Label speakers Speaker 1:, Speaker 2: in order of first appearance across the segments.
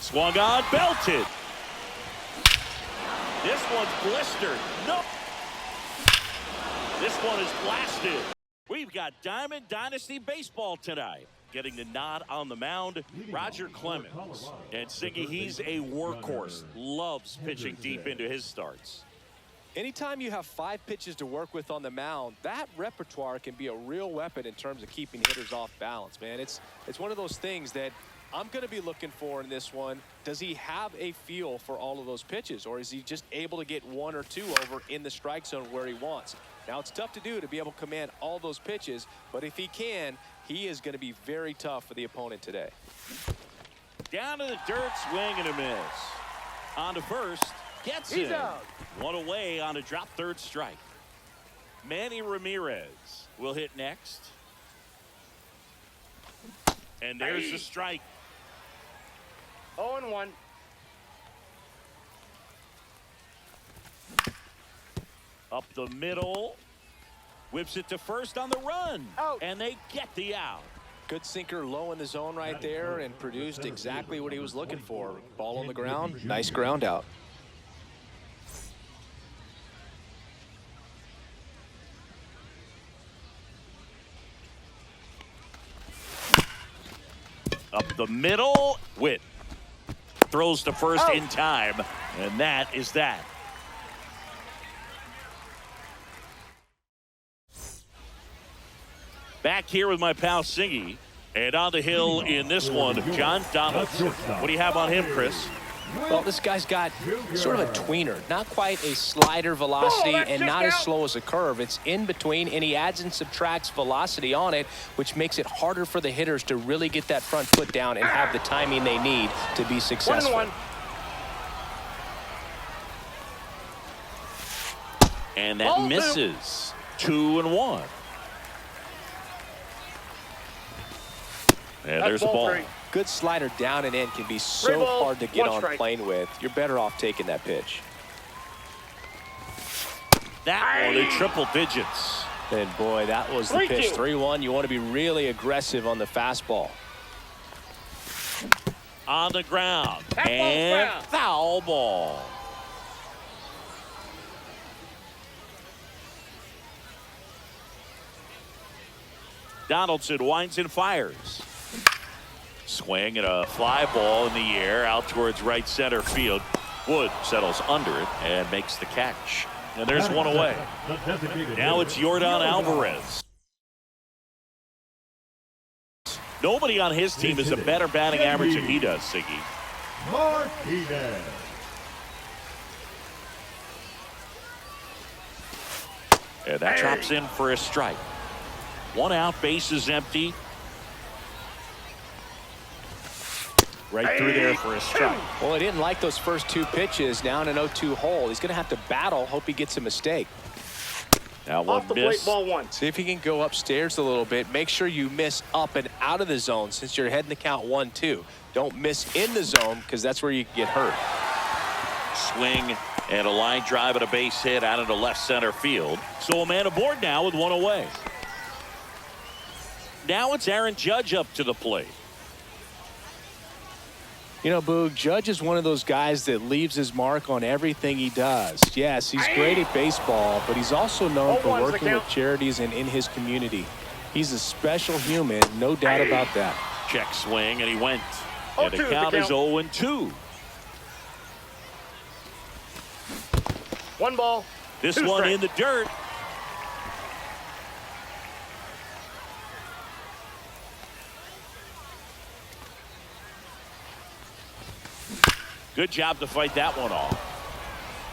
Speaker 1: Swung on, belted. This one's blistered. No. This one is blasted. We've got Diamond Dynasty Baseball tonight. Getting the nod on the mound, Roger Clemens. And Siggy, he's a workhorse. Loves pitching deep into his starts.
Speaker 2: Anytime you have 5 pitches to work with on the mound, that repertoire can be a real weapon in terms of keeping hitters off balance, man. It's one of those things that I'm going to be looking for in this one. Does he have a feel for all of those pitches, or is he just able to get 1 or 2 over in the strike zone where he wants? Now, it's tough to do to be able to command all those pitches, but if he can, he is going to be very tough for the opponent today.
Speaker 1: Down to the dirt, swing and a miss. On to first, gets
Speaker 3: He's
Speaker 1: him.
Speaker 3: out.
Speaker 1: One away on a drop third strike. Manny Ramirez will hit next. And there's the strike.
Speaker 3: 0-1.
Speaker 1: Up the middle. Whips it to first on the run.
Speaker 3: Out.
Speaker 1: And they get the out.
Speaker 2: Good sinker low in the zone right there and produced exactly what he was looking for. Ball on the ground, nice ground out.
Speaker 1: Up the middle. Witt throws to first in time. And that is that. Back here with my pal Singy. And on the hill in this one, John Donaldson. What do you have on him, Chris?
Speaker 2: Well, this guy's got sort of a tweener, not quite a slider velocity and not as slow as a curve. It's in between, and he adds and subtracts velocity on it, which makes it harder for the hitters to really get that front foot down and have the timing they need to be successful.
Speaker 3: 1-1.
Speaker 1: And that misses. 2-1. And there's a ball.
Speaker 2: Good slider down and in can be so hard to get on plane with. You're better off taking that pitch.
Speaker 1: That one in triple digits.
Speaker 2: And boy, that was the pitch. 3-1. You want to be really aggressive on the fastball.
Speaker 1: On the ground. And foul ball. Donaldson winds and fires. Swing and a fly ball in the air out towards right center field. Wood settles under it and makes the catch. And there's one away. Now it's Yordan Alvarez. Nobody on his team has a better batting average than he does, Siggy.
Speaker 4: Martinez.
Speaker 1: And that drops in for a strike. 1 out, base is empty. Right through there for a strike.
Speaker 2: Well, he didn't like those first 2 pitches. Now in an 0-2 hole. He's going to have to battle. Hope he gets a mistake.
Speaker 1: Now one
Speaker 3: Off the
Speaker 1: miss.
Speaker 3: plate, ball 1.
Speaker 2: See if he can go upstairs a little bit. Make sure you miss up and out of the zone since you're heading the count 1-2. Don't miss in the zone because that's where you can get hurt.
Speaker 1: Swing and a line drive and a base hit out into left center field. So a man aboard now with 1 away. Now it's Aaron Judge up to the plate.
Speaker 2: You know, Boog, Judge is one of those guys that leaves his mark on everything he does. Yes, he's great at baseball, but he's also known for working with charities and in his community. He's a special human, no doubt about that.
Speaker 1: Check swing, and he went. And the count is 0-2.
Speaker 3: 1 ball.
Speaker 1: This one in the dirt. Good job to fight that one off.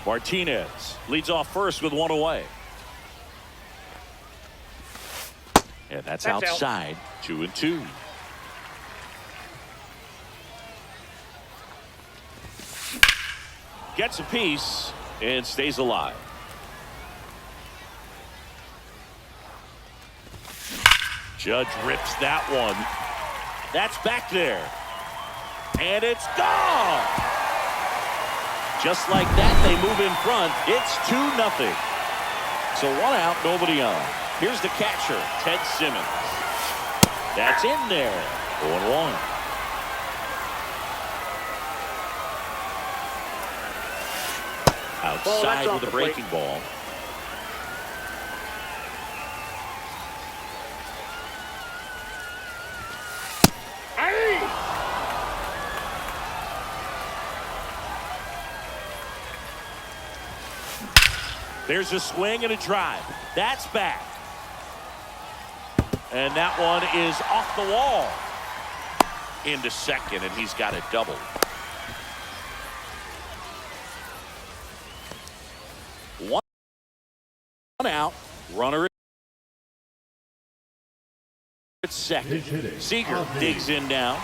Speaker 1: Martinez leads off first with 1 away. And that's outside. 2-2. Gets a piece and stays alive. Judge rips that one. That's back there. And it's gone. Just like that, they move in front. It's 2-0. So 1 out, nobody on. Here's the catcher, Ted Simmons. That's in there. 0-1. outside with a breaking ball. There's a swing and a drive. That's back. And that one is off the wall. Into second, and he's got it doubled. One out. Runner at second. Seager digs in now.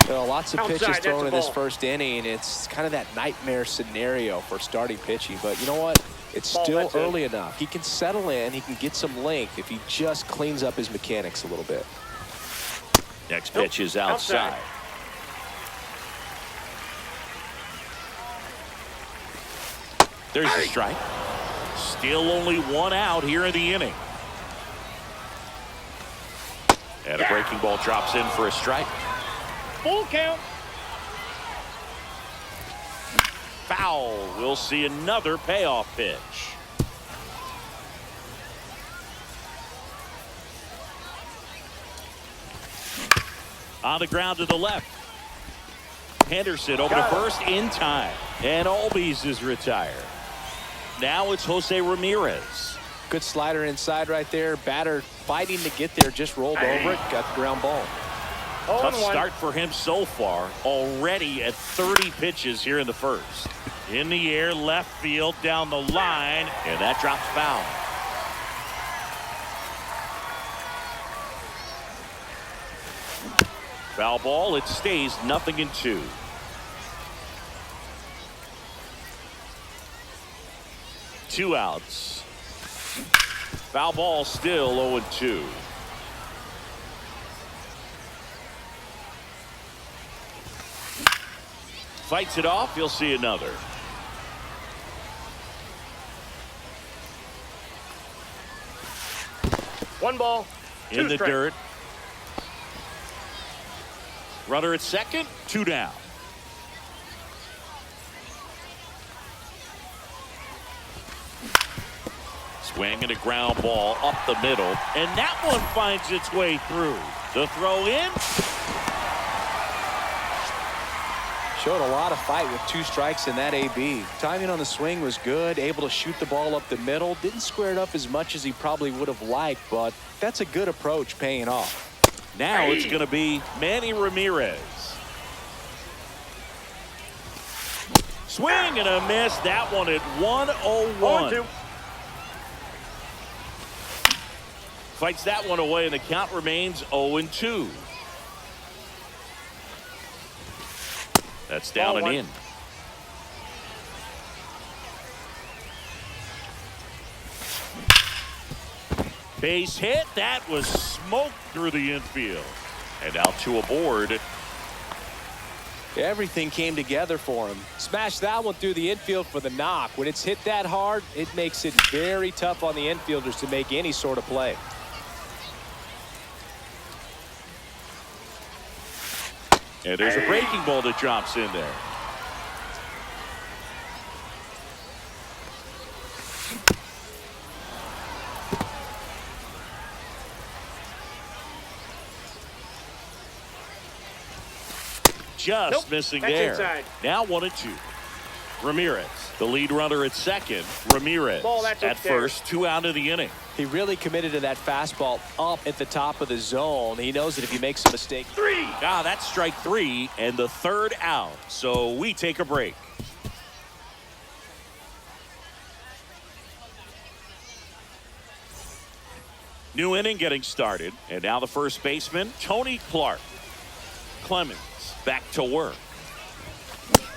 Speaker 2: Well, lots of pitches thrown in this first inning. It's kind of that nightmare scenario for starting pitching. But you know what? It's still early enough. He can settle in. He can get some length if he just cleans up his mechanics a little bit.
Speaker 1: Next pitch is outside. There's a strike. Still only one out here in the inning. And a breaking ball drops in for a strike.
Speaker 3: Full count.
Speaker 1: Foul. We'll see another payoff pitch. On the ground to the left. Henderson over to first in time. And Albies is retired. Now it's Jose Ramirez.
Speaker 2: Good slider inside right there. Batter fighting to get there. Just rolled over it. Got the ground ball.
Speaker 1: Tough start for him so far. Already at 30 pitches here in the first. In the air, left field, down the line, and that drops foul. Foul ball. It stays 0-2. Two outs. Foul ball still 0-2. Fights it off. You'll see another.
Speaker 3: One ball.
Speaker 1: In the dirt. Runner at second. 2 down. Swing and a ground ball up the middle. And that one finds its way through. The throw in.
Speaker 2: Showed a lot of fight with 2 strikes in that AB. Timing on the swing was good. Able to shoot the ball up the middle. Didn't square it up as much as he probably would have liked, but that's a good approach paying off.
Speaker 1: Now it's going to be Manny Ramirez. Swing and a miss. That one at 1-0-1. Fights that one away, and the count remains 0-2. That's down and in. Base hit. That was smoked through the infield. And out to a board.
Speaker 2: Everything came together for him. Smashed that one through the infield for the knock. When it's hit that hard, it makes it very tough on the infielders to make any sort of play.
Speaker 1: And there's a breaking ball that drops in there. Just missing there.
Speaker 3: Inside.
Speaker 1: Now 1-2. Ramirez, the lead runner at second. Ramirez at first. 2 out of the inning.
Speaker 2: He really committed to that fastball up at the top of the zone. He knows that if he makes a mistake.
Speaker 1: 3. That's strike 3 and the 3rd out. So we take a break. New inning getting started. And now the first baseman, Tony Clark. Clemens back to work.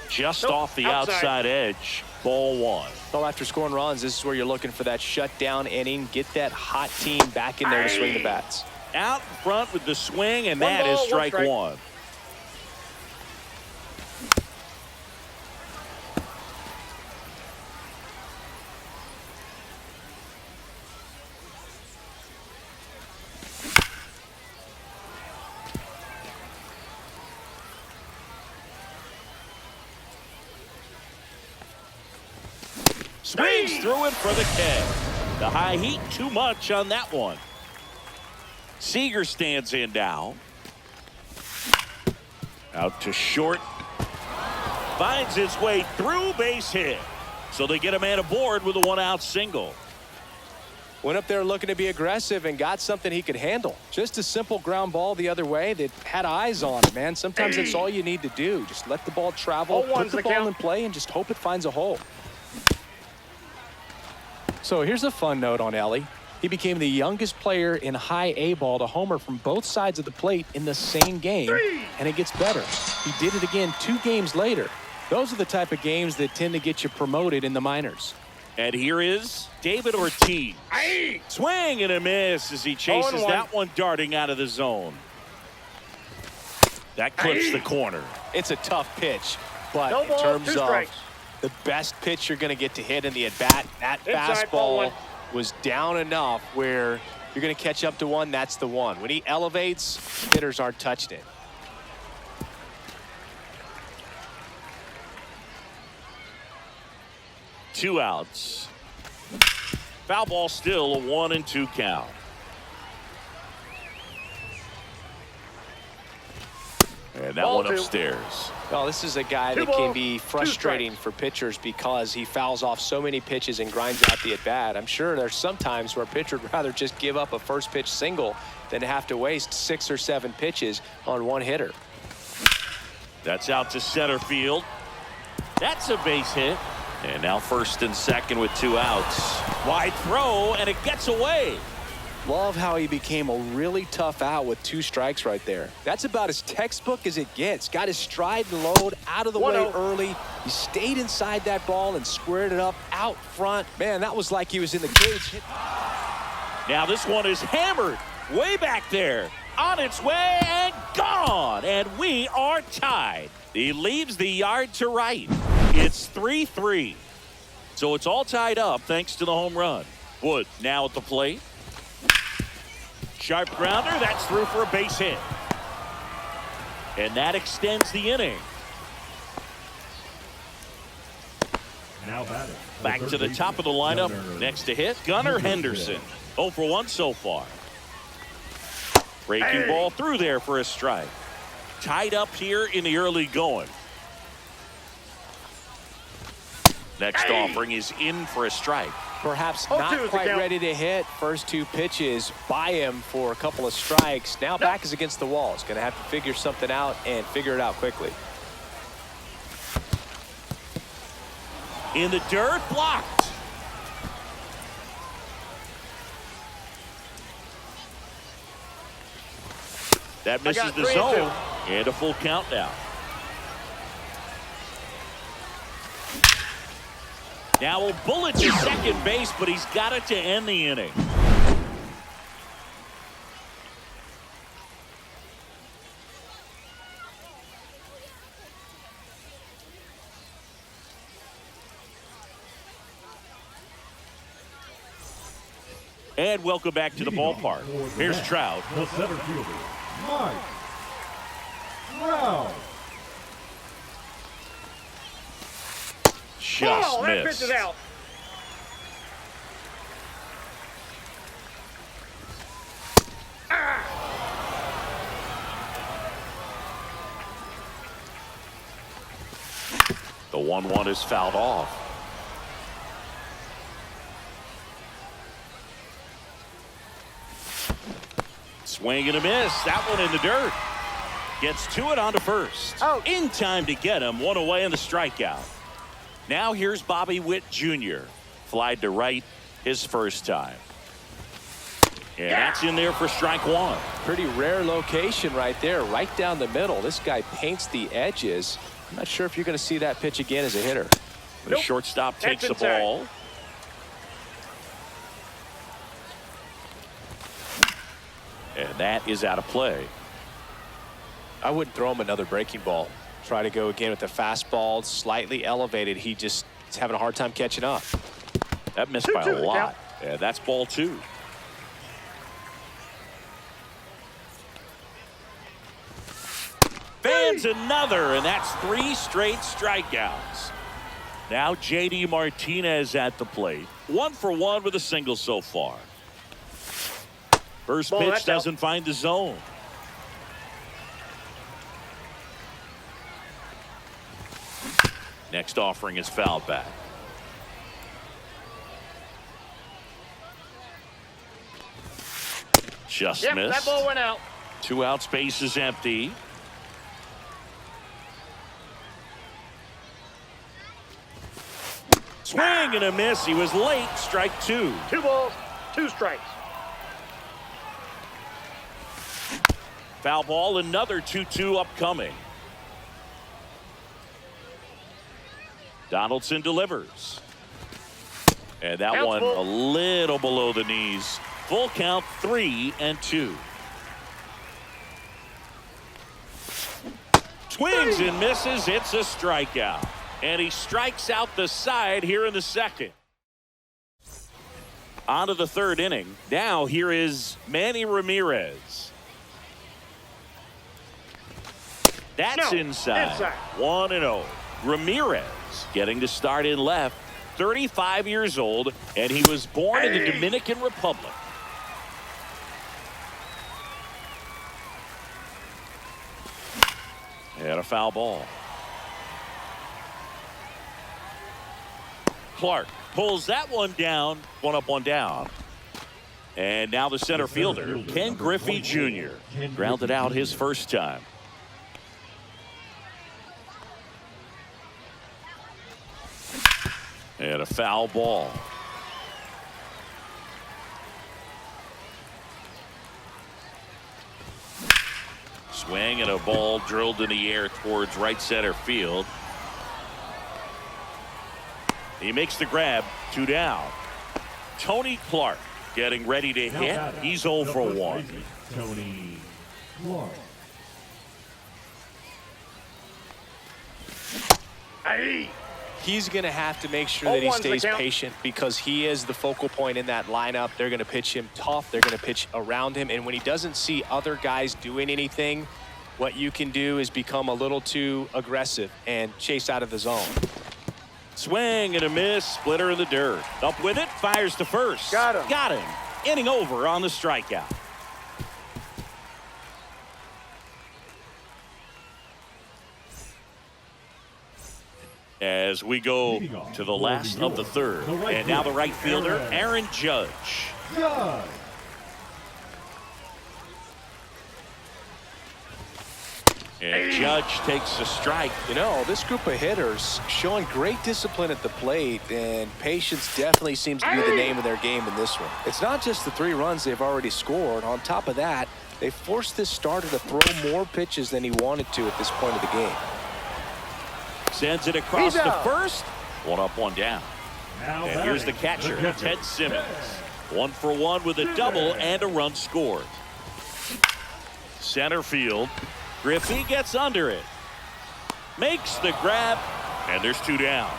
Speaker 1: Just off the outside edge. Ball 1.
Speaker 2: Well, after scoring runs, this is where you're looking for that shutdown inning. Get that hot team back in there to swing the bats.
Speaker 1: Out in front with the swing, and that is strike 1. Swings through it for the K. The high heat, too much on that one. Seager stands in now. Out to short. Finds his way through, base hit. So they get a man aboard with a one-out single.
Speaker 2: Went up there looking to be aggressive and got something he could handle. Just a simple ground ball the other way that had eyes on it, man. Sometimes that's all you need to do. Just let the ball travel, put the ball in play, and just hope it finds a hole. So here's a fun note on Ellie. He became the youngest player in high A ball to homer from both sides of the plate in the same game, and it gets better. He did it again 2 games later. Those are the type of games that tend to get you promoted in the minors.
Speaker 1: And here is David Ortiz. Swing and a miss as he chases that one darting out of the zone. That clips the corner.
Speaker 2: It's a tough pitch, but in terms of the best pitch you're going to get to hit in the at-bat, that fastball was down enough where you're going to catch up to one. That's the one. When he elevates, hitters aren't touching it.
Speaker 1: Two outs. Foul ball still, a 1-2 count. And that one upstairs.
Speaker 2: Well, this is a guy that can be frustrating for pitchers because he fouls off so many pitches and grinds out the at-bat. I'm sure there's some times where a pitcher would rather just give up a first pitch single than to have to waste 6 or 7 pitches on one hitter.
Speaker 1: That's out to center field. That's a base hit. And now first and second with 2 outs. Wide throw, and it gets away.
Speaker 2: Love how he became a really tough out with 2 strikes right there. That's about as textbook as it gets. Got his stride and load out of the way early. He stayed inside that ball and squared it up out front. Man, that was like he was in the cage.
Speaker 1: Now this one is hammered way back there. On its way and gone. And we are tied. He leaves the yard to right. It's 3-3. So it's all tied up thanks to the home run. Wood now at the plate. Sharp grounder. That's through for a base hit. And that extends the inning.
Speaker 4: Now batting.
Speaker 1: Back to the top of the lineup. Next to hit, Gunnar Henderson. 0 for 1 so far. Breaking ball through there for a strike. Tied up here in the early going. Next offering is in for a strike.
Speaker 2: Perhaps not quite ready to hit. First 2 pitches by him for a couple of strikes. Now back is against the wall. He's going to have to figure something out and figure it out quickly.
Speaker 1: In the dirt, blocked. That misses the zone. And a full count now. Now a bullet to second base, but he's got it to end the inning. And welcome back to the ballpark. Here's Trout.
Speaker 4: The center fielder, Mike Trout.
Speaker 1: Just missed.
Speaker 3: That pitch is out.
Speaker 1: The 1-1 is fouled off. Swing and a miss. That one in the dirt. Gets to it onto first. In time to get him. One away on the strikeout. Now here's Bobby Witt Jr. Flied to right his first time. And that's in there for strike 1.
Speaker 2: Pretty rare location right there, right down the middle. This guy paints the edges. I'm not sure if you're going to see that pitch again as a hitter.
Speaker 1: The shortstop takes the ball. And that is out of play.
Speaker 2: I wouldn't throw him another breaking ball. Try to go again with the fastball, slightly elevated. He just is having a hard time catching up.
Speaker 1: That missed by a lot. Yeah, that's ball 2. Fans another, and that's 3 straight strikeouts. Now J.D. Martinez at the plate. 1 for 1 with a single so far. First
Speaker 3: Ball,
Speaker 1: pitch
Speaker 3: that's
Speaker 1: doesn't find the zone. Next offering is fouled back. Just
Speaker 3: Yep,
Speaker 1: missed.
Speaker 3: that ball went out.
Speaker 1: 2 outs, base is empty. Swing and a miss. He was late. Strike 2.
Speaker 3: 2 balls, 2 strikes.
Speaker 1: Foul ball. Another 2-2 upcoming. Donaldson delivers. And that
Speaker 3: Count's
Speaker 1: one
Speaker 3: full.
Speaker 1: a little below the knees. Full count, 3-2. Swings and misses. It's a strikeout. And he strikes out the side here in the second. On to the third inning. Now here is Manny Ramirez. That's
Speaker 3: No,
Speaker 1: inside. 1-0. Ramirez getting to start in left. 35 years old, and he was born in the Dominican Republic. And a foul ball. Clark pulls that one down. 1 up, 1 down. And now the center fielder, Ken Griffey Jr. grounded out his first time. And a foul ball. Swing and a ball drilled in the air towards right center field. He makes the grab. 2 down. Tony Clark getting ready to hit. He's 0 for 1.
Speaker 4: Tony Clark.
Speaker 3: Hey.
Speaker 2: He's going to have to make sure that he
Speaker 3: 0-1's the
Speaker 2: stays
Speaker 3: count.
Speaker 2: patient because he is the focal point in that lineup. They're going to pitch him tough. They're going to pitch around him. And when he doesn't see other guys doing anything, what you can do is become a little too aggressive and chase out of the zone.
Speaker 1: Swing and a miss. Splitter in the dirt. Up with it. Fires to first.
Speaker 3: Got him.
Speaker 1: Got him. Inning over on the strikeout. As we go to the last of the third. And now the right fielder, Aaron Judge.
Speaker 4: Judge.
Speaker 1: And Judge takes the strike.
Speaker 2: You know, this group of hitters showing great discipline at the plate, and patience definitely seems to be the name of their game in this one. It's not just the 3 runs they've already scored. On top of that, they forced this starter to throw more pitches than he wanted to at this point of the game.
Speaker 1: Sends it across
Speaker 3: He's
Speaker 1: to
Speaker 3: out.
Speaker 1: first. 1 up, 1 down.
Speaker 4: Now
Speaker 1: And here's the catcher, Ted Simmons. 1 for 1 with a double and a run scored. Center field. Griffey gets under it. Makes the grab. And there's 2 down.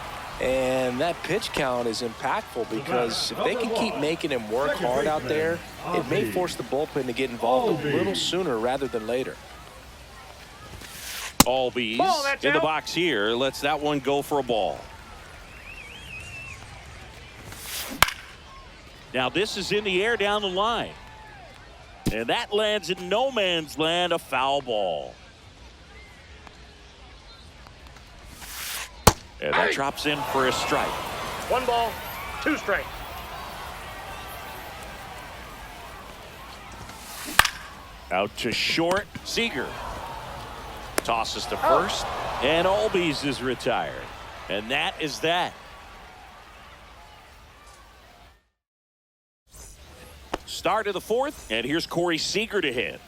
Speaker 2: And that pitch count is impactful because if they can keep making him work hard out there, it may force the bullpen to get involved a little sooner rather than later.
Speaker 1: Albies
Speaker 3: Ball, that's
Speaker 1: in the
Speaker 3: out.
Speaker 1: box here. Lets that one go for a ball. Now this is in the air down the line. And that lands in no man's land, a foul ball. And that drops in for a strike.
Speaker 3: 1 ball, 2 strikes.
Speaker 1: Out to short, Seager. Tosses to first, and Albies is retired. And that is that. Start of the 4th, and here's Corey Seager to hit.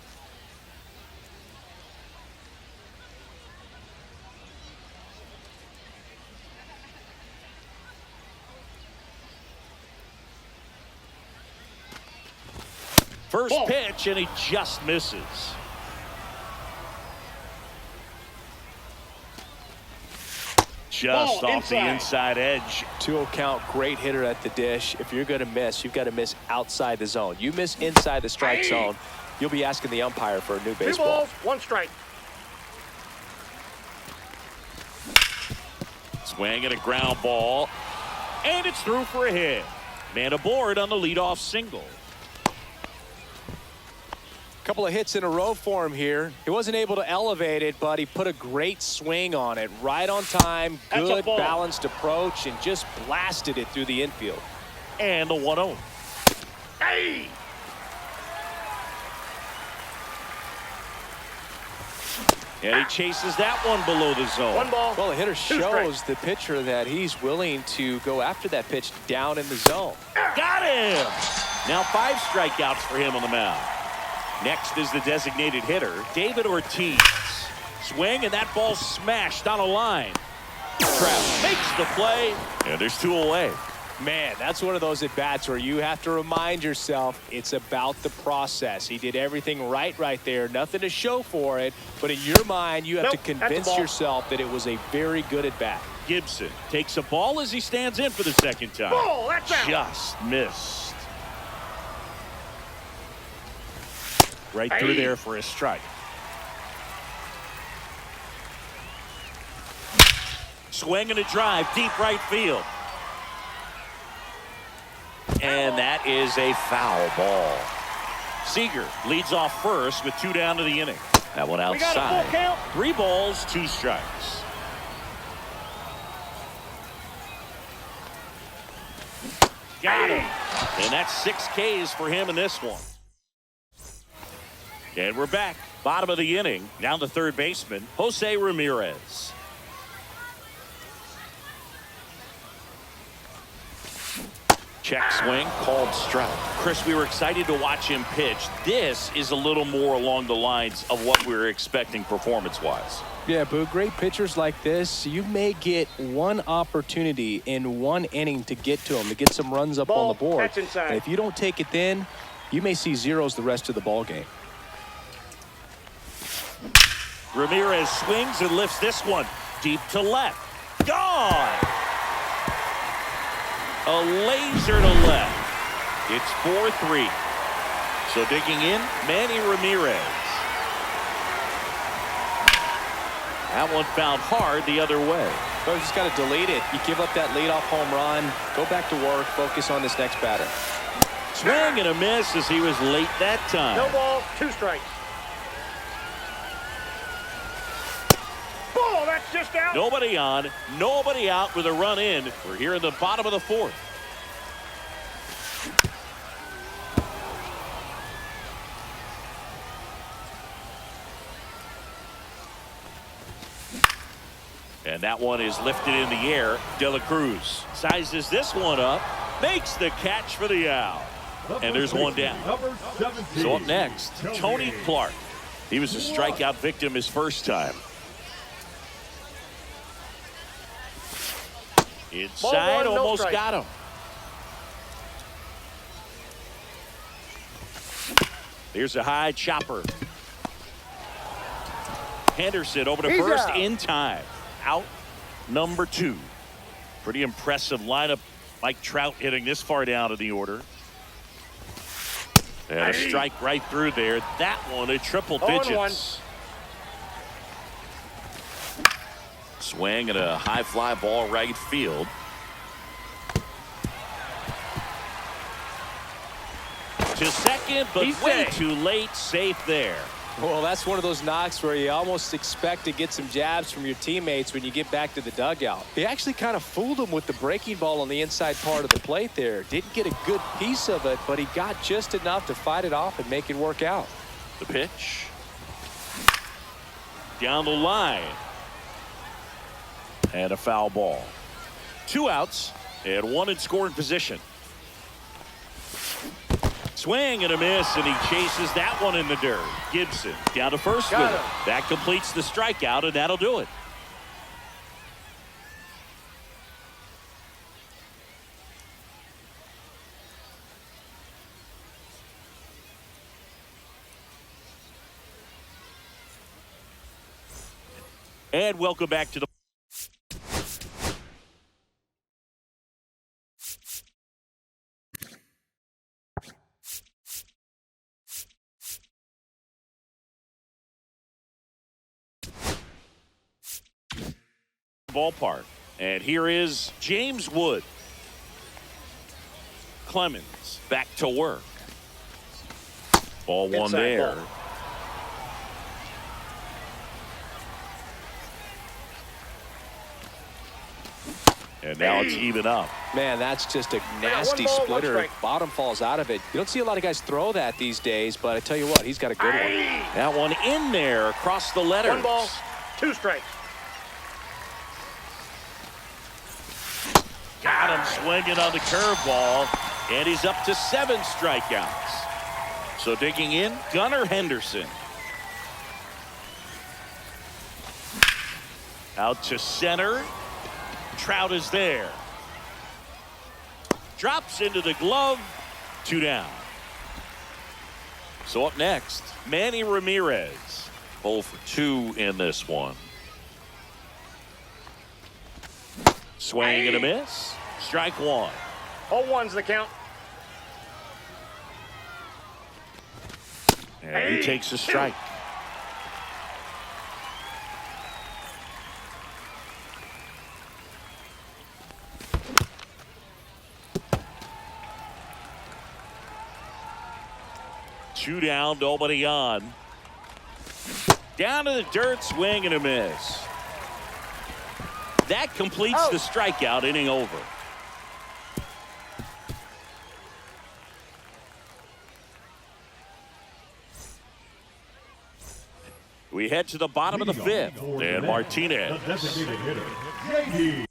Speaker 1: First
Speaker 3: Ball.
Speaker 1: pitch, and he just misses. Just
Speaker 3: Ball
Speaker 1: off the inside edge.
Speaker 2: 2-0 count, great hitter at the dish. If you're going to miss, you've got to miss outside the zone. You miss inside the strike zone, you'll be asking the umpire for a new
Speaker 3: 2
Speaker 2: baseball.
Speaker 3: balls, 1 strike.
Speaker 1: Swing and a ground ball. And it's through for a hit. Man aboard on the leadoff single.
Speaker 2: Couple of hits in a row for him here. He wasn't able to elevate it, but he put a great swing on it. Right on time, good balanced approach, and just blasted it through the infield.
Speaker 1: And the 1-0.
Speaker 3: Hey!
Speaker 1: And he chases that one below the zone.
Speaker 3: One ball.
Speaker 2: Well, the hitter
Speaker 3: Two
Speaker 2: shows
Speaker 3: strikes.
Speaker 2: the pitcher that he's willing to go after that pitch down in the zone.
Speaker 1: Got him! Now 5 strikeouts for him on the mound. Next is the designated hitter, David Ortiz. Swing, and that ball smashed on a line. Trout makes the play, and there's 2 away.
Speaker 2: Man, that's one of those at-bats where you have to remind yourself it's about the process. He did everything right there. Nothing to show for it. But in your mind, you have to convince yourself that it was a very good at-bat.
Speaker 1: Gibson takes a ball as he stands in for the second time.
Speaker 3: Ball, that's out.
Speaker 1: Just missed. Right through there for a strike. Swing and a drive, deep right field. And that is a foul ball. Seager leads off first with 2 down to the inning. That one
Speaker 3: We got a
Speaker 1: outside.
Speaker 3: full count.
Speaker 1: 3 balls, 2 strikes. Got him. And that's 6 Ks for him in this one. And we're back. Bottom of the inning. Down to third baseman, Jose Ramirez. Check swing, called strike. Chris, we were excited to watch him pitch. This is a little more along the lines of what we were expecting performance-wise.
Speaker 2: Yeah, Boo, great pitchers like this, you may get one opportunity in one inning to get to them, to get some runs up on the board.
Speaker 3: That's inside.
Speaker 2: And if you don't take it then, you may see zeros the rest of the ball game.
Speaker 1: Ramirez swings and lifts this one deep to left. Gone! A laser to left. It's 4-3. So digging in, Manny Ramirez. That one found hard the other way.
Speaker 2: So you just got to delete it. You give up that leadoff home run, go back to work, focus on this next batter.
Speaker 1: Swing and a miss as he was late that time.
Speaker 3: No ball, 2 strikes. Ball, that's just out.
Speaker 1: Nobody on, nobody out with a run in. We're here in the bottom of the 4th. And that one is lifted in the air. De La Cruz sizes this one up, makes the catch for the out. And there's one down. So up next, Tony Clark. He was a strikeout victim his first time. Inside,
Speaker 3: Ball 1, no
Speaker 1: almost
Speaker 3: strike.
Speaker 1: got him. Here's a high chopper. Henderson over to
Speaker 3: He's
Speaker 1: first
Speaker 3: out.
Speaker 1: in time. Out number 2. Pretty impressive lineup. Mike Trout hitting this far down in the order. And a strike right through there. That one a triple
Speaker 3: 0-1.
Speaker 1: digits. Swing and a high fly ball right field. To second, but
Speaker 3: He's
Speaker 1: way
Speaker 3: safe.
Speaker 1: too late. Safe there.
Speaker 2: Well, that's one of those knocks where you almost expect to get some jabs from your teammates when you get back to the dugout. He actually kind of fooled him with the breaking ball on the inside part of the plate there. Didn't get a good piece of it, but he got just enough to fight it off and make it work out.
Speaker 1: The pitch. Down the line. And a foul ball. 2 outs and 1 in scoring position. Swing and a miss, and he chases that one in the dirt. Gibson down to first with
Speaker 3: Got
Speaker 1: it.
Speaker 3: him.
Speaker 1: That completes the strikeout, and that'll do it. And welcome back to the ballpark. And here is James Wood. Clemens back to work. Ball one
Speaker 3: Inside
Speaker 1: there.
Speaker 3: ball.
Speaker 1: And now it's even up.
Speaker 2: Man, that's just a
Speaker 3: one
Speaker 2: nasty
Speaker 3: ball, one
Speaker 2: splitter.
Speaker 3: strike.
Speaker 2: Bottom falls out of it. You don't see a lot of guys throw that these days, but I tell you what, he's got a good one.
Speaker 1: That one in there across the letters.
Speaker 3: 1 ball, 2 strikes.
Speaker 1: Got him swinging on the curveball, and he's up to 7 strikeouts. So digging in, Gunnar Henderson. Out to center. Trout is there. Drops into the glove. 2 down. So up next, Manny Ramirez. 0 for 2 in this one. Swing and a miss. Strike 1.
Speaker 3: 0-1's the count.
Speaker 1: And he takes a strike. Two down, nobody on. Down to the dirt, swing and a miss. That completes the strikeout, inning over. We head to the bottom of the 5th, and Martinez.
Speaker 4: The designated hitter, JD.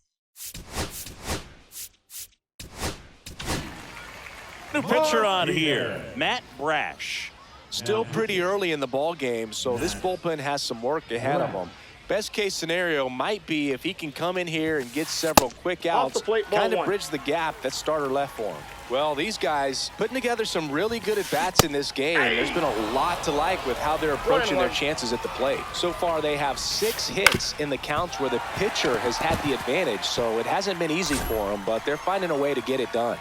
Speaker 1: New pitcher on here, Matt Brash.
Speaker 2: Still pretty early in the ball game, so this bullpen has some work ahead of them. Best case scenario might be if he can come in here and get several quick
Speaker 3: Off
Speaker 2: outs,
Speaker 3: the plate, ball
Speaker 2: kind of
Speaker 3: 1.
Speaker 2: bridge the gap that starter left for him. Well, these guys putting together some really good at-bats in this game. There's been a lot to like with how they're approaching their chances at the plate. So far, they have 6 hits in the counts where the pitcher has had the advantage, so it hasn't been easy for them, but they're finding a way to get it done.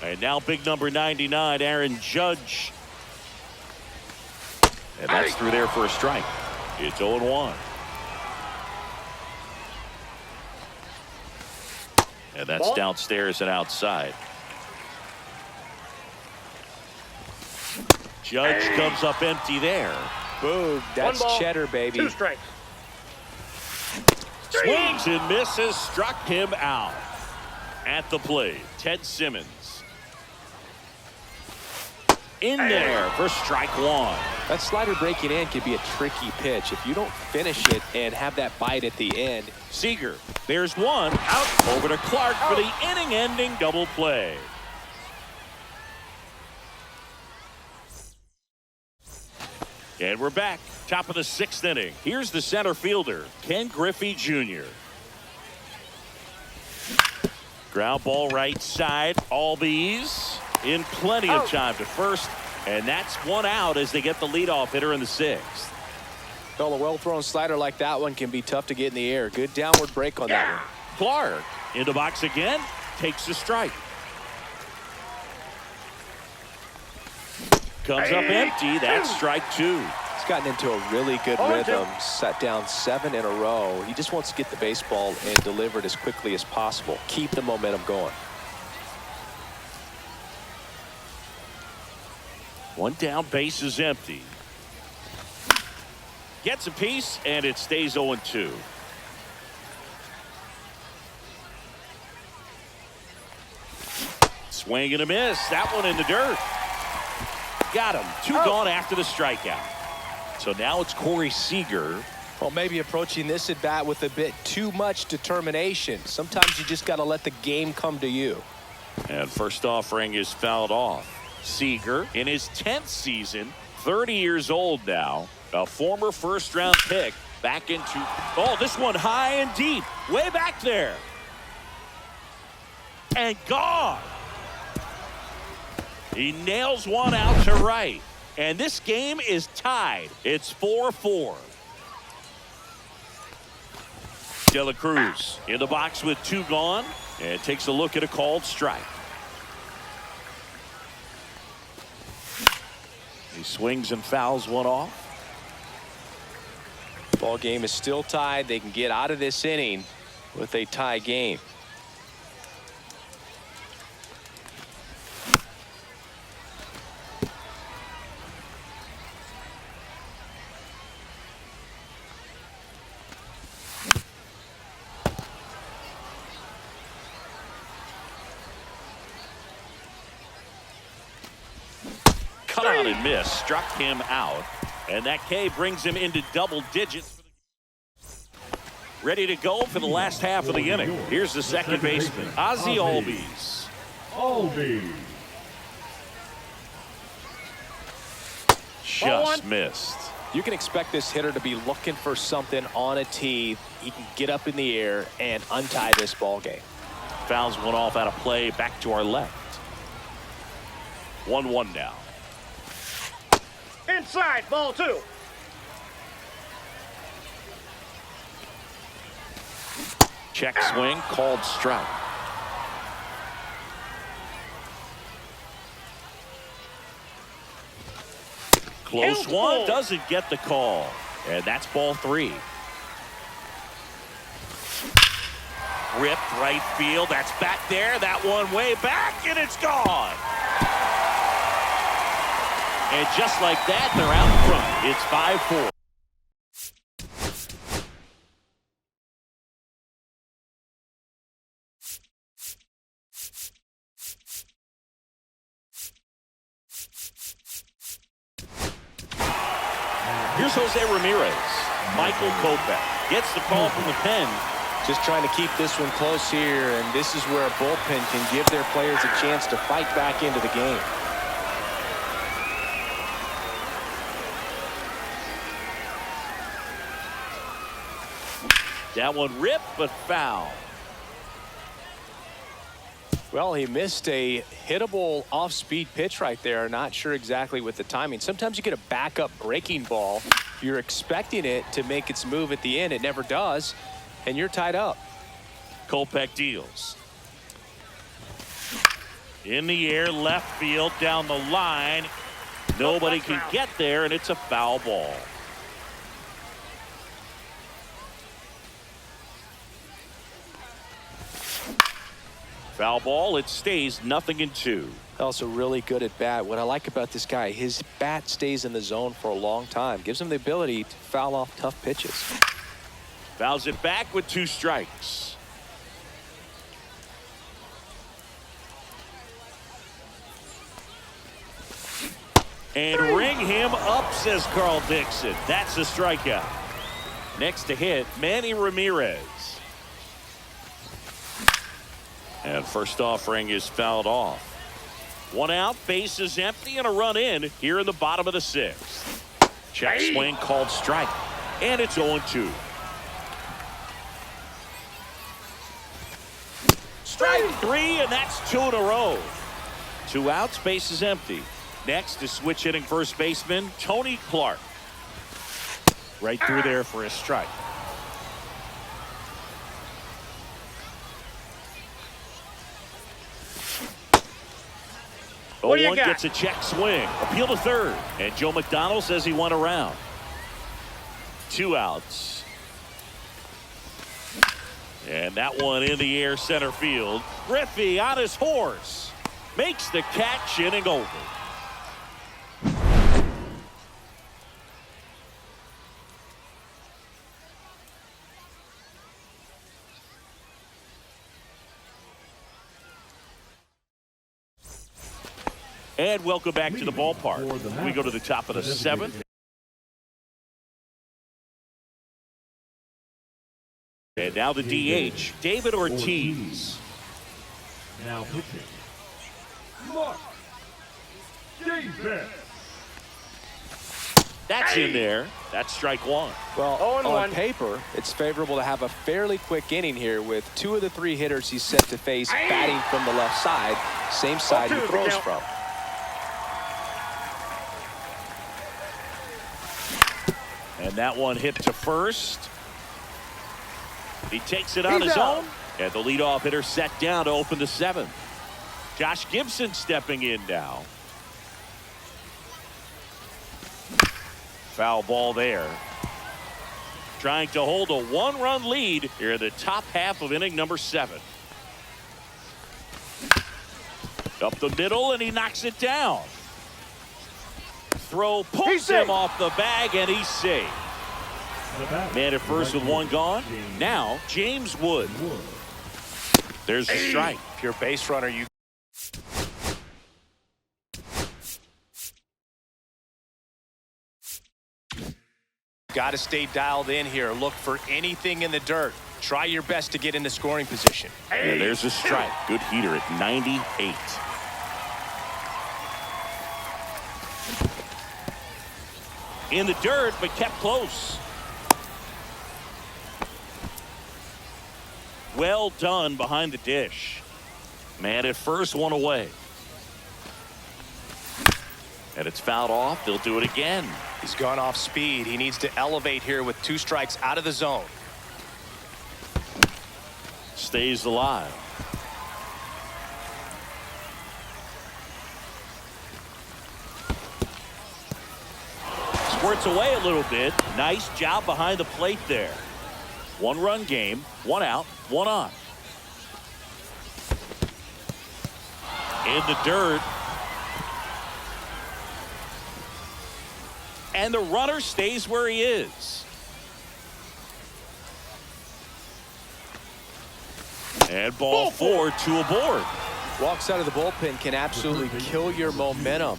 Speaker 1: And now big number 99, Aaron Judge. And that's through there for a strike. It's 0-1. And that's
Speaker 3: Ball.
Speaker 1: downstairs and outside. Judge comes up empty there.
Speaker 2: Boog, that's
Speaker 3: 1 ball,
Speaker 2: cheddar, baby.
Speaker 3: 2 strikes.
Speaker 1: Swings and misses, struck him out. At the plate, Ted Simmons. In there for strike 1.
Speaker 2: That slider breaking in can be a tricky pitch. If you don't finish it and have that bite at the end.
Speaker 1: Seager, there's one, out over to Clark for the inning-ending double play. And we're back, top of the 6th inning. Here's the center fielder, Ken Griffey Jr. Ground ball right side, Albies in plenty of time to first, and that's 1 out as they get the leadoff hitter in the 6th.
Speaker 2: Well, a well-thrown slider like that one can be tough to get in the air. Good downward break on that one.
Speaker 1: Clark in the box again, takes a strike. Comes up empty, that's strike 2.
Speaker 2: He's gotten into a really good rhythm, set down 7 in a row. He just wants to get the baseball and deliver it as quickly as possible. Keep the momentum going.
Speaker 1: 1 down, base is empty. Gets a piece, and it stays 0-2. Swing and a miss. That one in the dirt. Got him. 2 gone after the strikeout. So now it's Corey Seager.
Speaker 2: Well, maybe approaching this at bat with a bit too much determination. Sometimes you just got to let the game come to you.
Speaker 1: And first offering is fouled off. Seager in his 10th season, 30 years old now, a former first-round pick, back into, oh, this one high and deep, way back there. And gone. He nails one out to right. And this game is tied. It's 4-4. De La Cruz in the box with 2 gone, and takes a look at a called strike. He swings and fouls one off.
Speaker 2: Ball game is still tied. They can get out of this inning with a tie game.
Speaker 1: Cut on and miss, struck him out, and that K brings him into double digits. Ready to go for the last half of the inning. Here's the second baseman, Ozzie Albies. Just missed.
Speaker 2: You can expect this hitter to be looking for something on a tee. He can get up in the air and untie this ball game.
Speaker 1: Fouls one off out of play, back to our left. 1-1 now.
Speaker 3: Inside, ball 2.
Speaker 1: Check swing, called strike. Close one, doesn't get the call. And that's ball 3. Ripped right field, that's back there. That one way back, and it's gone. And just like that, they're out in front. It's 5-4. Here's Jose Ramirez. Michael Kopech gets the call from the pen.
Speaker 2: Just trying to keep this one close here, and this is where a bullpen can give their players a chance to fight back into the game.
Speaker 1: That one ripped, but foul.
Speaker 2: Well, he missed a hittable off-speed pitch right there. Not sure exactly with the timing. Sometimes you get a backup breaking ball. You're expecting it to make its move at the end. It never does, and you're tied up.
Speaker 1: Kopech deals. In the air, left field, down the line. Nobody can get there, and it's a foul ball. Foul ball, it stays 0-2.
Speaker 2: Also really good at bat. What I like about this guy, his bat stays in the zone for a long time. Gives him the ability to foul off tough pitches.
Speaker 1: Fouls it back with 2 strikes. And ring him up, says Carl Dixon. That's a strikeout. Next to hit, Manny Ramirez. And first offering is fouled off. 1 out, base is empty, and a run in here in the bottom of the 6th. Check swing, called strike. And it's 0-2. Strike 3, and that's 2 in a row. 2 outs, base is empty. Next is switch hitting first baseman Tony Clark. Right through there for a strike.
Speaker 3: What do you
Speaker 1: 0-1
Speaker 3: got?
Speaker 1: gets a check swing. Appeal to third. And Joe McDonald says he went around. 2 outs. And that one in the air center field. Griffey on his horse. Makes the catch, inning over. And welcome back to the ballpark. We go to the top of the 7th. And now the DH, David Ortiz.
Speaker 4: Now pitching, Mark Davis.
Speaker 1: That's in there. That's strike 1.
Speaker 2: Well,
Speaker 3: 0-1.
Speaker 2: on paper, it's favorable to have a fairly quick inning here with 2 of the 3 hitters he's set to face batting from the left side, same side he
Speaker 3: 0-2
Speaker 2: throws
Speaker 3: count.
Speaker 2: from.
Speaker 1: And that one hit to first. He takes it on his own. And the leadoff hitter set down to open the 7th. Josh Gibson stepping in now. Foul ball there. trying to hold a one-run lead here in the top half of inning number 7. Up the middle, and he knocks it down. Throw pulls him off the bag, and he's safe. Man at first with one gone. Now, James Wood. There's a strike.
Speaker 2: If you're a base runner, you got to stay dialed in here. Look for anything in the dirt. Try your best to get into scoring position.
Speaker 1: And there's a strike. Good heater at 98. In the dirt, but kept close. Well done behind the dish. Man at first, one away. And it's fouled off. They'll do it again.
Speaker 2: He's gone off speed. He needs to elevate here with 2 strikes out of the zone.
Speaker 1: Stays alive. Squirts away a little bit. Nice job behind the plate there. 1-run game, 1 out, 1 on. In the dirt. And the runner stays where he is. And ball 4, 2 aboard.
Speaker 2: Walks out of the bullpen can absolutely kill your momentum.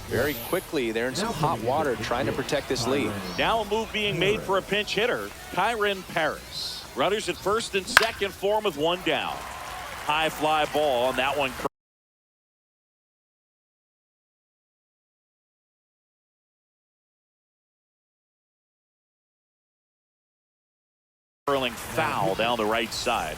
Speaker 2: Very quickly, they're in some hot water trying to protect this lead.
Speaker 1: Now a move being made for a pinch hitter, Kyron Paris. Runners at first and second for him with 1 down. High fly ball on that one. Curling foul down the right side.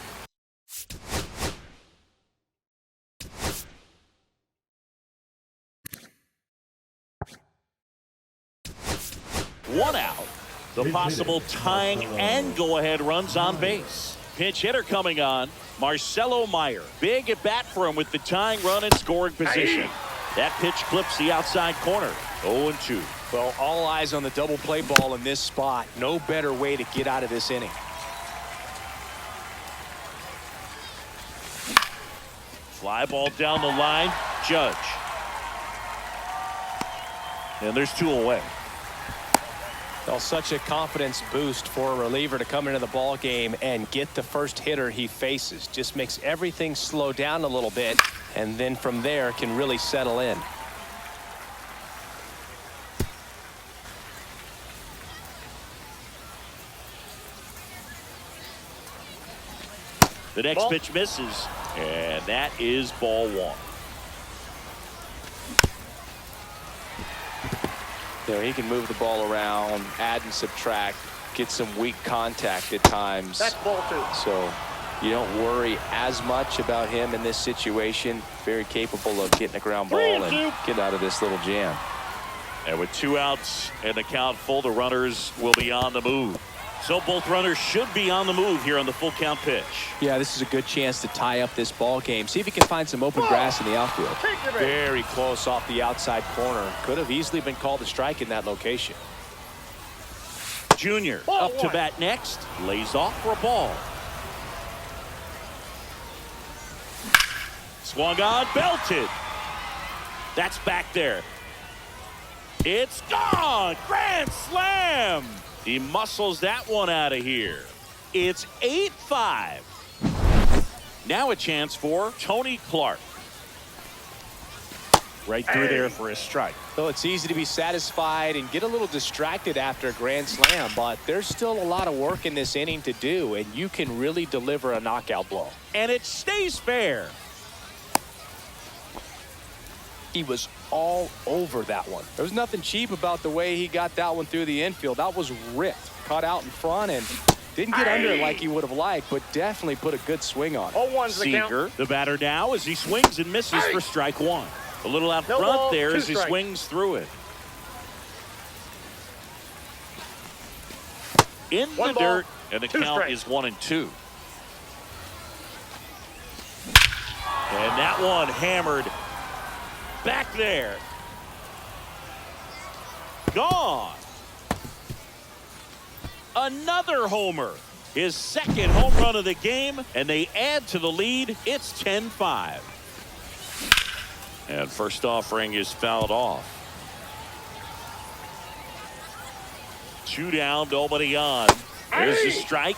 Speaker 1: One out. The possible tying and go-ahead runs on base. Pinch hitter coming on, Marcelo Meyer. Big at bat for him with the tying run in scoring position. That pitch clips the outside corner. 0-2.
Speaker 2: Well, all eyes on the double play ball in this spot. No better way to get out of this inning.
Speaker 1: Fly ball down the line. Judge. And there's 2 away.
Speaker 2: Well, such a confidence boost for a reliever to come into the ball game and get the first hitter he faces. Just makes everything slow down a little bit, and then from there can really settle in.
Speaker 1: The next pitch misses, and that is ball 1.
Speaker 2: You know, he can move the ball around, add and subtract, get some weak contact at times.
Speaker 3: That's ball 2.
Speaker 2: So you don't worry as much about him in this situation. Very capable of getting a ground ball and get out of this little jam.
Speaker 1: And with 2 outs and the count full, the runners will be on the move. So both runners should be on the move here on the full count pitch.
Speaker 2: Yeah, this is a good chance to tie up this ball game. See if he can find some open grass in the outfield. Very close off the outside corner. Could have easily been called a strike in that location.
Speaker 1: Junior up to bat next. Lays off for a ball. Swung on, belted. That's back there. It's gone. Grand slam. He muscles that one out of here. It's 8-5. Now a chance for Tony Clark. Right through there for a strike.
Speaker 2: So it's easy to be satisfied and get a little distracted after a grand slam, but there's still a lot of work in this inning to do, and you can really deliver a knockout blow.
Speaker 1: And it stays fair.
Speaker 2: He was all over that one. There was nothing cheap about the way he got that one through the infield. That was ripped, caught out in front, and didn't get under it like he would have liked, but definitely put a good swing on it.
Speaker 3: 0-1's the count.
Speaker 1: Seager, the batter now, as he swings and misses for strike 1. A little out front
Speaker 3: ball,
Speaker 1: there
Speaker 3: 2
Speaker 1: as he
Speaker 3: strikes.
Speaker 1: swings through it. In the
Speaker 3: 1 ball,
Speaker 1: dirt, and the
Speaker 3: 2
Speaker 1: count
Speaker 3: strikes.
Speaker 1: is 1-2. And that one hammered. back there. Gone. Another homer. His second home run of the game, and they add to the lead. It's 10-5. And first offering is fouled off. 2 down, nobody on. There's the strike.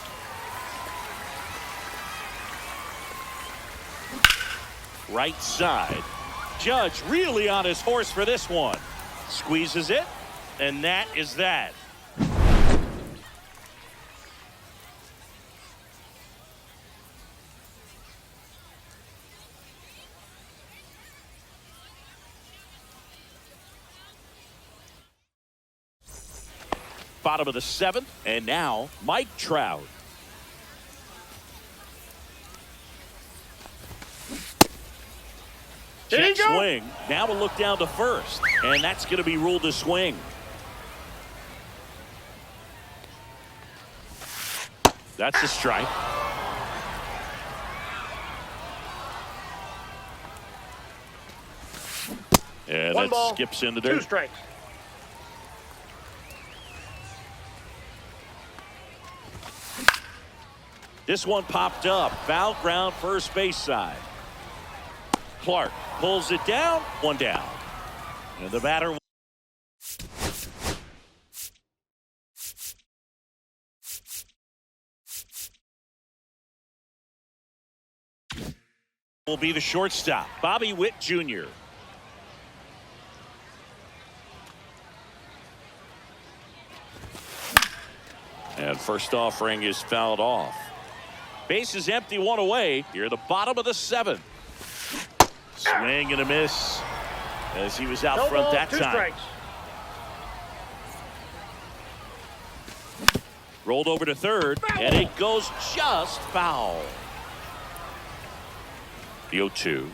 Speaker 1: Right side. Judge really on his horse for this one. Squeezes it, and that is that. Bottom of the 7th, and now Mike Trout. Check swing. Now we'll look down to first, and that's going to be ruled a swing. That's a strike. And
Speaker 3: One
Speaker 1: that
Speaker 3: ball,
Speaker 1: skips into
Speaker 3: 2
Speaker 1: dirt.
Speaker 3: strikes.
Speaker 1: This one popped up. Foul ground, first base side. Clark pulls it down. 1 down. And the batter. Will be the shortstop, Bobby Witt Jr. And first offering is fouled off. Base is empty, 1 away. Here at the bottom of the 7th. Swing and a miss as he was out
Speaker 3: No
Speaker 1: front
Speaker 3: ball,
Speaker 1: that
Speaker 3: 2
Speaker 1: time.
Speaker 3: strikes.
Speaker 1: Rolled over to third, and it goes just foul. The 0-2.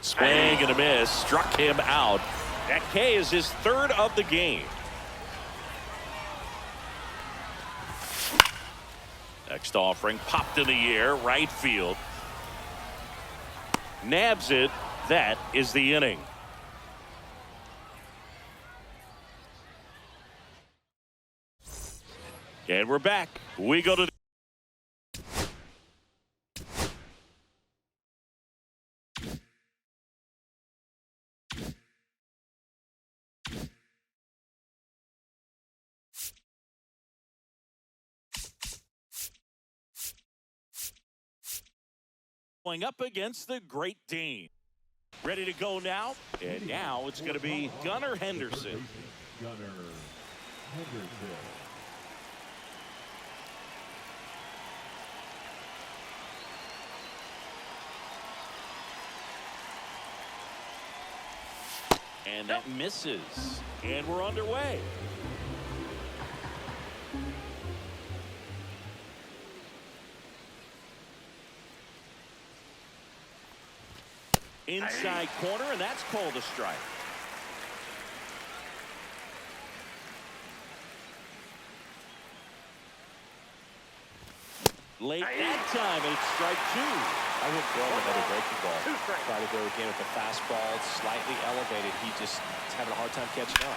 Speaker 1: Swing and a miss. Struck him out. That K is his 3rd of the game. Next offering popped in the air, right field. Nabs it. That is the inning. And we're back. We go to the going up against the Great Dane. Ready to go now? And now it's going to be Gunnar Henderson.
Speaker 4: Gunnar Henderson.
Speaker 1: And that misses. And we're underway. Inside corner, and that's called a strike. Late that time, and it's strike 2.
Speaker 2: I wouldn't throw him another breaking ball.
Speaker 3: 2 strikes.
Speaker 2: Try to go again with the fastball, slightly elevated. He just is having a hard time catching up.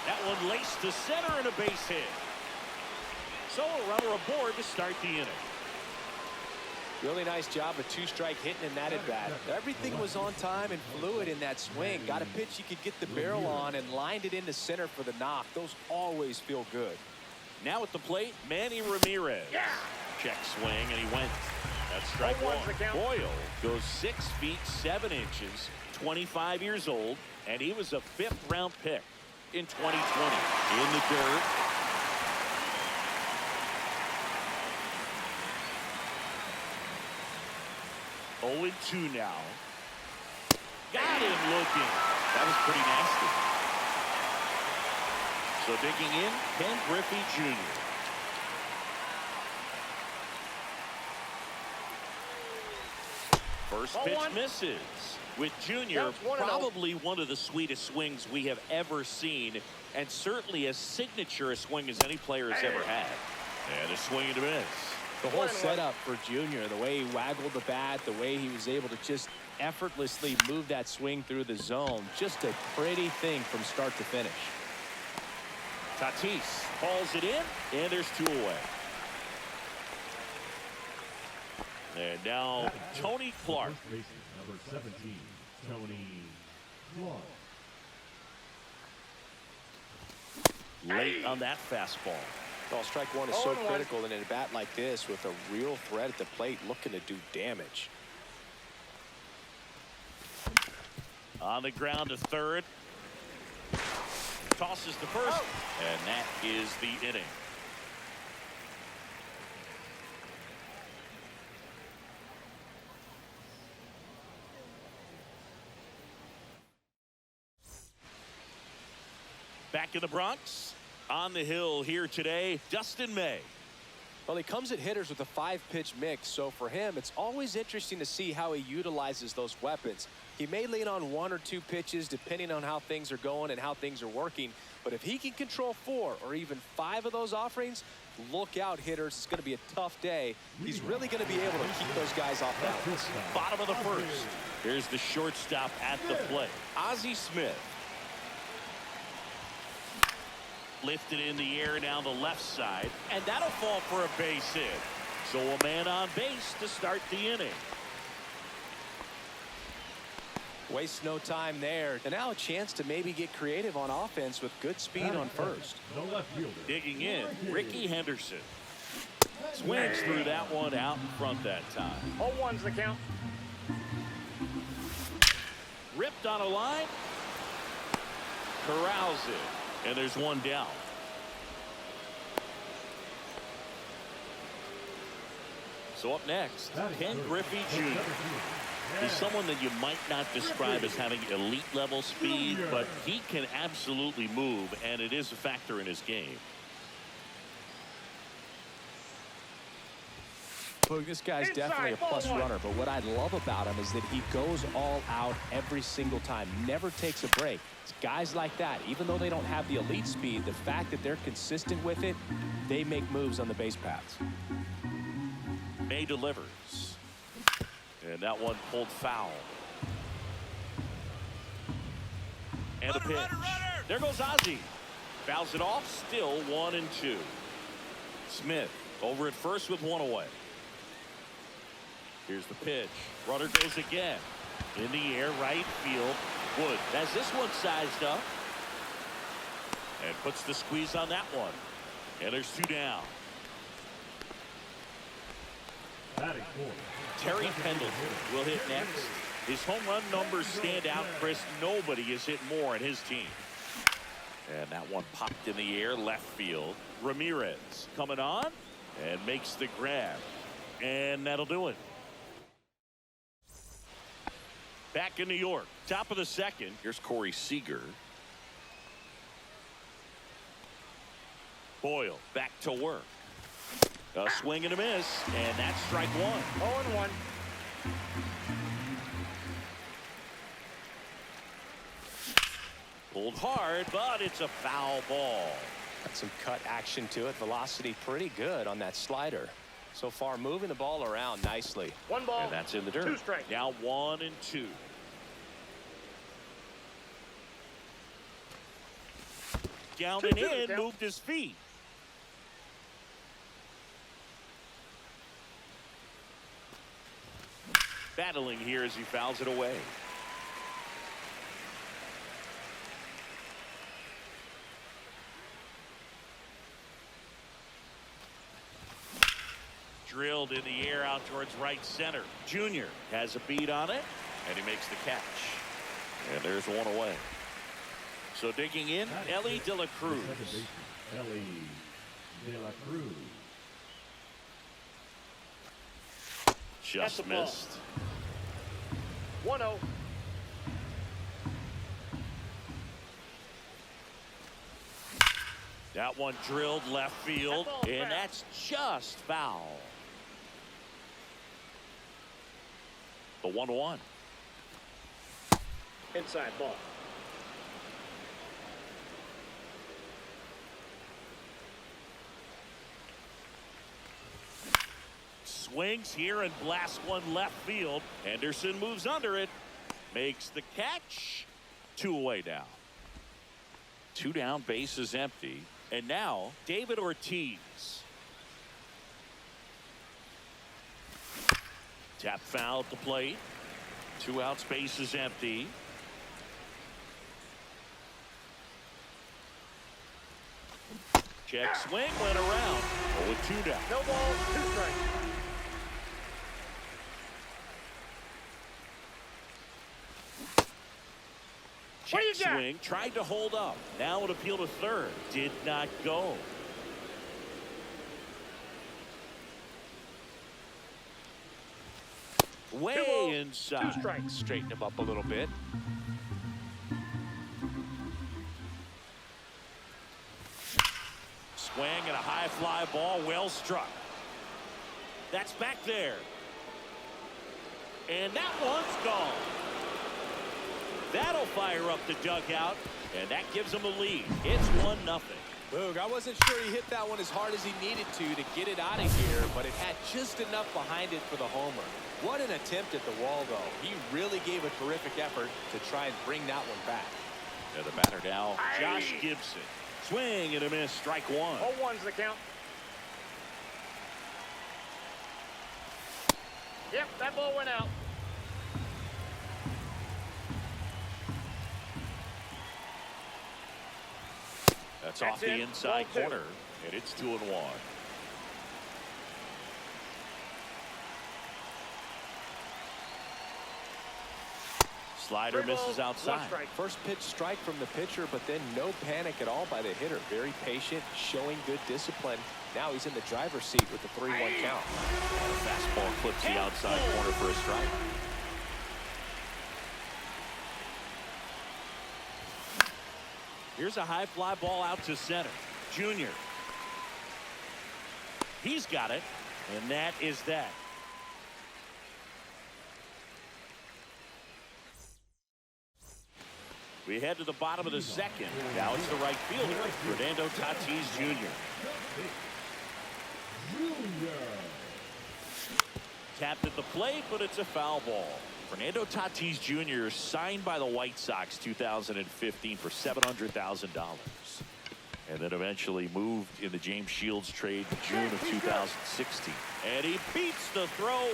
Speaker 1: That one laced to center and a base hit. So a runner aboard to start the inning.
Speaker 2: Really nice job of 2-strike hitting in that at bat. Everything was on time and fluid in that swing. Got a pitch you could get the barrel on and lined it into center for the knock. Those always feel good.
Speaker 1: Now at the plate, Manny Ramirez.
Speaker 3: Yeah.
Speaker 1: Check swing, and he went. That's strike 1.
Speaker 3: 0-1's the count.
Speaker 1: Boyle goes 6 feet 7 inches, 25 years old, and he was a 5th-round pick in 2020. In the dirt. Oh, 2 now. Got him looking. That was pretty nasty. So digging in, Ken Griffey Jr. First pitch misses. With Jr. probably one of the sweetest swings we have ever seen, and certainly as signature a swing as any player has ever had. And a swing and a miss.
Speaker 2: The whole setup for Junior, the way he waggled the bat, the way he was able to just effortlessly move that swing through the zone. Just a pretty thing from start to finish.
Speaker 1: Tatis hauls it in, and there's 2 away. And now Tony Clark.
Speaker 4: First baseman, number 17, Tony Clark.
Speaker 1: Late on that fastball.
Speaker 2: Well, strike one is so critical in a bat like this with a real threat at the plate looking to do damage.
Speaker 1: On the ground to third. Tosses to first. And that is the inning. Back in the Bronx. On the hill here today, Dustin May.
Speaker 2: Well, he comes at hitters with a 5-pitch mix, so for him, it's always interesting to see how he utilizes those weapons. He may lean on 1 or 2 pitches depending on how things are going and how things are working, but if he can control 4 or even 5 of those offerings, look out, hitters. It's going to be a tough day. He's really going to be able to keep those guys off balance.
Speaker 1: Bottom of the first. Here's the shortstop at the plate, Ozzie Smith. Lifted in the air down the left side, and that'll fall for a base hit. So a man on base to start the inning.
Speaker 2: Wastes no time there. And now a chance to maybe get creative on offense with good speed on first.
Speaker 4: The left fielder.
Speaker 1: Digging in, Ricky Henderson. Swings through that one out in front that time.
Speaker 3: 0-1's the count.
Speaker 1: Ripped on a line. Corrals it. And there's 1 down. So up next, Ken Griffey Jr. He's someone that you might not describe as having elite level speed, but he can absolutely move, and it is a factor in his game.
Speaker 2: Look, this guy's definitely a plus runner, but what I love about him is that he goes all out every single time, never takes a break. It's guys like that, even though they don't have the elite speed, the fact that they're consistent with it, they make moves on the base paths.
Speaker 1: May delivers. And that one pulled foul. And a pitch. There goes Ozzie. Fouls it off, still 1-2. Smith over at first with 1 away. Here's the pitch. Runner goes again. In the air, right field. Wood has this one sized up. And puts the squeeze on that one. And there's 2 down.
Speaker 4: Batting fourth.
Speaker 1: Terry Pendleton will hit next. His home run numbers stand out, Chris. Nobody has hit more in his team. And that one popped in the air, left field. Ramirez coming on and makes the grab. And that'll do it. Back in New York, top of the second. Here's Corey Seager. Boyle back to work. A swing and a miss, and that's strike 1.
Speaker 3: 0-1.
Speaker 1: Pulled hard, but it's a foul ball.
Speaker 2: Got some cut action to it. Velocity pretty good on that slider. So far, moving the ball around nicely.
Speaker 3: 1 ball.
Speaker 1: And that's in the dirt.
Speaker 3: 2 strikes.
Speaker 1: Now 1-2. Down and in, moved his feet. Battling here as he fouls it away. Drilled in the air out towards right center. Junior has a beat on it, and he makes the catch. And there's 1 away. So digging in, Ellie De La Cruz.
Speaker 4: Ellie De La Cruz.
Speaker 1: Just missed.
Speaker 3: 1-0.
Speaker 1: That one drilled left field, and that's just foul. The 1-1.
Speaker 3: Inside ball.
Speaker 1: Swings here and blasts one left field. Henderson moves under it. Makes the catch. 2 away now. 2 down, bases empty. And now David Ortiz. Tap foul at the plate. 2 outs, bases empty. Check swing, went around. 0-2 down.
Speaker 3: No ball, 2 strikes. What do you
Speaker 1: Check
Speaker 3: got?
Speaker 1: swing, tried to hold up. Now an appeal to third. Did not go. Way
Speaker 3: 2 balls,
Speaker 1: inside.
Speaker 3: 2 strikes.
Speaker 2: Straighten him up a little bit.
Speaker 1: Swing and a high fly ball, well struck. That's back there. And that one's gone. That'll fire up the dugout, and that gives them a lead. It's 1-0.
Speaker 2: Boog, I wasn't sure he hit that one as hard as he needed to get it out of here, but it had just enough behind it for the homer. What an attempt at the wall, though. He really gave a terrific effort to try and bring that one back.
Speaker 1: And the batter now, Josh Gibson. Swing and a miss, strike 1.
Speaker 3: 0-1's the count. Yep, that ball went out.
Speaker 1: That's off the inside
Speaker 3: Ball 2.
Speaker 1: corner, and it's 2-1. Slider
Speaker 3: 3 balls,
Speaker 1: misses
Speaker 3: 1
Speaker 1: outside.
Speaker 3: strike.
Speaker 2: First pitch strike from the pitcher, but then no panic at all by the hitter. Very patient, showing good discipline. Now he's in the driver's seat with the 3-1 count.
Speaker 1: Fastball clips the outside corner for a strike. Here's a high fly ball out to center. Junior. He's got it, and that is that. We head to the bottom of the second. Now it's the right fielder, Fernando Tatis Jr. Tapped at the plate, but it's a foul ball. Fernando Tatis Jr. signed by the White Sox 2015 for $700,000. And then eventually moved in the James Shields trade in June of 2016. And he beats the throw,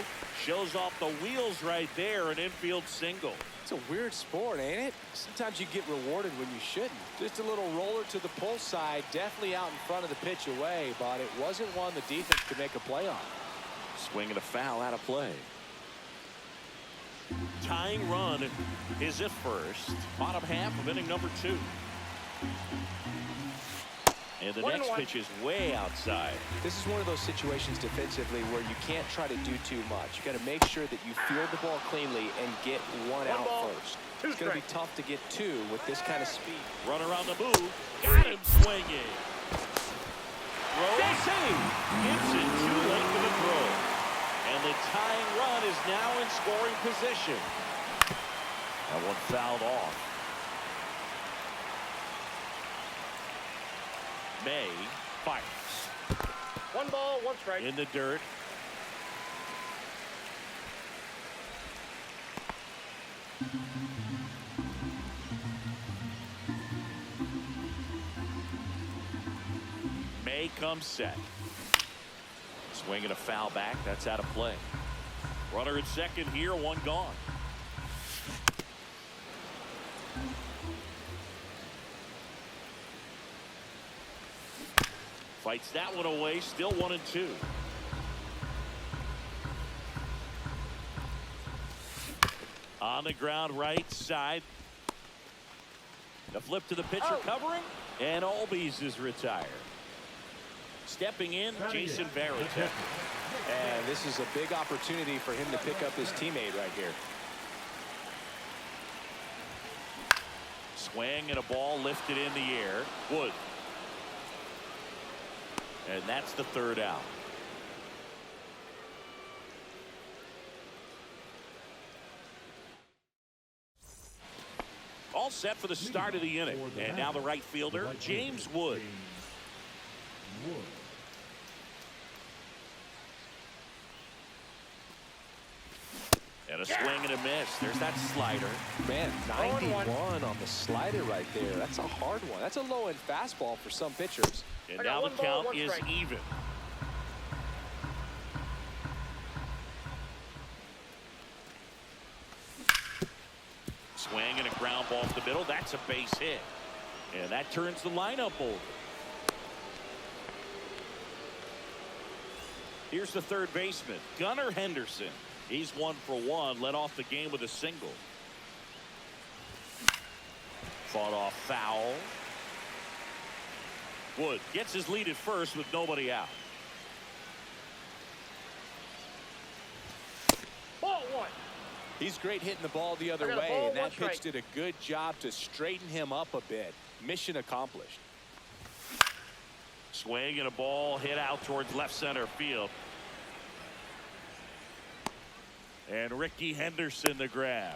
Speaker 1: shows off the wheels right there, an infield single.
Speaker 2: It's a weird sport, ain't it? Sometimes you get rewarded when you shouldn't. Just a little roller to the pull side, definitely out in front of the pitch away, but it wasn't one the defense could make a play on.
Speaker 1: Swing and a foul out of play. Tying run is at first. Bottom half of inning number 2. And the next pitch is way outside.
Speaker 2: This is one of those situations defensively where you can't try to do too much. You got to make sure that you field the ball cleanly and get 1 out
Speaker 3: ball,
Speaker 2: first.
Speaker 3: 2
Speaker 2: It's going to be
Speaker 3: strikes.
Speaker 2: tough to get 2 with this kind of speed.
Speaker 1: Runner on the move. Got him swinging. Throw save. Gets it too late for the throw. And the tying run is now in scoring position. That one fouled off. May fires.
Speaker 3: 1 ball, 1 strike.
Speaker 1: In the dirt. May comes set. Swinging a foul back. That's out of play. Runner at second here. 1 gone. Fights that one away. Still 1-2. On the ground, right side. The flip to the pitcher covering. And Albies is retired. Stepping in, Jason Varitek.
Speaker 2: And this is a big opportunity for him to pick up his teammate right here.
Speaker 1: Swing and a ball lifted in the air. Wood. And that's the 3rd out. All set for the start of the inning. And now the right fielder, James Wood. And a swing and a miss. There's that slider.
Speaker 2: Man,
Speaker 3: 0-1.
Speaker 2: 91 on the slider right there. That's a hard one. That's a low-end fastball for some pitchers.
Speaker 1: And
Speaker 3: I got
Speaker 1: now the
Speaker 3: one ball,
Speaker 1: count
Speaker 3: one
Speaker 1: is
Speaker 3: strike.
Speaker 1: even. Swing and a ground ball off the middle. That's a base hit. And that turns the lineup over. Here's the third baseman, Gunnar Henderson. He's 1 for 1, led off the game with a single. Fought off foul. Wood gets his lead at first with nobody out.
Speaker 3: Ball 1.
Speaker 2: He's great hitting the ball the other
Speaker 3: I got a
Speaker 2: way,
Speaker 3: ball,
Speaker 2: and
Speaker 3: one
Speaker 2: that pitch
Speaker 3: strike.
Speaker 2: did a good job to straighten him up a bit. Mission accomplished.
Speaker 1: Swing and a ball hit out towards left center field. And Ricky Henderson the grab.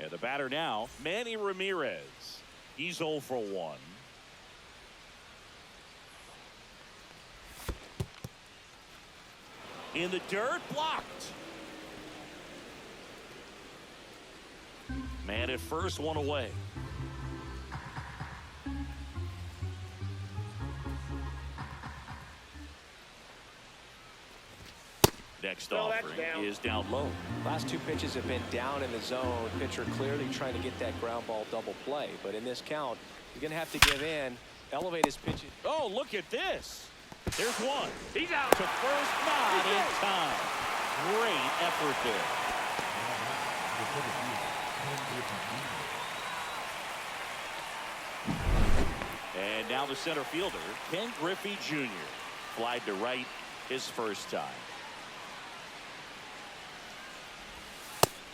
Speaker 1: And the batter now, Manny Ramirez. He's 0 for 1. In the dirt, blocked. Man at first, one away. Next
Speaker 3: No, that's
Speaker 1: offering
Speaker 3: down.
Speaker 1: is down low.
Speaker 2: Last two pitches have been down in the zone. Pitcher clearly trying to get that ground ball double play. But in this count, you're going to have to give in, elevate his pitch.
Speaker 1: Oh, look at this. There's one.
Speaker 3: He's out.
Speaker 1: To first, not in time. Great effort there. And now the center fielder, Ken Griffey Jr. Flied to right his first time.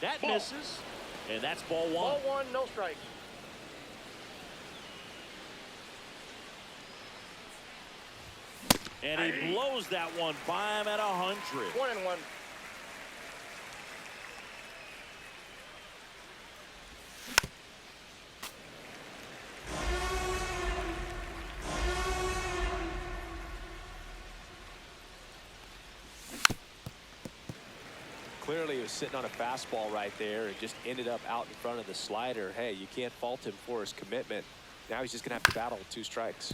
Speaker 1: That
Speaker 3: Ball.
Speaker 1: misses. And that's ball 1.
Speaker 3: Ball 1, no strikes.
Speaker 1: And he blows that one by him at 100.
Speaker 3: 1-1.
Speaker 2: Clearly, he was sitting on a fastball right there. It just ended up out in front of the slider. Hey, you can't fault him for his commitment. Now he's just going to have to battle with 2 strikes.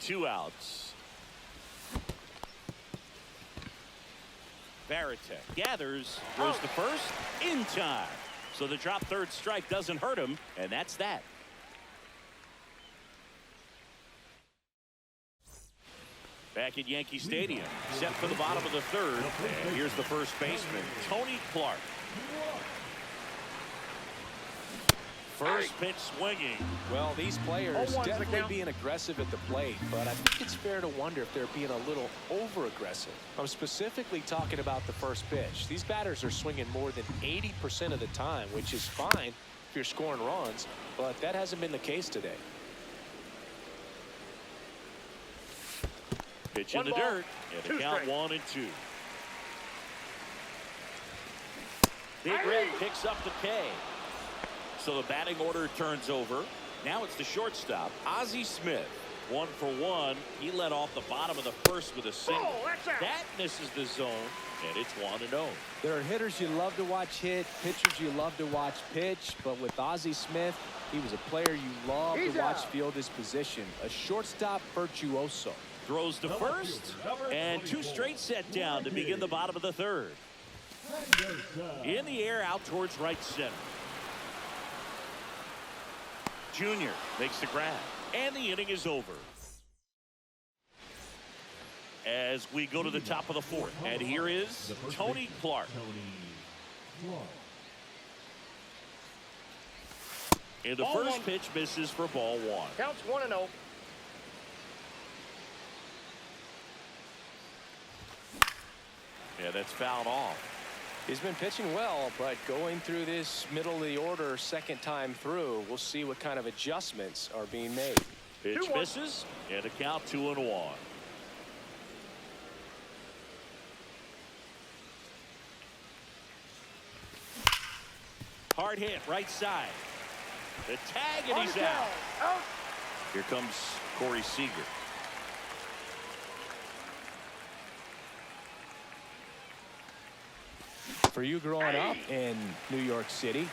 Speaker 1: Two outs. Varitek gathers, goes to first in time. So the drop third strike doesn't hurt him, and that's that. Back at Yankee Stadium, set for the bottom of the third. And here's the first baseman, Tony Clark. First pitch swinging.
Speaker 2: Well, these players
Speaker 3: 0-1's the
Speaker 2: definitely
Speaker 3: count.
Speaker 2: being aggressive at the plate, but I think it's fair to wonder if they're being a little over-aggressive. I'm specifically talking about the first pitch. These batters are swinging more than 80% of the time, which is fine if you're scoring runs, but that hasn't been the case today.
Speaker 1: Pitch in
Speaker 3: One
Speaker 1: the
Speaker 3: ball,
Speaker 1: dirt. And the
Speaker 3: 2
Speaker 1: count
Speaker 3: strikes.
Speaker 1: 1-2. Big Red picks up the K. So the batting order turns over. Now it's the shortstop, Ozzie Smith. 1 for 1. He led off the bottom of the first with a single.
Speaker 3: Oh, that's out.
Speaker 1: That misses the zone, and it's 1-0.
Speaker 2: There are hitters you love to watch hit, pitchers you love to watch pitch, but with Ozzie Smith, he was a player you love
Speaker 3: He's
Speaker 2: to watch
Speaker 3: out.
Speaker 2: field his position, a shortstop virtuoso.
Speaker 1: Throws to first, and 2 straight set down to begin the bottom of the third. In the air out towards right center. Junior makes the grab, and the inning is over. As we go to the top of the fourth, and here is Tony Clark. And the
Speaker 3: Ball
Speaker 1: first
Speaker 3: 1.
Speaker 1: pitch misses for ball 1.
Speaker 3: Counts 1-0.
Speaker 1: Yeah, that's fouled off.
Speaker 2: He's been pitching well, but going through this middle of the order second time through, we'll see what kind of adjustments are being made.
Speaker 1: Pitch
Speaker 3: 2-1.
Speaker 1: misses, and a count 2-1. Hard hit, right side. The tag, and he's out.
Speaker 3: Out.
Speaker 1: Here comes Corey Seager.
Speaker 2: For you growing up in New York City,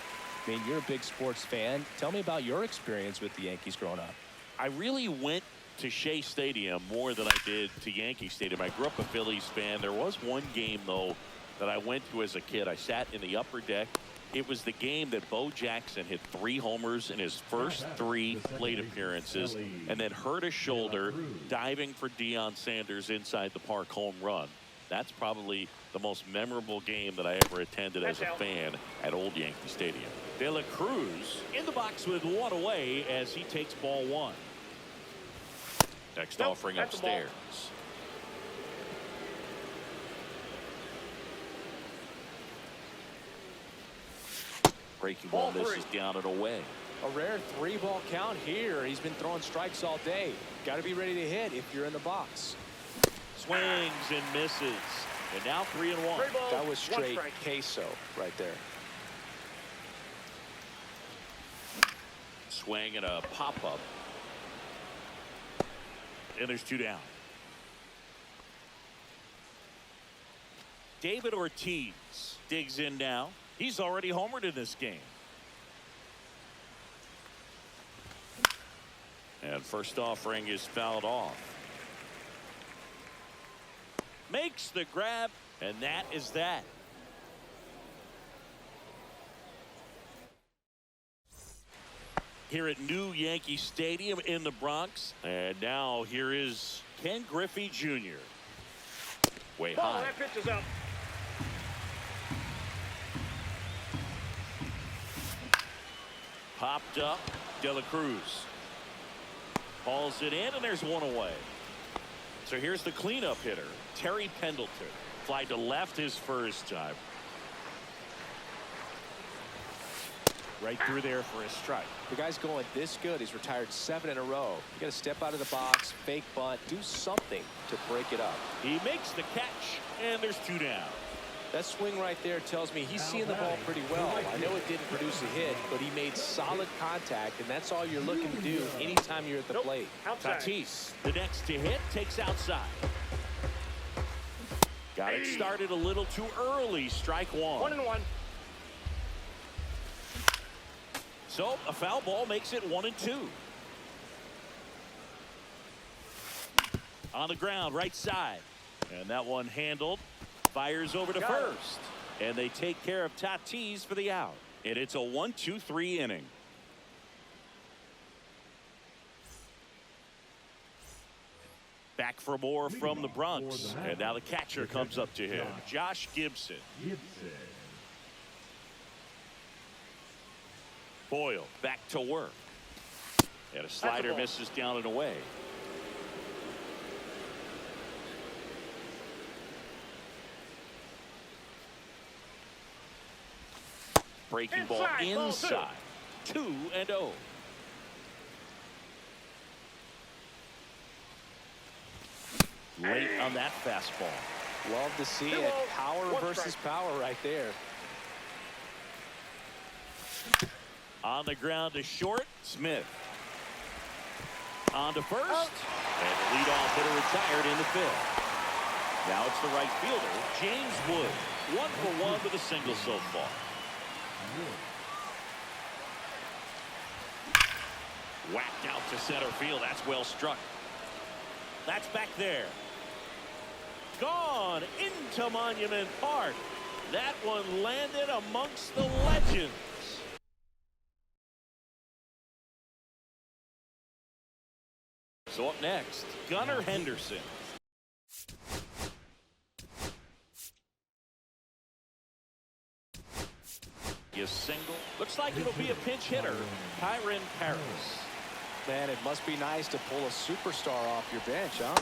Speaker 2: I mean, you're a big sports fan. Tell me about your experience with the Yankees growing up.
Speaker 1: I really went to Shea Stadium more than I did to Yankee Stadium. I grew up a Phillies fan. There was one game, though, that I went to as a kid. I sat in the upper deck. It was the game that Bo Jackson hit 3 homers in his first 3 plate appearances and then hurt a shoulder diving for Deion Sanders inside the park home run. That's probably the most memorable game that I ever attended as a fan at Old Yankee Stadium. De La Cruz in the box with 1 away as he takes ball 1. Next offering upstairs. Breaking ball misses down and away.
Speaker 2: A rare 3-ball count here. He's been throwing strikes all day. Got to be ready to hit if you're in the box.
Speaker 1: Swings and misses. And now 3-1.
Speaker 2: That was straight queso right there.
Speaker 1: Swing and a pop-up. And there's 2 down. David Ortiz digs in now. He's already homered in this game. And first offering is fouled off. Makes the grab, and that is that. Here at New Yankee Stadium in the Bronx. And now here is Ken Griffey Jr. Way high.
Speaker 3: That pitch is up.
Speaker 1: Popped up. De La Cruz hauls it in, and there's 1 away. So here's the cleanup hitter, Terry Pendleton. Fly to left his first time. Right through there for a strike.
Speaker 2: The guy's going this good. He's retired 7 in a row. You got to step out of the box, fake bunt, do something to break it up.
Speaker 1: He makes the catch, and there's 2 down.
Speaker 2: That swing right there tells me he's seeing the ball pretty well. I know it didn't produce a hit, but he made solid contact, and that's all you're looking to do anytime you're at the plate.
Speaker 1: Tatis, the next to hit, takes outside. Got it started a little too early. Strike 1.
Speaker 3: 1-1.
Speaker 1: So a foul ball makes it 1-2. On the ground, right side. And that one handled. Fires over to first. And they take care of Tatis for the out. And it's a 1-2-3 inning. Back for more from the Bronx. And now the catcher comes up to him. Josh Gibson. Boyle back to work. And a slider misses down and away. Breaking ball inside. 2-0. Late on that fastball.
Speaker 2: Love to see it. Power versus power right there.
Speaker 1: On the ground to short. Smith. On to first. And the leadoff hitter retired in the 5th. Now it's the right fielder, James Wood. 1 for 1 with a single so far. Whacked out to center field. That's well struck. That's back there. Gone into Monument Park. That one landed amongst the legends. So up next, Gunnar Henderson. Is single. Looks like it'll be a pinch hitter, Kyron Paris.
Speaker 2: Man, it must be nice to pull a superstar off your bench, huh?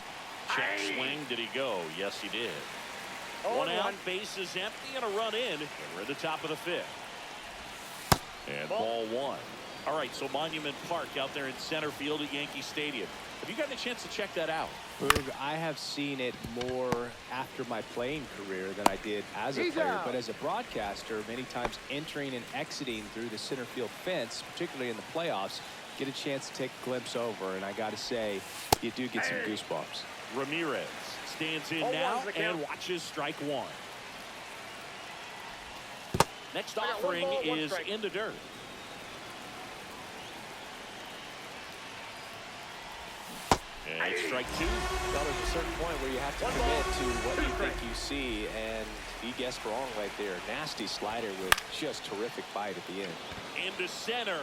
Speaker 1: Check swing. Did he go? Yes, he did. 1 out, base is empty, and a run in. And we're at the top of the 5th. And ball 1. All right, so Monument Park out there in center field at Yankee Stadium. Have you gotten a chance to check that out?
Speaker 2: Boog, I have seen it more after my playing career than I did as a player. But as a broadcaster, many times entering and exiting through the center field fence, particularly in the playoffs, get a chance to take a glimpse over. And I got to say, you do get some goosebumps.
Speaker 1: Ramirez stands in
Speaker 3: 0-1's
Speaker 1: now
Speaker 3: the count.
Speaker 1: and watches strike one. Next
Speaker 3: I got
Speaker 1: offering
Speaker 3: 1 ball, 1
Speaker 1: is
Speaker 3: strike.
Speaker 1: in the dirt. And strike two.
Speaker 2: Well, there's a certain point where you have to
Speaker 3: 1
Speaker 2: commit
Speaker 3: ball,
Speaker 2: to what
Speaker 3: 2
Speaker 2: you think
Speaker 3: strikes.
Speaker 2: you see, and he guessed wrong right there. Nasty slider with just terrific bite at the end.
Speaker 1: Into center.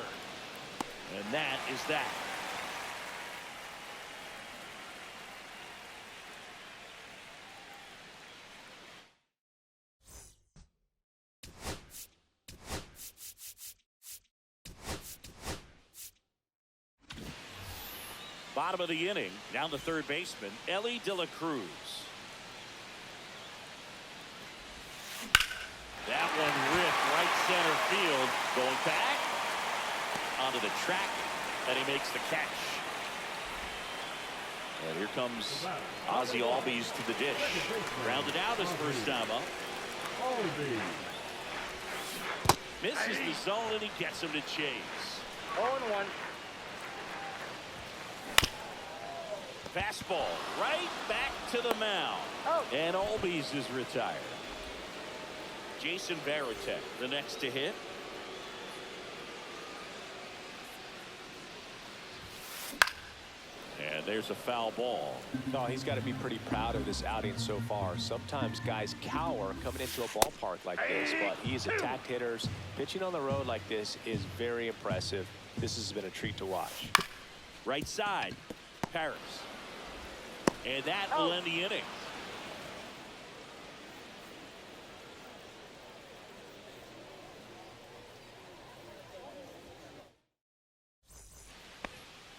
Speaker 1: And that is that. Bottom of the inning, down the third baseman, Ellie De La Cruz. That one ripped right center field. Going back onto the track, and he makes the catch. And here comes Ozzie Albies to the dish. Grounded out his first time up. Misses the zone, and he gets him to chase.
Speaker 3: 0-1.
Speaker 1: Fastball right back to the mound.
Speaker 3: Oh.
Speaker 1: And Albies is retired. Jason Varitek, the next to hit. And there's a foul ball.
Speaker 2: No, he's got to be pretty proud of this outing so far. Sometimes guys cower coming into a ballpark like this, but he's attacked hitters. Pitching on the road like this is very impressive. This has been a treat to watch.
Speaker 1: Right side, Paris. And that will end the inning.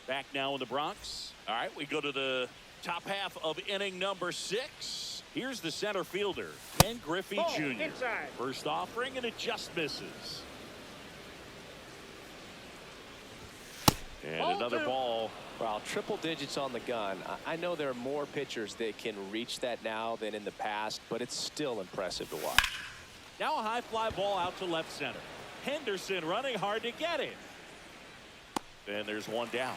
Speaker 1: Back now in the Bronx. All right, we go to the top half of inning number 6. Here's the center fielder, Ken Griffey
Speaker 3: Ball,
Speaker 1: Jr.
Speaker 3: inside.
Speaker 1: First offering, and it just misses. And
Speaker 3: Ball
Speaker 1: another
Speaker 3: 2.
Speaker 1: ball.
Speaker 2: Well, triple digits on the gun. I know there are more pitchers that can reach that now than in the past, but it's still impressive to watch.
Speaker 1: Now a high fly ball out to left center. Henderson running hard to get it. And there's one down.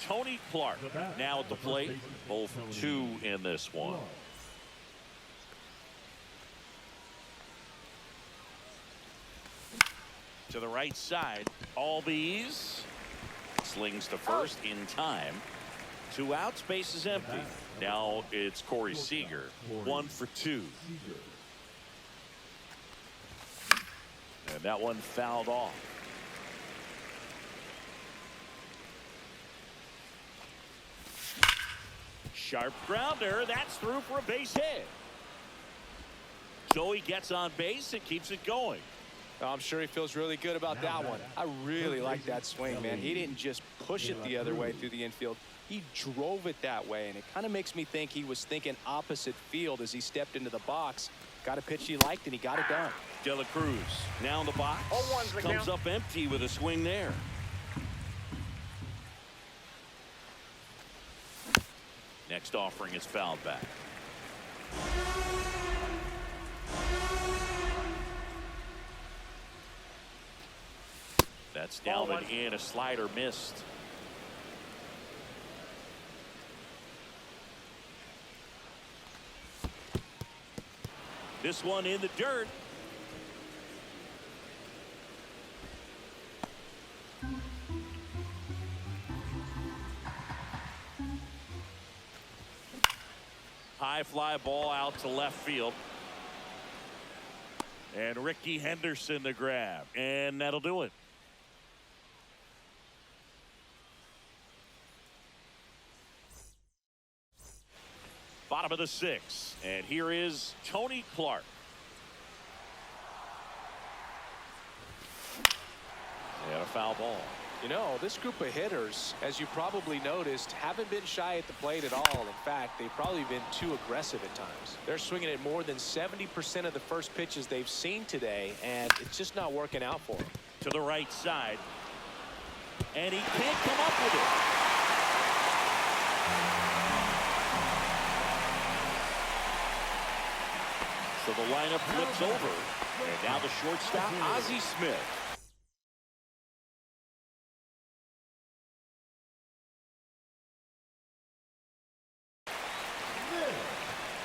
Speaker 1: Tony Clark now at the plate. Both 2 in this one. To the right side, Albies slings to first in time. 2 outs, base is empty. Now it's Corey Seager, 1 for 2. And that one fouled off. Sharp grounder, that's through for a base hit. Joey gets on base and keeps it going.
Speaker 2: I'm sure he feels really good about that one. I really like that swing, man. He didn't just push it the other way through the infield. He drove it that way, and it kind of makes me think he was thinking opposite field as he stepped into the box. Got a pitch he liked, and he got it done.
Speaker 1: De La Cruz now in the box.
Speaker 3: 0-1's the
Speaker 1: Comes
Speaker 3: count.
Speaker 1: up empty with a swing there. Next offering is fouled back. That's down
Speaker 3: Ball
Speaker 1: and in. A slider missed. This one in the dirt. High fly ball out to left field. And Ricky Henderson the grab. And that'll do it. Bottom of the 6th. And here is Tony Clark. And a foul ball.
Speaker 2: You know, this group of hitters, as you probably noticed, haven't been shy at the plate at all. In fact, they've probably been too aggressive at times. They're swinging at more than 70% of the first pitches they've seen today, and it's just not working out for them.
Speaker 1: To the right side. And he can't come up with it. So the lineup flips over. And now the shortstop, Ozzie Smith.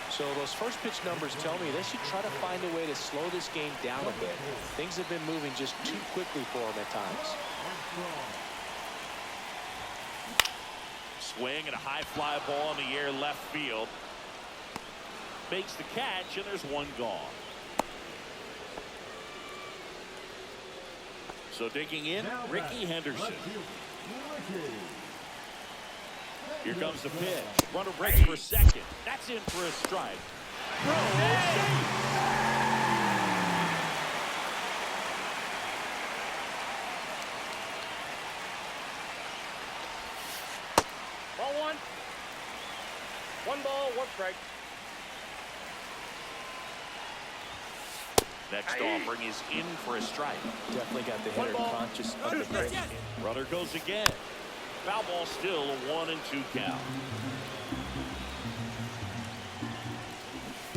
Speaker 2: So those first pitch numbers tell me they should try to find a way to slow this game down a bit. Things have been moving just too quickly for them at times.
Speaker 1: Swing and a high fly ball in the air left field. Makes the catch, and there's one gone. So digging in, Ricky Henderson. Here comes the pitch. Runner breaks for second. That's in for a strike.
Speaker 3: Ball one. One ball, one strike.
Speaker 1: Next offering is in for a strike.
Speaker 2: Definitely got the hitter conscious of the pitch.
Speaker 1: Runner goes again. Foul ball still a 1-2 count.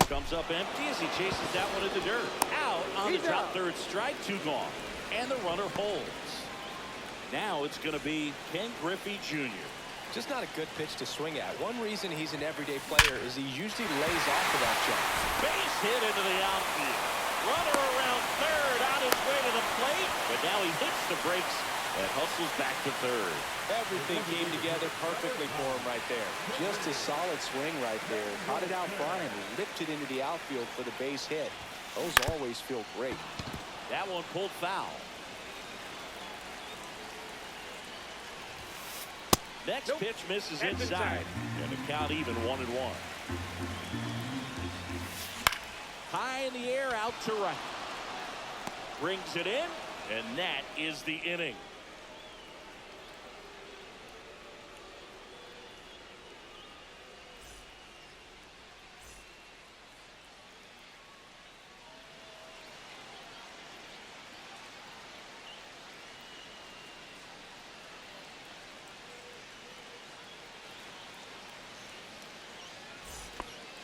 Speaker 1: Comes up empty as he chases that one in the dirt. Out on the drop third strike, 2 gone. And the runner holds. Now it's going to be Ken Griffey Jr.
Speaker 2: Just not a good pitch to swing at. One reason he's an everyday player is he usually lays off of that jump.
Speaker 1: Base hit into the outfield. Runner around third on his way to the plate. But now he hits the brakes and hustles back to third. Everything came together perfectly for him right there.
Speaker 2: Just a solid swing right there. Caught it out front and lipped it into the outfield for the base hit. Those always feel great.
Speaker 1: That one pulled foul. Next pitch misses inside. And the count even 1-1. High in the air, out to right. Brings it in, and that is the inning.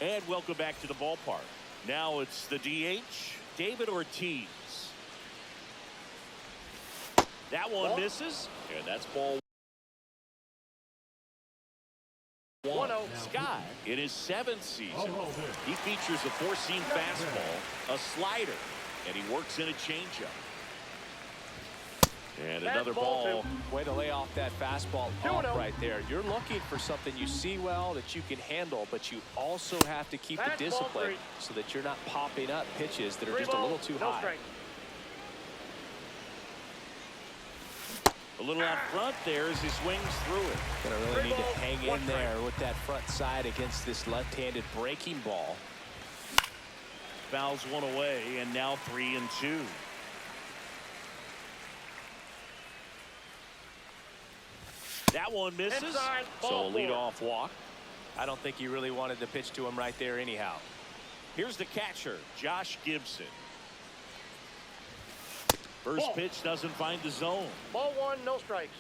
Speaker 1: And welcome back to the ballpark. Now it's the DH, David Ortiz. That one misses, and that's ball 1. Scott, in his 7th season, he features a 4-seam fastball, a slider, and he works in a changeup. And another ball.
Speaker 2: Way to lay off that fastball off right there. You're looking for something you see well that you can handle, but you also have to keep the discipline so that you're not popping up pitches that are just a little too high.
Speaker 1: A little out front there as he swings through it.
Speaker 2: Gonna really need to hang in there with that front side against this left-handed breaking ball.
Speaker 1: Fouls one away, and now 3-2. That one misses, so a leadoff walk.
Speaker 2: I don't think he really wanted to pitch to him right there anyhow.
Speaker 1: Here's the catcher, Josh Gibson. First pitch doesn't find the zone.
Speaker 3: Ball 1, no strikes.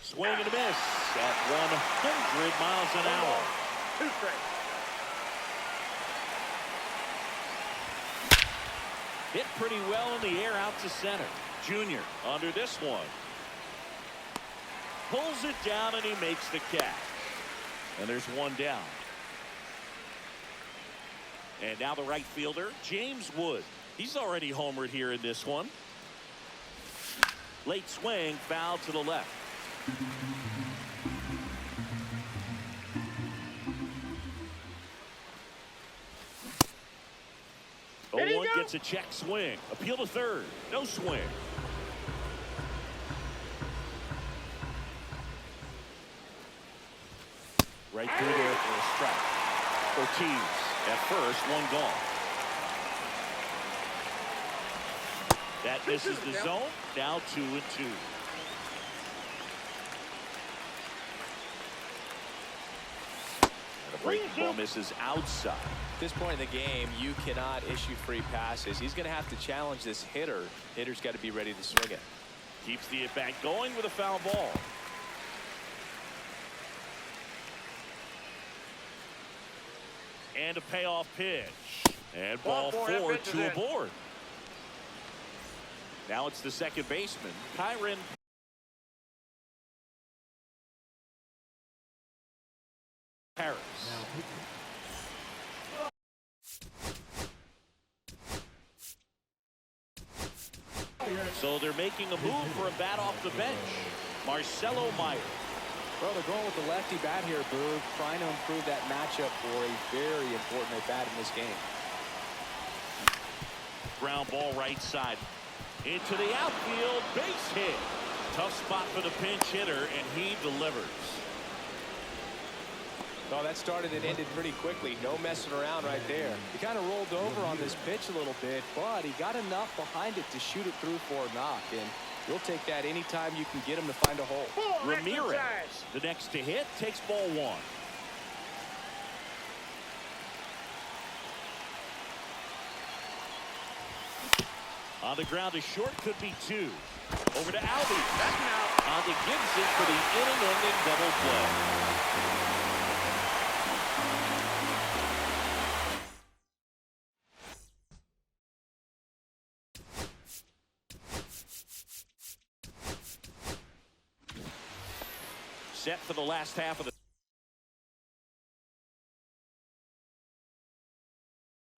Speaker 1: Swing and a miss at 100 miles an hour.
Speaker 3: 2 strikes.
Speaker 1: Hit pretty well in the air out to center. Junior under this one. Pulls it down and he makes the catch. And there's one down. And now the right fielder, James Wood. He's already homered here in this one. Late swing, foul to the left. One gets a check swing. Appeal to third. No swing.
Speaker 2: right through there for a strike.
Speaker 1: Ortiz at first, one gone. That misses the zone. Now 2-2. The breaking ball misses outside.
Speaker 2: At this point in the game, you cannot issue free passes. He's going to have to challenge this hitter. Hitter's got to be ready to swing it.
Speaker 1: Keeps the at-bat going with a foul ball. And a payoff pitch. And ball 4 to aboard. Now it's the second baseman, Kyron Paris. So they're making a move for a bat off the bench. Marcelo Meyer.
Speaker 2: Well, they're going with the lefty bat here, Boog, trying to improve that matchup for a very important at bat in this game.
Speaker 1: Ground ball right side. Into the outfield, base hit. Tough spot for the pinch hitter, and he delivers.
Speaker 2: Oh, that started and ended pretty quickly. No messing around right there. He kind of rolled over on this pitch a little bit, but he got enough behind it to shoot it through for a knock. And you'll take that anytime you can get him to find a hole.
Speaker 1: Ramirez, the next to hit, takes ball 1. On the ground to short, could be 2. Over to Albie. On to Gibson for the inning-ending double play. Set for the last half of the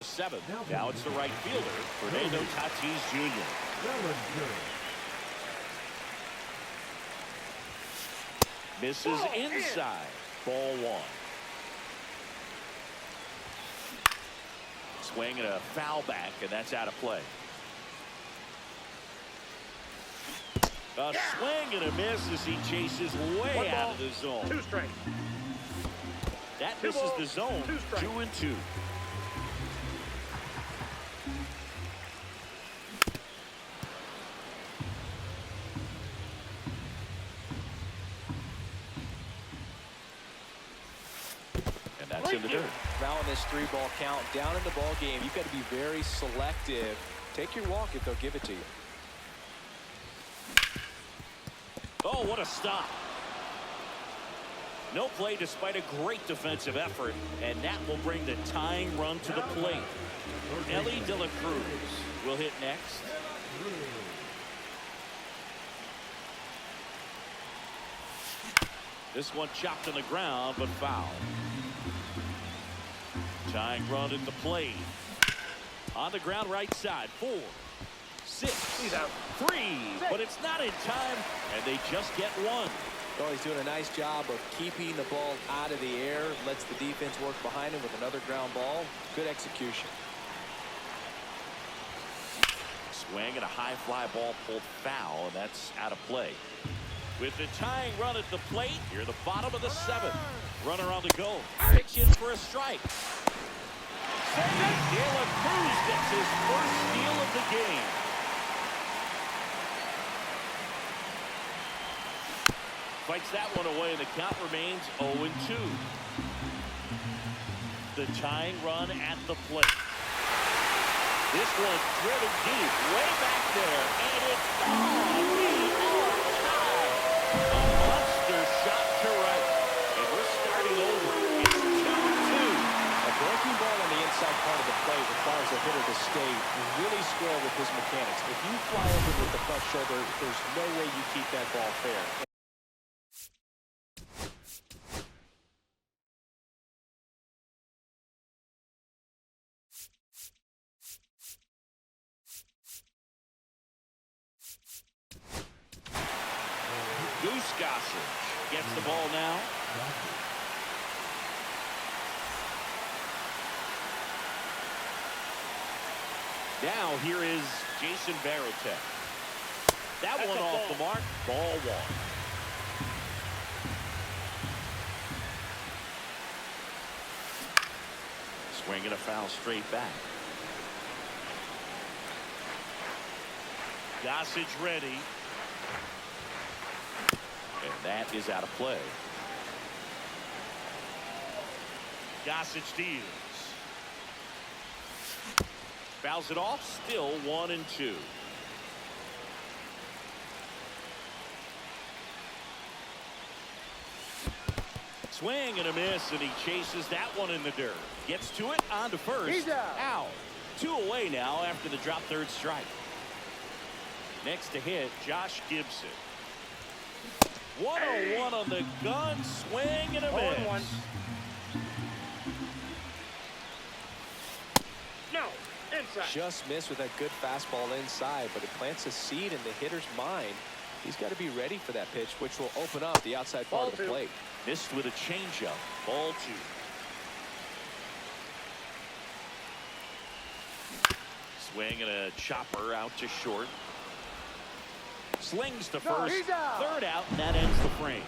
Speaker 1: 7th. Now it's the right fielder, Fernando Tatis Jr. Misses inside. Ball 1. Swing and a foul back, and that's out of play. A swing and a miss as he chases way out of the zone.
Speaker 3: 2 straight.
Speaker 1: That misses the zone. 2-2. And that's in the dirt.
Speaker 2: Now in this 3-ball count, down in the ball game, you've got to be very selective. Take your walk if they'll give it to you.
Speaker 1: Oh, what a stop. No play despite a great defensive effort, and that will bring the tying run to the plate. Ellie De La Cruz will hit next. This one chopped on the ground, but foul. Tying run at the plate. On the ground right side, 4, 6,
Speaker 3: He's out.
Speaker 1: 3, but it's not in time, and they just get 1.
Speaker 2: Oh, he's doing a nice job of keeping the ball out of the air. Lets the defense work behind him with another ground ball. Good execution.
Speaker 1: Swing and a high fly ball pulled foul, and that's out of play. With the tying run at the plate, here the bottom of the 7th. Runner on the go. Pitch in for a strike. De La Cruz gets his first steal of the game. Fights that one away, and the count remains 0-2. The tying run at the plate. This one driven deep, way back there, and it's gone. We are tied. A monster shot to right, and we're starting over. It's 2-2.
Speaker 2: A breaking ball on the inside part of the plate requires a hitter to stay really square with his mechanics. If you fly over with the front shoulder, there's no way you keep that ball fair.
Speaker 1: Goose Gossage gets the ball now. Now here is Jason Varitek. That one off the mark. Ball 1. Swing and a foul straight back. Gossage ready. And that is out of play. Gossage deals. Fouls it off. Still 1-2. Swing and a miss, and he chases that one in the dirt. Gets to it, on to first.
Speaker 3: He's out.
Speaker 1: 2 away now after the drop third strike. Next to hit, Josh Gibson. 1-1 on the gun. Swing and a miss.
Speaker 3: 0-1. No. Inside.
Speaker 2: Just missed with that good fastball inside, but it plants a seed in the hitter's mind. He's got to be ready for that pitch, which will open up the outside part of the plate.
Speaker 1: Missed with a changeup. Ball 2. Swing and a chopper out to short. Slings to first.
Speaker 3: He's out.
Speaker 1: Third out, and that ends the frame.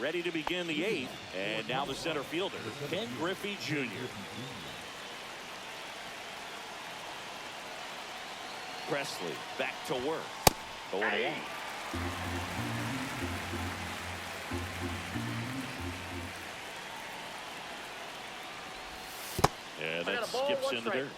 Speaker 1: Ready to begin the 8th, and now the center fielder, Ken Griffey Jr. Presley back to work. 0-1. And that skips in the dirt.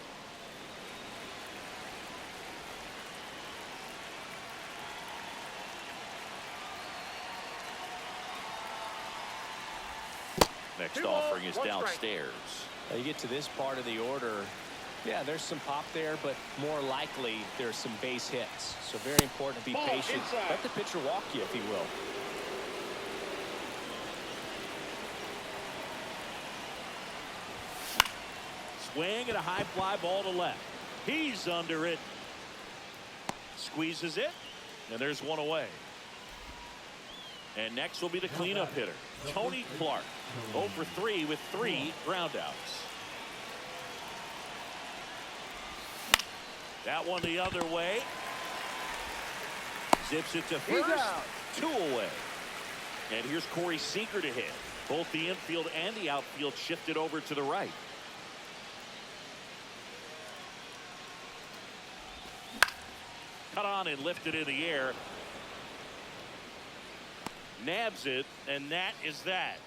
Speaker 1: Next offering is downstairs.
Speaker 2: Now you get to this part of the order. Yeah, there's some pop there, but more likely there's some base hits. So very important to be patient. Let the pitcher walk you, if he will.
Speaker 1: Swing and a high fly ball to left. He's under it. Squeezes it, and there's one away. And next will be the cleanup hitter, Tony Clark. 0 for 3 with 3 groundouts. That one the other way. Zips it to first. 2 away. And here's Corey Seager to hit. Both the infield and the outfield shifted over to the right. Cut on and lifted in the air. Nabs it, and that is that.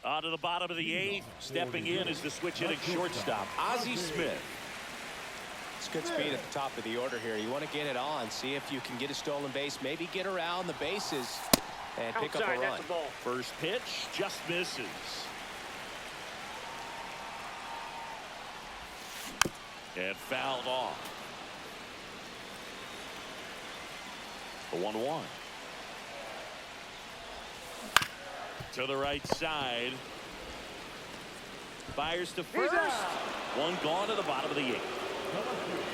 Speaker 1: On to the bottom of the 8th. Stepping in is the switch hitting shortstop, Ozzie Smith.
Speaker 2: It's good speed at the top of the order here. You want to get it on, see if you can get a stolen base, maybe get around the bases and pick up a run.
Speaker 1: First pitch just misses. And fouled off. The 1-1. To the right side. Fires to first. One gone to the bottom of the 8th.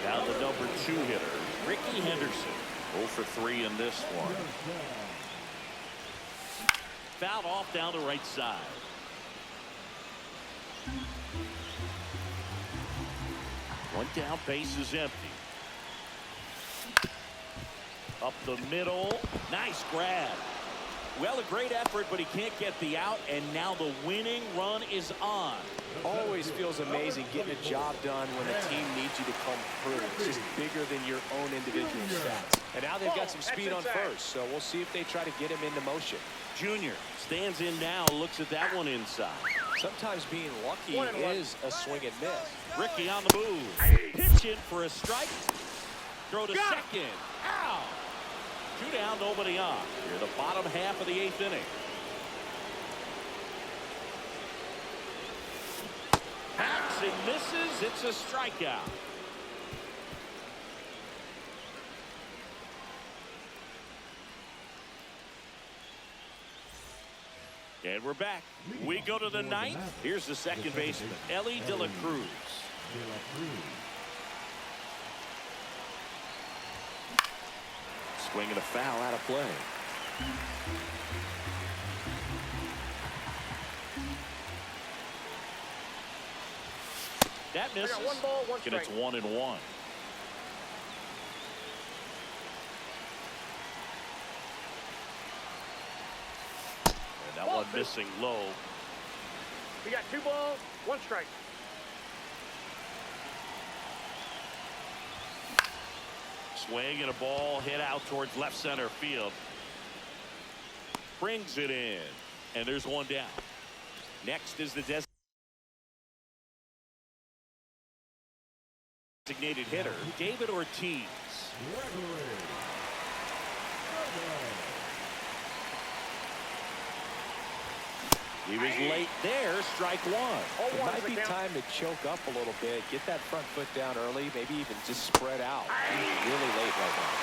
Speaker 1: Now the number 2 hitter, Ricky Henderson. 0 for 3 in this one. Fouled off down the right side. One down, base is empty. Up the middle. Nice grab. Well, a great effort, but he can't get the out, and now the winning run is on.
Speaker 2: Always feels amazing getting a job done when the team needs you to come through. It's just bigger than your own individual stats. And now they've got some speed on first, so we'll see if they try to get him into motion.
Speaker 1: Junior stands in now, looks at that one inside.
Speaker 2: Sometimes being lucky is a swing and miss.
Speaker 1: Ricky on the move. Pitch in for a strike. Throw to second. Ow! 2 down, nobody on. Here, the bottom half of the 8th inning. Hacks and misses. It's a strikeout. And we're back. We go to the 9th. Here's the second baseman, Ellie De La Cruz. Swing and a foul out of play. That
Speaker 3: I
Speaker 1: misses.
Speaker 3: got 1 ball, 1
Speaker 1: And it's
Speaker 3: strike.
Speaker 1: 1-1. And that
Speaker 3: Ball
Speaker 1: one
Speaker 3: 2.
Speaker 1: missing low.
Speaker 3: We got 2 balls, 1 strike.
Speaker 1: Swing and a ball hit out towards left center field. Brings it in. And there's one down. Next is the designated hitter, David Ortiz. He was late there, strike one.
Speaker 2: It might be time to choke up a little bit, get that front foot down early, maybe even just spread out. He's really late right now.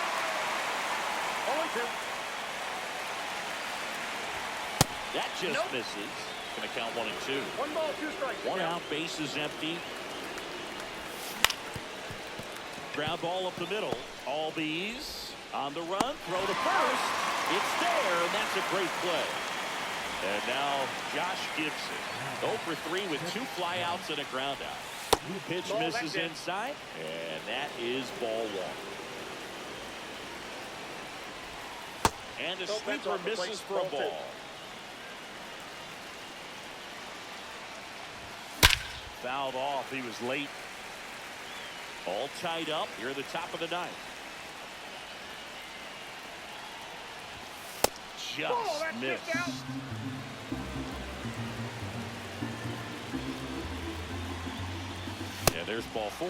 Speaker 3: 0-2.
Speaker 1: That just misses. Going to count 1 and 2.
Speaker 3: 1 ball, 2 strikes.
Speaker 1: 1 out, base is empty. Ground ball up the middle. Albies on the run, throw to first. It's there, and that's a great play. And now Josh Gibson, 0 for 3 with 2 flyouts and a ground out. Pitch
Speaker 3: Ball
Speaker 1: misses
Speaker 3: back
Speaker 1: inside, and that is ball 1. And a
Speaker 3: So that's
Speaker 1: sweeper
Speaker 3: off the plate.
Speaker 1: misses for a
Speaker 3: Ball 2.
Speaker 1: ball. Fouled off. He was late. All tied up here at the top of the 9th. Just missed. Yeah, there's ball 4.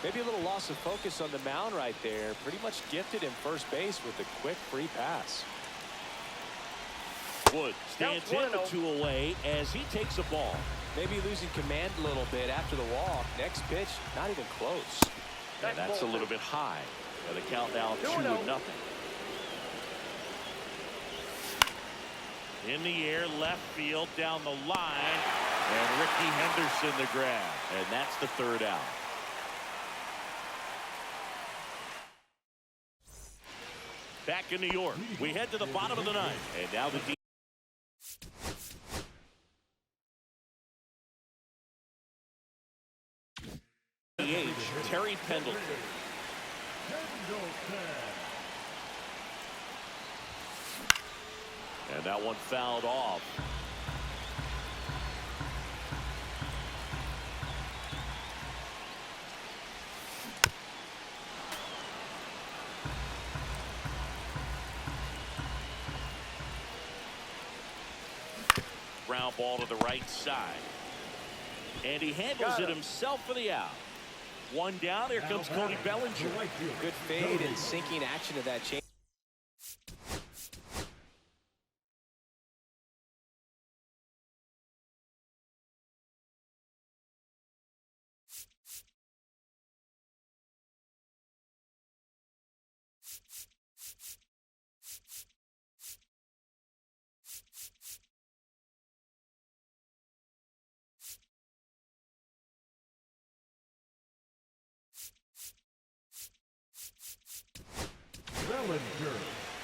Speaker 2: Maybe a little loss of focus on the mound right there. Pretty much gifted him first base with a quick free pass.
Speaker 1: Wood stands in with 2 away as he takes a ball.
Speaker 2: Maybe losing command a little bit after the walk. Next pitch, not even close.
Speaker 1: And that's a little bit high. And the count now 2-0. In the air, left field, down the line. And Ricky Henderson the grab. And that's the 3rd out. Back in New York, we head to the bottom of the 9th. And now the DH, Terry Pendleton. And that one fouled off. Ground ball to the right side. And he handles it himself for the out. 1 down. Here comes Cody Bellinger.
Speaker 2: Good fade and sinking action of that change.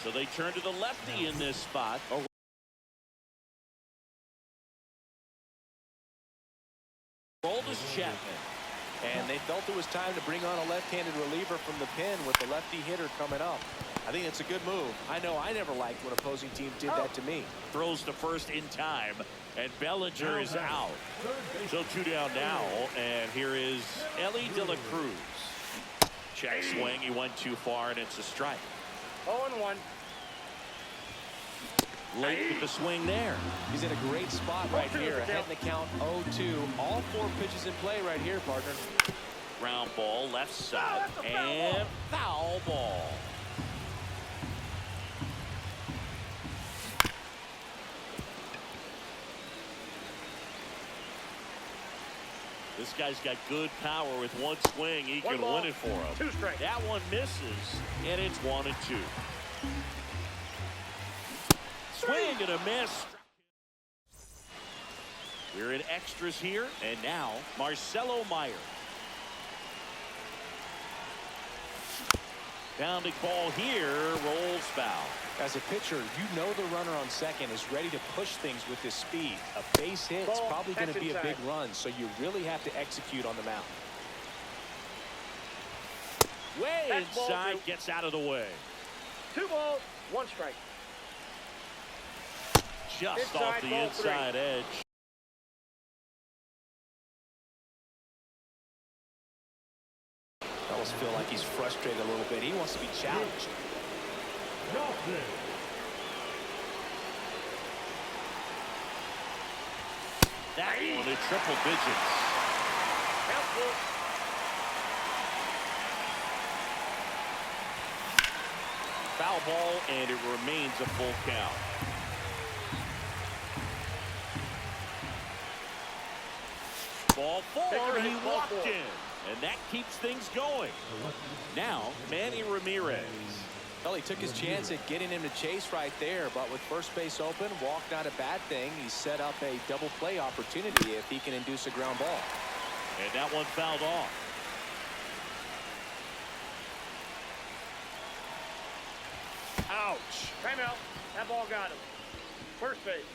Speaker 1: So they turn to the lefty in this spot. Aroldis Chapman.
Speaker 2: And they felt it was time to bring on a left-handed reliever from the pen with the lefty hitter coming up. I think it's a good move. I know I never liked when opposing teams did that to me.
Speaker 1: Throws to first in time, and Bellinger is out. So 2 down now, and here is Ellie De La Cruz. Check swing, he went too far, and it's a strike.
Speaker 3: 0-1.
Speaker 1: Late with the swing there.
Speaker 2: He's in a great spot right here. Ahead in the count 0-2. All 4 pitches in play right here, partner.
Speaker 1: Ground ball left side, and foul ball. This guy's got good power. With 1 swing, he can win it for him.
Speaker 3: 2 strikes.
Speaker 1: That one misses, and it's 1-2. Swing and a miss. We're in extras here, and now Marcelo Meyer. Pounding ball here, rolls foul.
Speaker 2: As a pitcher, you know the runner on second is ready to push things with his speed. A base hit's
Speaker 3: Ball,
Speaker 2: probably going to
Speaker 3: that's
Speaker 2: be a
Speaker 3: inside.
Speaker 2: big run, so you really have to execute on the mound.
Speaker 1: Way
Speaker 3: That's ball
Speaker 1: inside,
Speaker 3: two.
Speaker 1: gets out of the way.
Speaker 3: 2 balls, 1 strike.
Speaker 1: Just
Speaker 3: Inside,
Speaker 1: off the
Speaker 3: ball
Speaker 1: inside edge.
Speaker 2: I almost feel like he's frustrated a little bit. He wants to be challenged.
Speaker 4: Nothing.
Speaker 1: That one in triple digits.
Speaker 3: Helpful.
Speaker 1: Foul ball, and it remains a full count. Ball 4, he
Speaker 3: Ball
Speaker 1: walked
Speaker 3: 4.
Speaker 1: in, and that keeps things going. Now, Manny Ramirez.
Speaker 2: Well, he took his chance at getting him to chase right there, but with first base open, walk not a bad thing. He set up a double play opportunity if he can induce a ground ball.
Speaker 1: And that one fouled off. Ouch.
Speaker 3: Timeout. That ball got him. First base.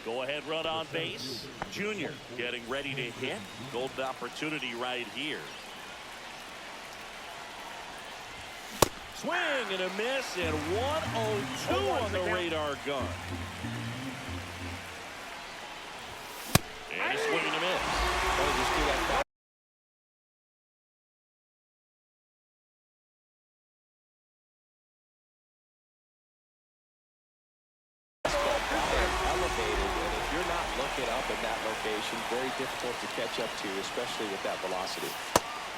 Speaker 1: Go ahead run on base. Junior getting ready to hit. Golden opportunity right here. Swing and a miss, and 102 on the radar gun. And a swing and a miss.
Speaker 2: Oh, just do that. Elevated, and if you're not looking up in that location, very difficult to catch up to, especially with that velocity.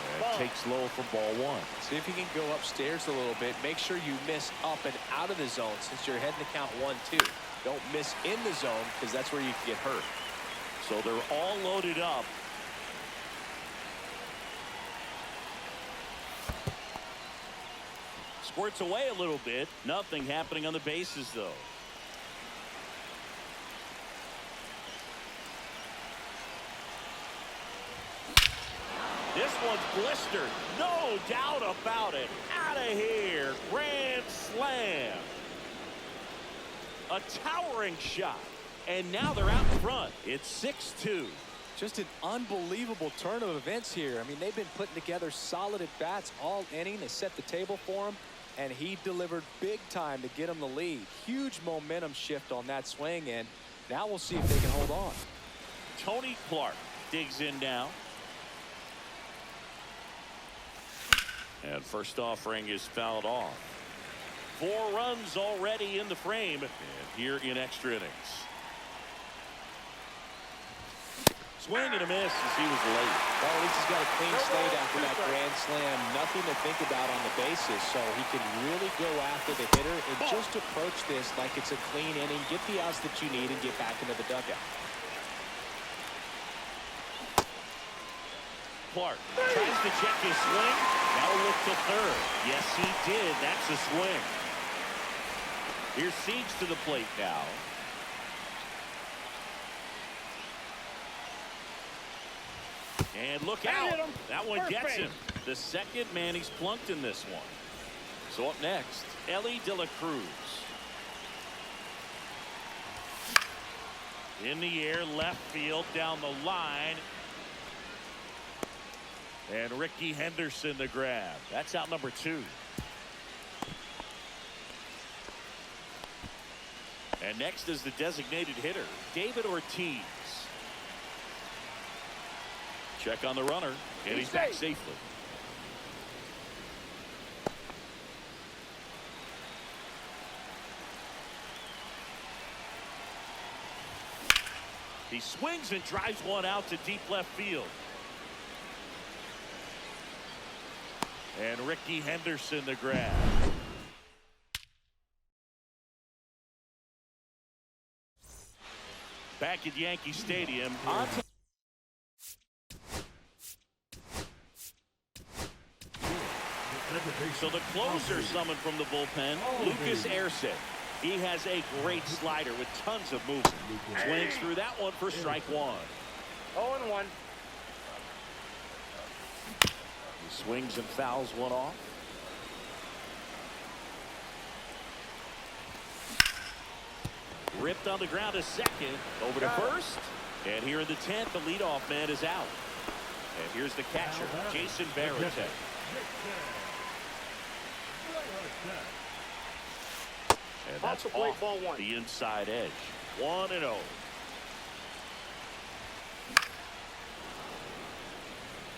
Speaker 1: And takes low for ball 1.
Speaker 2: See if you can go upstairs a little bit. Make sure you miss up and out of the zone since you're heading to count 1-2. Don't miss in the zone because that's where you can get hurt.
Speaker 1: So they're all loaded up. Squirts away a little bit. Nothing happening on the bases, though. This one's blistered. No doubt about it. Out of here. Grand slam. A towering shot. And now they're out in front. It's 6-2.
Speaker 2: Just an unbelievable turn of events here. I mean, they've been putting together solid at-bats all inning to set the table for him, and he delivered big time to get him the lead. Huge momentum shift on that swing, and now we'll see if they can hold on.
Speaker 1: Tony Clark digs in now. And first offering is fouled off. 4 runs already in the frame, and here in extra innings. Swing and a miss as he was late.
Speaker 2: Well, at least he's got a clean slate after that grand slam. Nothing to think about on the bases, so he can really go after the hitter and just approach this like it's a clean inning, get the outs that you need, and get back into the dugout.
Speaker 1: Clark tries to check his swing. That'll look to third. Yes, he did. That's a swing. Here's Siege to the plate now. And look out. That one gets him. The second man he's plunked in this one. So up next, Ellie De La Cruz. In the air, left field, down the line. And Ricky Henderson the grab. That's out number 2. And next is the designated hitter, David Ortiz. Check on the runner, and he's back safely. He swings and drives one out to deep left field. And Ricky Henderson the grab. Back at Yankee Stadium. On to so the closer summoned from the bullpen, Lucas Erceg. He has a great slider with tons of movement. Swings through that one for strike 1.
Speaker 3: 0-1.
Speaker 1: He swings and fouls one off. Ripped on the ground to second. Over to first. And here in the 10th, the leadoff man is out. And here's the catcher, Jason Varitek. And that's off
Speaker 3: ball one.
Speaker 1: the inside edge. 1-0.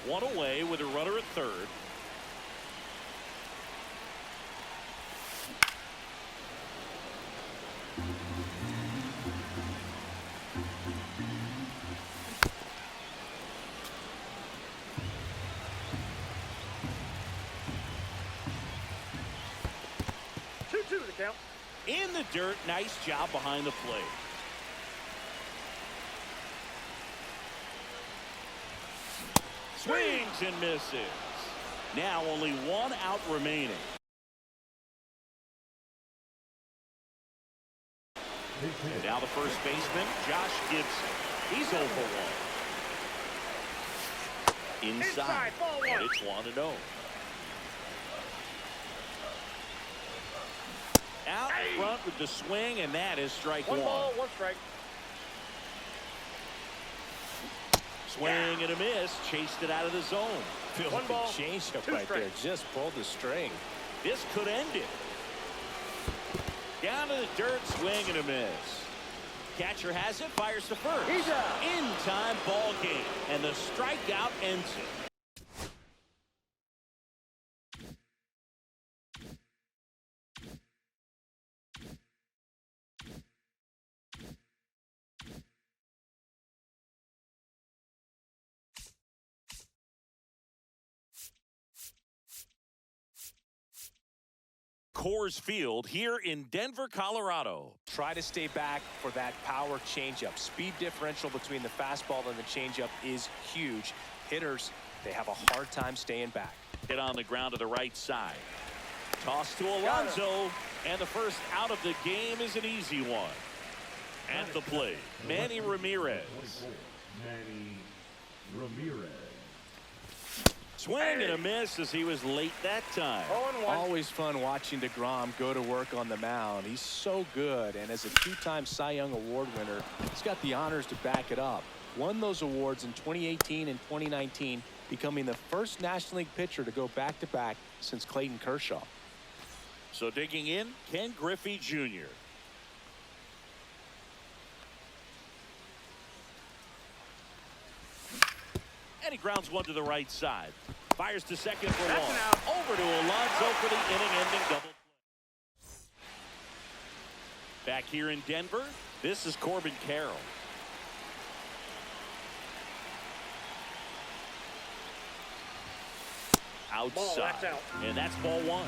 Speaker 1: One away with a runner at third.
Speaker 3: Two to count.
Speaker 1: In the dirt, nice job behind the plate. Swings and misses. Now only one out remaining. And now the first baseman, Josh Gibson. He's 0 for 1. Inside.
Speaker 3: Ball one.
Speaker 1: And it's 1-0. Out front with the swing, and that is strike one.
Speaker 3: One ball, one strike.
Speaker 1: Swing and a miss. Chased it out of the zone.
Speaker 2: Feels
Speaker 3: One
Speaker 2: like
Speaker 3: ball,
Speaker 2: a changeup
Speaker 3: two
Speaker 2: right there.
Speaker 3: strikes.
Speaker 2: Just pulled the string.
Speaker 1: This could end it. Down to the dirt, swing and a miss. Catcher has it, fires to first.
Speaker 3: He's out.
Speaker 1: In time ball game, and the strikeout ends it. Coors Field here in Denver, Colorado.
Speaker 2: Try to stay back for that power changeup. Speed differential between the fastball and the changeup is huge. Hitters, they have a hard time staying back.
Speaker 1: Hit on the ground to the right side. Toss to Alonso, and the first out of the game is an easy one. At the plate, Manny Ramirez.
Speaker 4: Manny Ramirez.
Speaker 1: Swing and a miss as he was late that time.
Speaker 3: 0-1.
Speaker 2: Always fun watching DeGrom go to work on the mound. He's so good, and as a two-time Cy Young Award winner, he's got the honors to back it up. Won those awards in 2018 and 2019, becoming the first National League pitcher to go back-to-back since Clayton Kershaw.
Speaker 1: So digging in, Ken Griffey Jr. And he grounds one to the right side. Fires to second for
Speaker 3: That's
Speaker 1: one.
Speaker 3: an out.
Speaker 1: Over to Alonso for the inning-ending double play. Back here in Denver, this is Corbin Carroll. Outside.
Speaker 3: Ball, that's out.
Speaker 1: And that's ball one.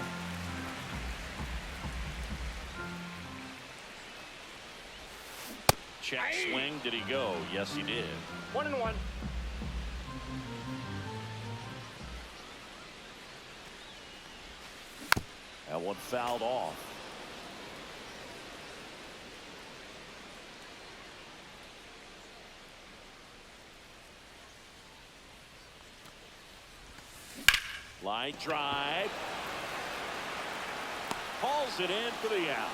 Speaker 1: Check swing. Did he go? Yes, he did.
Speaker 3: 1-1.
Speaker 1: That one fouled off. Line drive. Hauls it in for the out.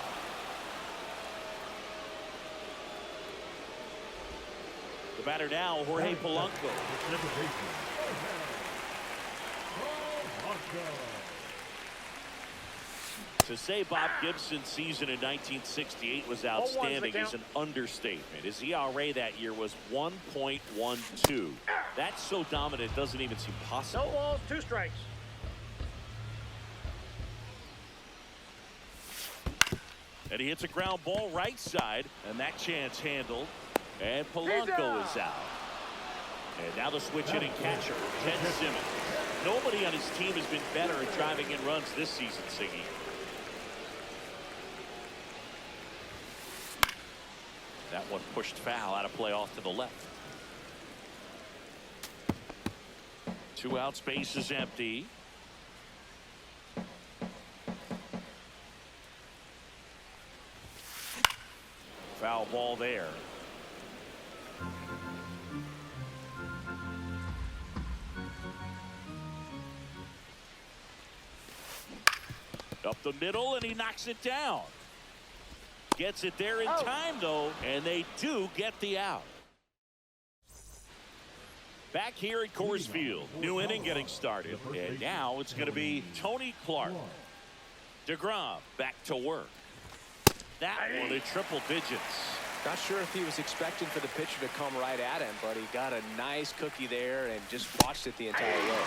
Speaker 1: The batter now, Jorge Polanco.
Speaker 4: Second baseman. Polanco.
Speaker 1: To say Bob Gibson's season in 1968 was outstanding is an understatement. His ERA that year was 1.12. That's so dominant it doesn't even seem possible.
Speaker 3: No balls, two strikes.
Speaker 1: And he hits a ground ball right side, and that chance handled. And Polanco is out. And now the switch hitting catcher, Ted Simmons. Nobody on his team has been better at driving in runs this season, Siggy. That one pushed foul, out of play off to the left. Two outs, base is empty. Foul ball there. Up the middle, and he knocks it down. Gets it there in time, though, and they do get the out. Back here at Coors Field, new inning getting started, and now it's going to be Tony Clark. DeGrom back to work. That one in triple digits.
Speaker 2: Not sure if he was expecting for the pitcher to come right at him, but he got a nice cookie there and just watched it the entire way.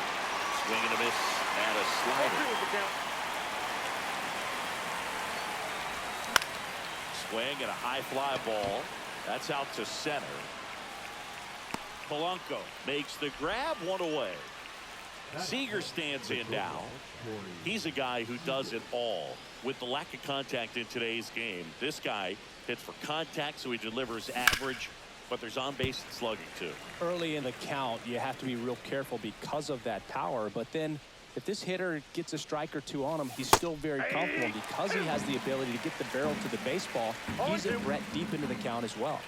Speaker 1: Swing and a miss and a slider. Swing and a high fly ball. That's out to center. Polanco makes the grab, one away. Seager stands in now. He's a guy who does it all. With the lack of contact in today's game, this guy hits for contact, so he delivers average, but there's on-base slugging too.
Speaker 2: Early in the count, you have to be real careful because of that power, but then if this hitter gets a strike or two on him, he's still very comfortable. Because he has the ability to get the barrel to the baseball, he's a threat deep into the count as well.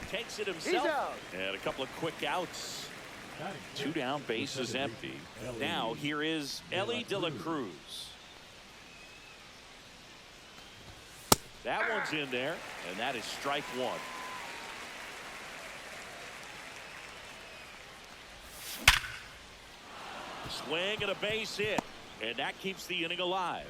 Speaker 1: Takes it himself, and a couple of quick outs. 2 down, base is empty. Now here is Ellie De La Cruz. That one's in there, and that is strike one. Swing and a base hit, and that keeps the inning alive.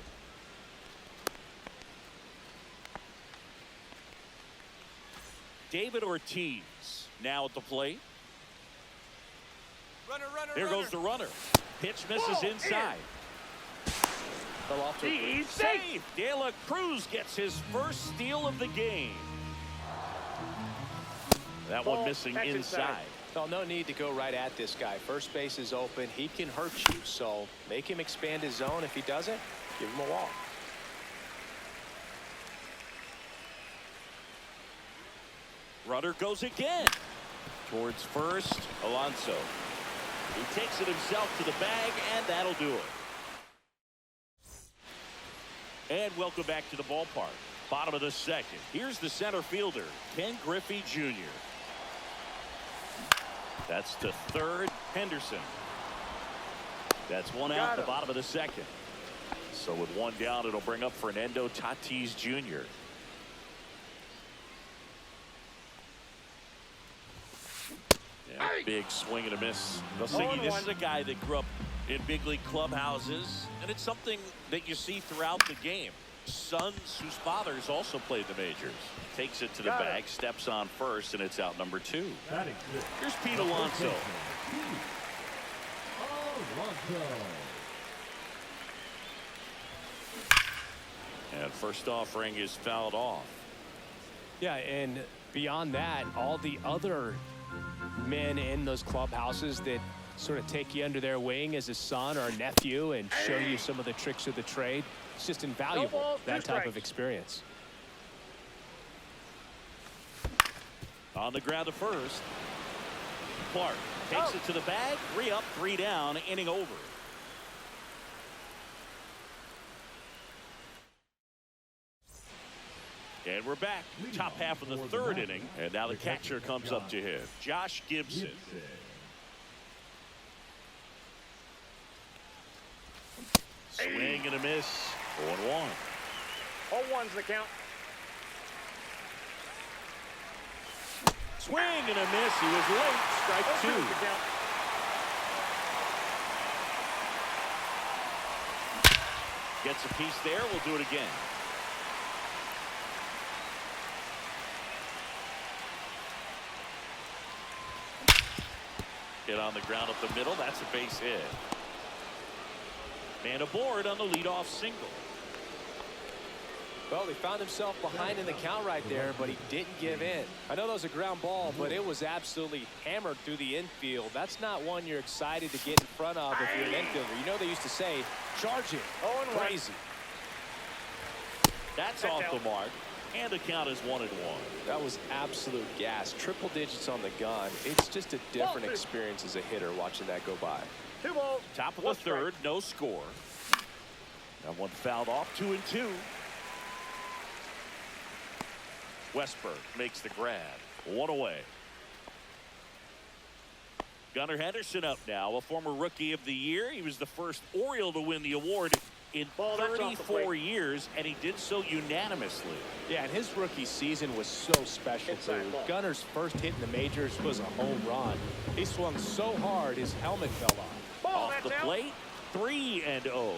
Speaker 1: David Ortiz now at the plate. There goes the runner. Pitch misses inside.
Speaker 2: Fell off to
Speaker 3: He's
Speaker 1: Save. De La Cruz gets his first steal of the game. That one missing inside.
Speaker 2: Well, no need to go right at this guy. First base is open. He can hurt you, so make him expand his zone. If he doesn't, give him a walk.
Speaker 1: Runner goes again towards first. Alonso. He takes it himself to the bag, and that'll do it. And welcome back to the ballpark. Bottom of the second. Here's the center fielder, Ken Griffey Jr. That's to third, Henderson. That's one out at the bottom of the second. So with one down, it'll bring up Fernando Tatis Jr. Yeah, big swing and a miss. This is a guy that grew up in big league clubhouses, and it's something that you see throughout the game. Sons whose fathers also played the majors. Takes it to the bag, steps on first, and it's out number 2. Here's Pete Alonso. And first offering is fouled off.
Speaker 2: Yeah, and beyond that, all the other men in those clubhouses that sort of take you under their wing as a son or a nephew and show you some of the tricks of the trade. It's just invaluable, that type of experience.
Speaker 1: On the ground to first. Clark takes it to the bag. 3 up, 3 down, inning over. And we're back. Top half of the third inning. And now the catcher comes up to him. Josh Gibson. Swing and a miss. 0-1.
Speaker 3: 0-1's the count.
Speaker 1: Swing and a miss. He was late. Strike 2. Gets a piece there. We'll do it again. Hit on the ground up the middle. That's a base hit. And aboard on the leadoff single.
Speaker 2: Well, he found himself behind in the count right there, but he didn't give in. I know that was a ground ball, but it was absolutely hammered through the infield. That's not one you're excited to get in front of if you're an infielder. You know they used to say, charge it. Crazy.
Speaker 1: That's off the mark. And the count is 1-1.
Speaker 2: That was absolute gas. Triple digits on the gun. It's just a different experience as a hitter watching that go by.
Speaker 3: 2 balls.
Speaker 1: Top of the third, no score. That one fouled off, 2-2. Westberg makes the grab. 1 away. Gunnar Henderson up now, a former Rookie of the Year. He was the first Oriole to win the award in 34 years, and he did so unanimously.
Speaker 2: Yeah, and his rookie season was so special, too. Gunnar's first hit in the majors was a home run. He swung so hard, his helmet fell off.
Speaker 1: Off the plate, 3-0.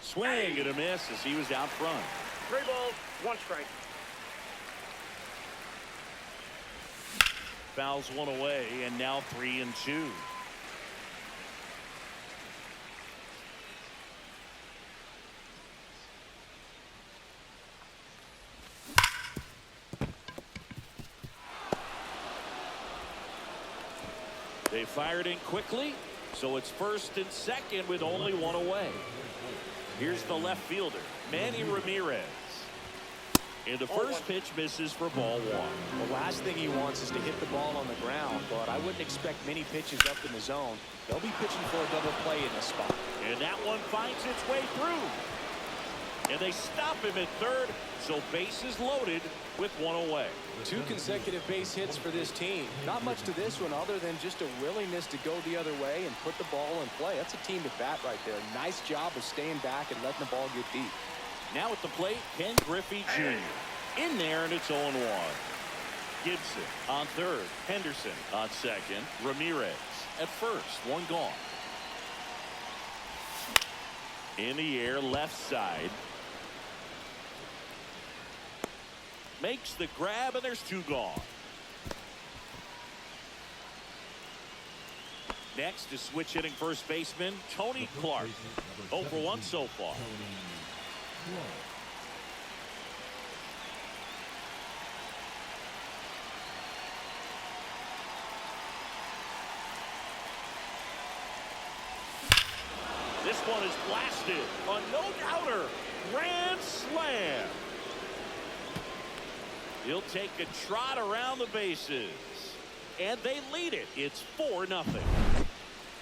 Speaker 1: Swing and a miss as he was out front.
Speaker 3: 3 balls, 1 strike.
Speaker 1: Fouls one away, and now 3-2. They fired in quickly, so it's 1st and 2nd with only 1 away. Here's the left fielder, Manny Ramirez. And the first pitch misses for ball 1.
Speaker 2: The last thing he wants is to hit the ball on the ground, but I wouldn't expect many pitches up in the zone. They'll be pitching for a double play in this spot.
Speaker 1: And that one finds its way through. And they stop him at 3rd, so bases loaded with 1 away.
Speaker 2: 2 consecutive base hits for this team. Not much to this one other than just a willingness to go the other way and put the ball in play. That's a team at bat right there. Nice job of staying back and letting the ball get deep.
Speaker 1: Now at the plate, Ken Griffey Jr. In there, and it's 0-1. Gibson on 3rd. Henderson on 2nd. Ramirez at 1st. 1 gone. In the air, left side. Makes the grab, and there's 2 gone. Next is switch hitting first baseman Tony Clark. 0 for 1 so far. This one is blasted. A no-doubter. Grand slam. He'll take a trot around the bases. And they lead it. It's 4-0.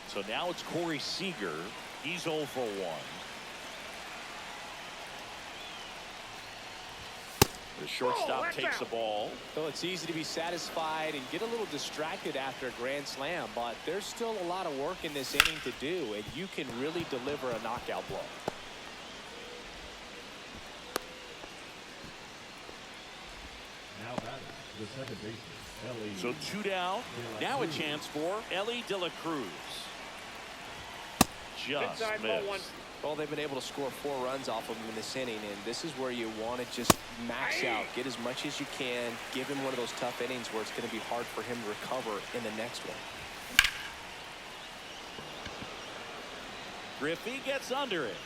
Speaker 1: So now it's Corey Seager. He's 0 for 1. The shortstop takes the ball.
Speaker 2: So it's easy to be satisfied and get a little distracted after a grand slam, but there's still a lot of work in this inning to do, and you can really deliver a knockout blow.
Speaker 4: Now batting, the second baseman, Ellie.
Speaker 1: So 2 down. Now a chance for Ellie De La Cruz. Just missed.
Speaker 2: Well, they've been able to score 4 runs off of him in this inning, and this is where you want to just max out, get as much as you can, give him one of those tough innings where it's going to be hard for him to recover in the next one.
Speaker 1: Griffey gets under it.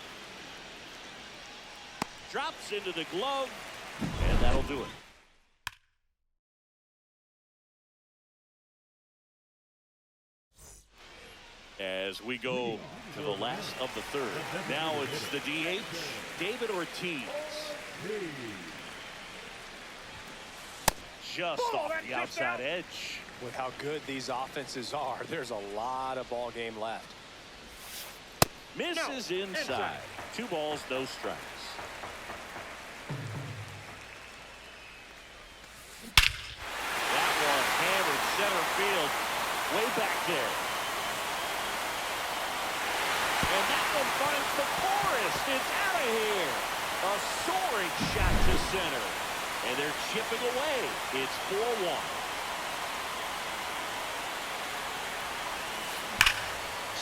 Speaker 1: Drops into the glove, and that'll do it. As we go to the last of the 3rd. Now it's the DH, David Ortiz. Just off the outside edge.
Speaker 2: With how good these offenses are, there's a lot of ball game left.
Speaker 1: Misses inside. 2 balls, no strikes. That one hammered center field, way back there. And that one finds the forest. It's out of here. A soaring shot to center. And they're chipping away. It's 4-1.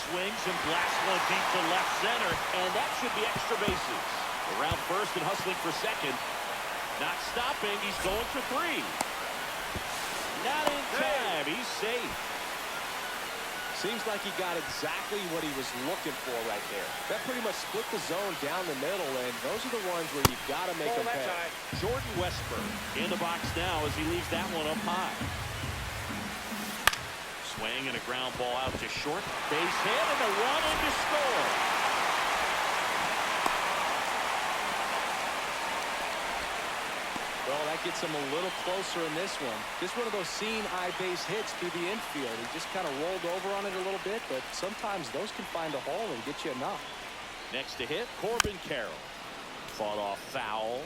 Speaker 1: Swings and blasts one deep to left center. And that should be extra bases. Around 1st and hustling for 2nd. Not stopping. He's going for 3. Not in time. He's safe.
Speaker 2: Seems like he got exactly what he was looking for right there. That pretty much split the zone down the middle, and those are the ones where you've got to make them pay.
Speaker 1: Jordan Westburg in the box now as he leaves that one up high. Swing and a ground ball out to short. Base hit and a run in to score.
Speaker 2: Well, that gets him a little closer in this one. Just one of those seeing eye base hits through the infield. He just kind of rolled over on it a little bit, but sometimes those can find a hole and get you enough.
Speaker 1: Next to hit, Corbin Carroll. Fought off foul.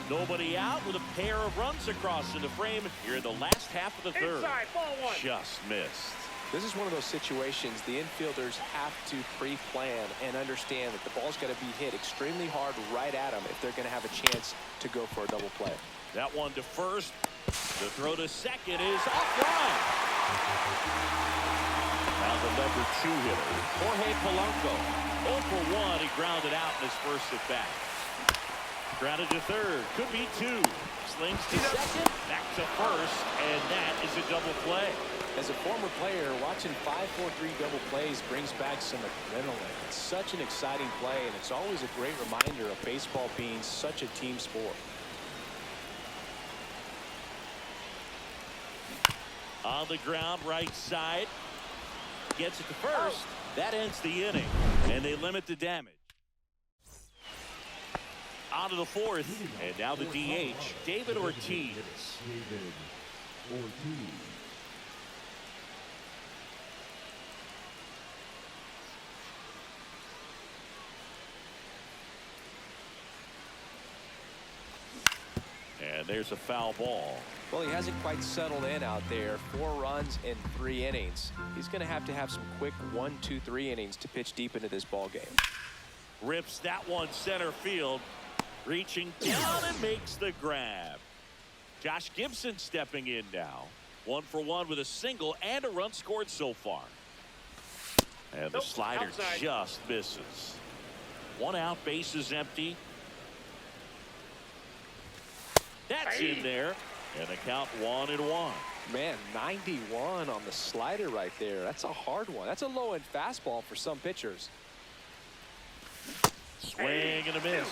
Speaker 1: Nobody out with a pair of runs across in the frame here in the last half of the third.
Speaker 3: Inside, ball one.
Speaker 1: Just missed.
Speaker 2: This is one of those situations the infielders have to pre-plan and understand that the ball's got to be hit extremely hard right at them if they're going to have a chance to go for a double play.
Speaker 1: That one to first. The throw to second is offline. Now the number 2 hitter, Jorge Polanco. 0 for 1. He grounded out in his first at bat. Grounded to third. Could be 2. Slings to second. Back to first. And that is a double play.
Speaker 2: As a former player, watching 5-4-3 double plays brings back some adrenaline. It's such an exciting play, and it's always a great reminder of baseball being such a team sport.
Speaker 1: On the ground, right side. Gets it to first. That ends the inning, and they limit the damage. On to the fourth, and now the DH, David Ortiz.
Speaker 4: David Ortiz.
Speaker 1: And there's a foul ball.
Speaker 2: Well, he hasn't quite settled in out there. 4 runs in 3 innings. He's going to have some quick 1, 2, 3 innings to pitch deep into this ball game.
Speaker 1: Rips that one center field. Reaching down and makes the grab. Josh Gibson stepping in now. 1 for 1 with a single and a run scored so far. And the slider
Speaker 3: outside.
Speaker 1: just misses. 1 out, bases empty. That's in there. And the count 1-1.
Speaker 2: Man, 91 on the slider right there. That's a hard one. That's a low-end fastball for some pitchers.
Speaker 1: Swing and a miss.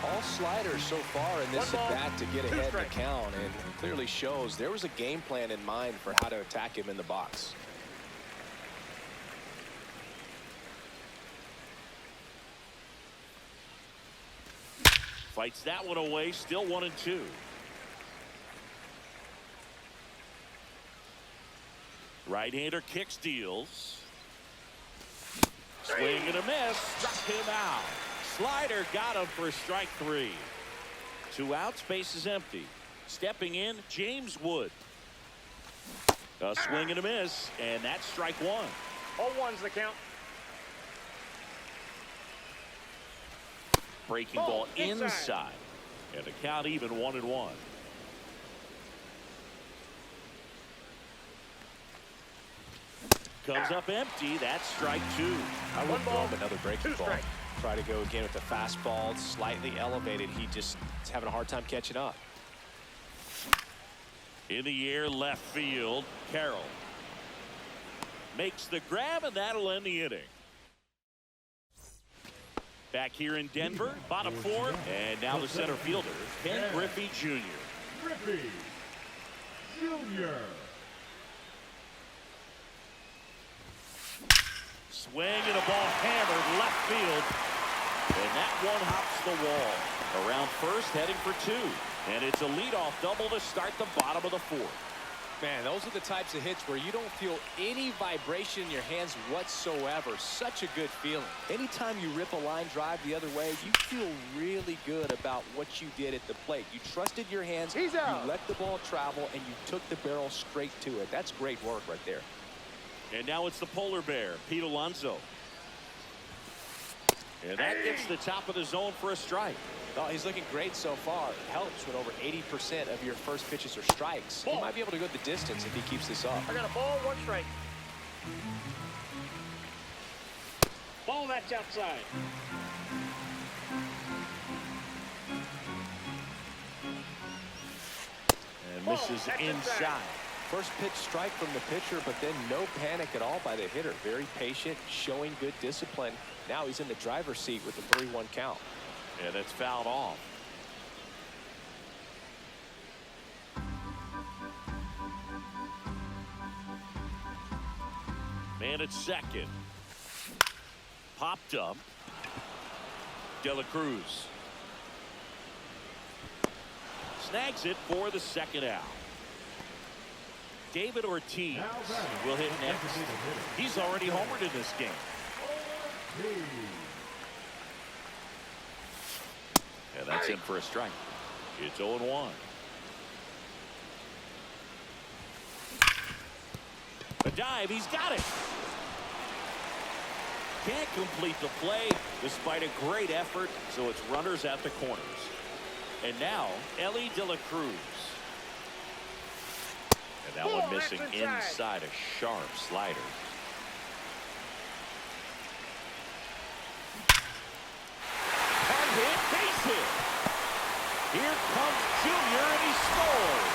Speaker 2: All sliders so far in this at bat to get ahead in the count, and clearly shows there was a game plan in mind for how to attack him in the box.
Speaker 1: Fights that one away. Still 1-2. Right-hander kicks, deals. Swing and a miss. Struck him out. Slider got him for strike 3. 2 outs, base is empty. Stepping in, James Wood. A swing and a miss, and that's strike 1.
Speaker 3: 0-1's the count.
Speaker 1: Breaking ball inside. And the count even 1-1. Comes up empty. That's strike 2.
Speaker 2: I would throw him another breaking ball.
Speaker 3: Strike.
Speaker 2: Try to go again with the fastball, slightly elevated. He just is having a hard time catching up.
Speaker 1: In the air, left field. Carroll makes the grab, and that'll end the inning. Back here in Denver, bottom 4, and now the center fielder, Ken Griffey Jr.
Speaker 4: Griffey Jr.
Speaker 1: Swing and a ball hammered left field. And that one hops the wall. Around first, heading for 2. And it's a leadoff double to start the bottom of the 4th.
Speaker 2: Man, those are the types of hits where you don't feel any vibration in your hands whatsoever. Such a good feeling. Anytime you rip a line drive the other way, you feel really good about what you did at the plate. You trusted your hands,
Speaker 3: He's out.
Speaker 2: You let the ball travel, and you took the barrel straight to it. That's great work right there.
Speaker 1: And now it's the polar bear, Pete Alonso. And that gets the top of the zone for a strike.
Speaker 2: Oh, he's looking great so far. It helps when over 80% of your first pitches are strikes. He might be able to go the distance if he keeps this up.
Speaker 3: I got a ball, 1 strike. Ball, that's outside.
Speaker 1: And misses
Speaker 3: that's
Speaker 1: inside.
Speaker 2: First pitch strike from the pitcher, but then no panic at all by the hitter. Very patient, showing good discipline. Now he's in the driver's seat with the 3-1 count.
Speaker 1: And it's fouled off. Man at second. Popped up. De La Cruz snags it for the second out. David Ortiz will hit next. He's already homered in this game. And that's in for a strike. It's 0-1. A dive, he's got it. Can't complete the play despite a great effort, so it's runners at the corners. And now, Ellie De La Cruz. And that one missing inside a sharp slider. Hard hit, base hit. Here comes Junior, and he scores.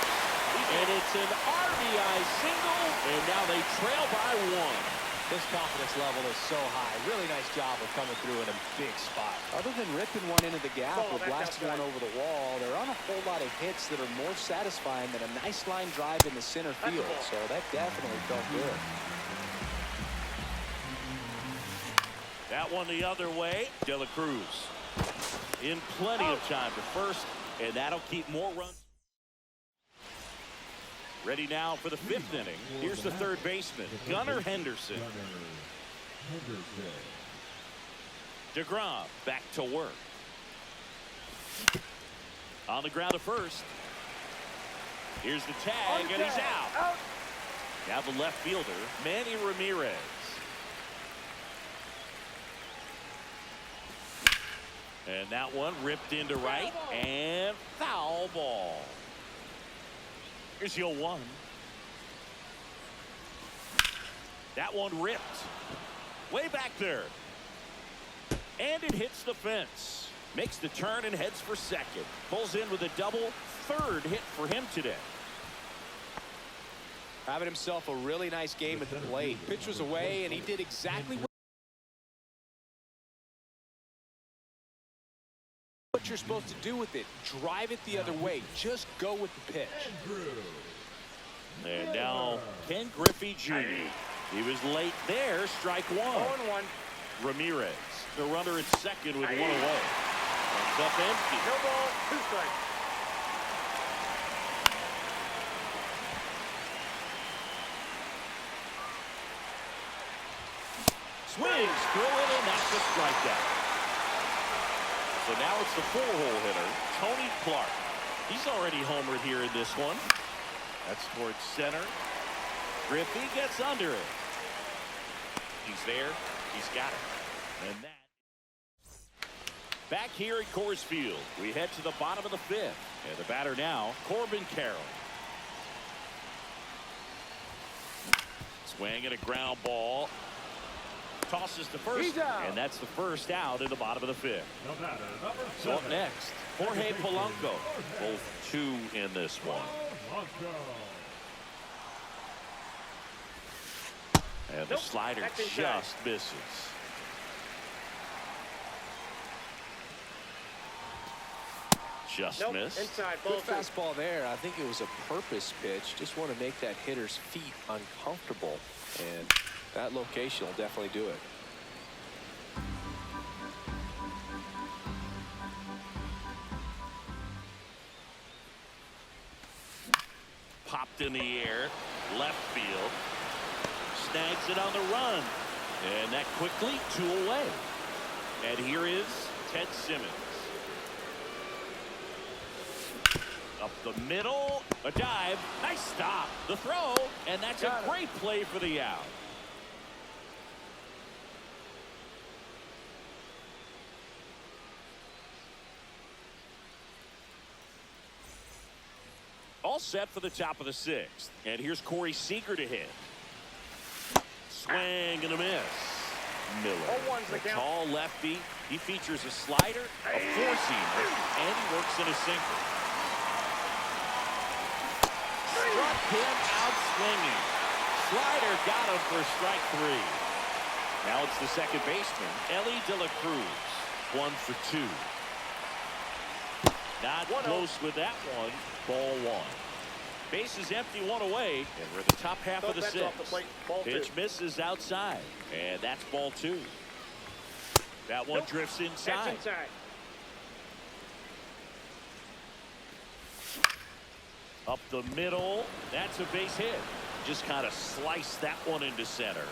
Speaker 1: And it's an RBI single, and now they trail by 1.
Speaker 2: His confidence level is so high. Really nice job of coming through in a big spot. Other than ripping one into the gap or blasting one over the wall, there aren't a whole lot of hits that are more satisfying than a nice line drive in the center field. So that definitely felt good.
Speaker 1: That one the other way. De La Cruz in plenty of time to first, and that'll keep more runs. Ready now for the 5th inning. Here's the third baseman, Gunnar Henderson. DeGrom back to work. On the ground to first. Here's the tag, and he's out. Now the left fielder, Manny Ramirez. And that one ripped into right, and foul ball. Here's your 1. That one ripped. Way back there. And it hits the fence. Makes the turn and heads for second. Pulls in with a double. 3rd hit for him today.
Speaker 2: Having himself a really nice game at the plate. Pitch was away, and he did exactly what you're supposed to do with it. Drive it the other way. Just go with the pitch.
Speaker 1: And now Ken Griffey Jr. He was late there. Strike 1.
Speaker 3: 0-1.
Speaker 1: Ramirez, the runner at second with 1 away. Comes up empty.
Speaker 3: No ball, 2 strikes.
Speaker 1: Swings through it, and that's a strikeout. So now it's the 4-hole hitter, Tony Clark. He's already homered here in this one. That's towards center. Griffey gets under it. He's there. He's got it. And that. Back here at Coors Field, we head to the bottom of the 5th. And the batter now, Corbin Carroll. Swing and a ground ball. Tosses to first, and that's the first out in the bottom of the 5th. So up next, Jorge Polanco. Both 2 in this one. And the slider just misses. Just missed.
Speaker 3: Inside,
Speaker 2: Good fastball there. I think it was a purpose pitch. Just want to make that hitter's feet uncomfortable. And that location will definitely do it.
Speaker 1: Popped in the air. Left field. Snags it on the run. And that quickly 2 away. And here is Ted Simmons. Up the middle. A dive. Nice stop. The throw. And that's a great play for the out. All set for the top of the 6th. And here's Corey Seager to hit. Swing and a miss. Miller, a tall lefty. He features a slider, a 4-seamer, and he works in a sinker. Struck him out swinging. Slider got him for strike 3. Now it's the second baseman, Ellie De La Cruz. 1 for 2. Not close with that one. Ball 1. Base is empty, 1 away, and we're at the top half of the 6th. Pitch misses outside, and that's ball 2. That one drifts inside. Up the middle. That's a base hit. Just kind of sliced that one into center.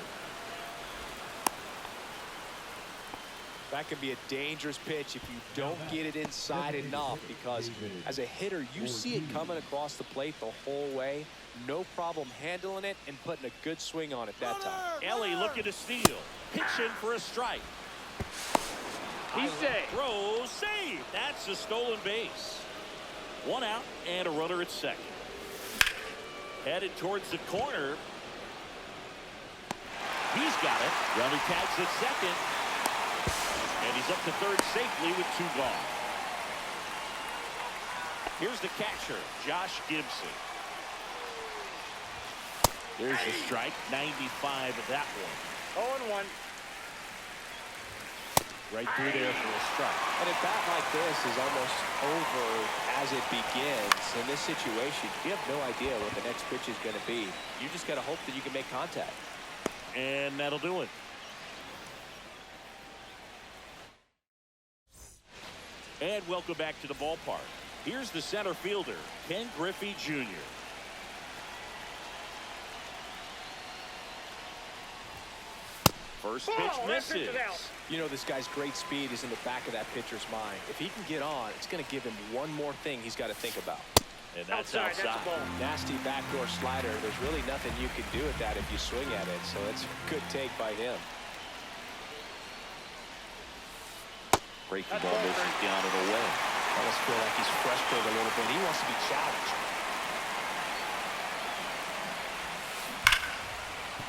Speaker 2: That can be a dangerous pitch if you don't get it inside enough, because as a hitter, you see it coming across the plate the whole way. No problem handling it and putting a good swing on it that time.
Speaker 1: Ellie looking to steal. Pitching for a strike.
Speaker 3: He's safe.
Speaker 1: Throw, save. That's a stolen base. 1 out and a runner at second. Headed towards the corner. He's got it. Runner tags at second. And he's up to third safely with 2 gone. Here's the catcher, Josh Gibson. There's the strike. 95 of that one.
Speaker 3: 0-1.
Speaker 1: Right through there for a strike.
Speaker 2: And a bat like this is almost over as it begins. In this situation, you have no idea what the next pitch is going to be. You just got to hope that you can make contact.
Speaker 1: And that'll do it. And welcome back to the ballpark. Here's the center fielder, Ken Griffey Jr. First pitch misses.
Speaker 2: You know, this guy's great speed is in the back of that pitcher's mind. If he can get on, it's going to give him one more thing he's got to think about.
Speaker 1: And that's outside.
Speaker 3: That's a ball.
Speaker 2: Nasty backdoor slider. There's really nothing you can do with that if you swing at it. So it's a good take by him.
Speaker 1: Breaking ball misses down and away.
Speaker 2: I almost feel like he's frustrated a little bit. He wants to be challenged.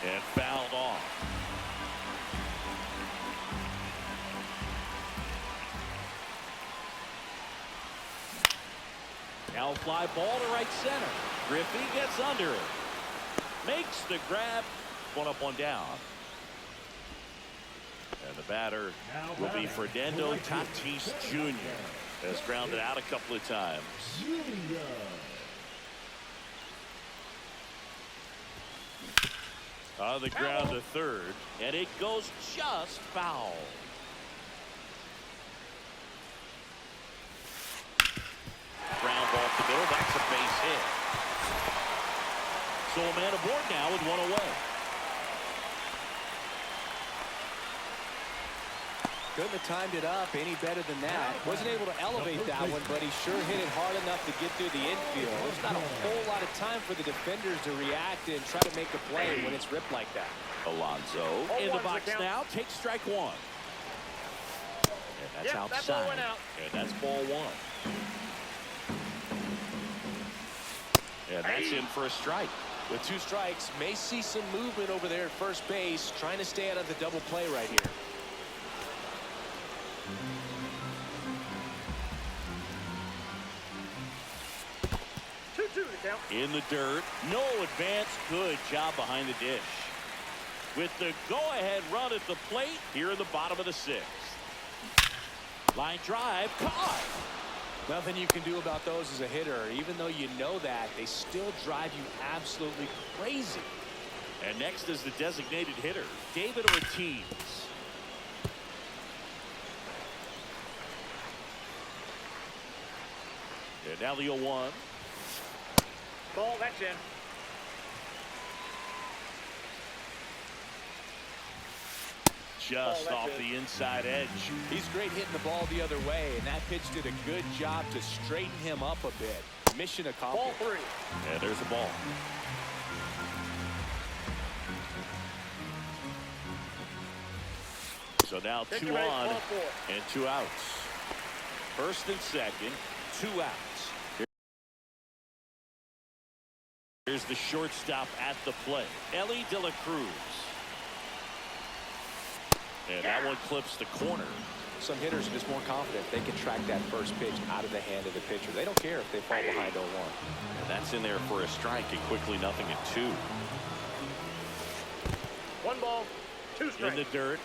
Speaker 1: And fouled off. Now fly ball to right center. Griffey gets under it. Makes the grab. 1 up, 1 down. And the batter will be Fernando Tatis Jr. Has grounded out a couple of times. On the ground to third. And it goes just foul. Ground ball to the middle. That's a base hit. So a man aboard now with 1 away.
Speaker 2: Couldn't have timed it up any better than that. Wasn't able to elevate that one, but he sure hit it hard enough to get through the infield. There's not a whole lot of time for the defenders to react and try to make a play when it's ripped like that.
Speaker 1: Alonso in the box now. Takes strike 1. And that's outside.
Speaker 3: That ball went out.
Speaker 1: And that's ball 1. And that's in for a strike.
Speaker 2: With 2 strikes, may see some movement over there at first base, trying to stay out of the double play right here.
Speaker 1: In the dirt. No advance. Good job behind the dish. With the go-ahead run at the plate here in the bottom of the 6th. Line drive. Caught.
Speaker 2: Nothing you can do about those as a hitter. Even though you know that, they still drive you absolutely crazy.
Speaker 1: And next is the designated hitter, David Ortiz. And now the 0-1.
Speaker 3: Ball, that's in.
Speaker 1: Just off the inside edge.
Speaker 2: He's great hitting the ball the other way, and that pitch did a good job to straighten him up a bit. Mission accomplished.
Speaker 3: Ball 3.
Speaker 1: And there's a ball. So now 2 on and 2 outs. First and second, 2 outs. Here's the shortstop at the plate, Ellie De La Cruz. And that one clips the corner.
Speaker 2: Some hitters are just more confident they can track that first pitch out of the hand of the pitcher. They don't care if they fall behind 0-1.
Speaker 1: And that's in there for a strike, and quickly 0-2.
Speaker 3: 1 ball, 2 strikes.
Speaker 1: In the dirt.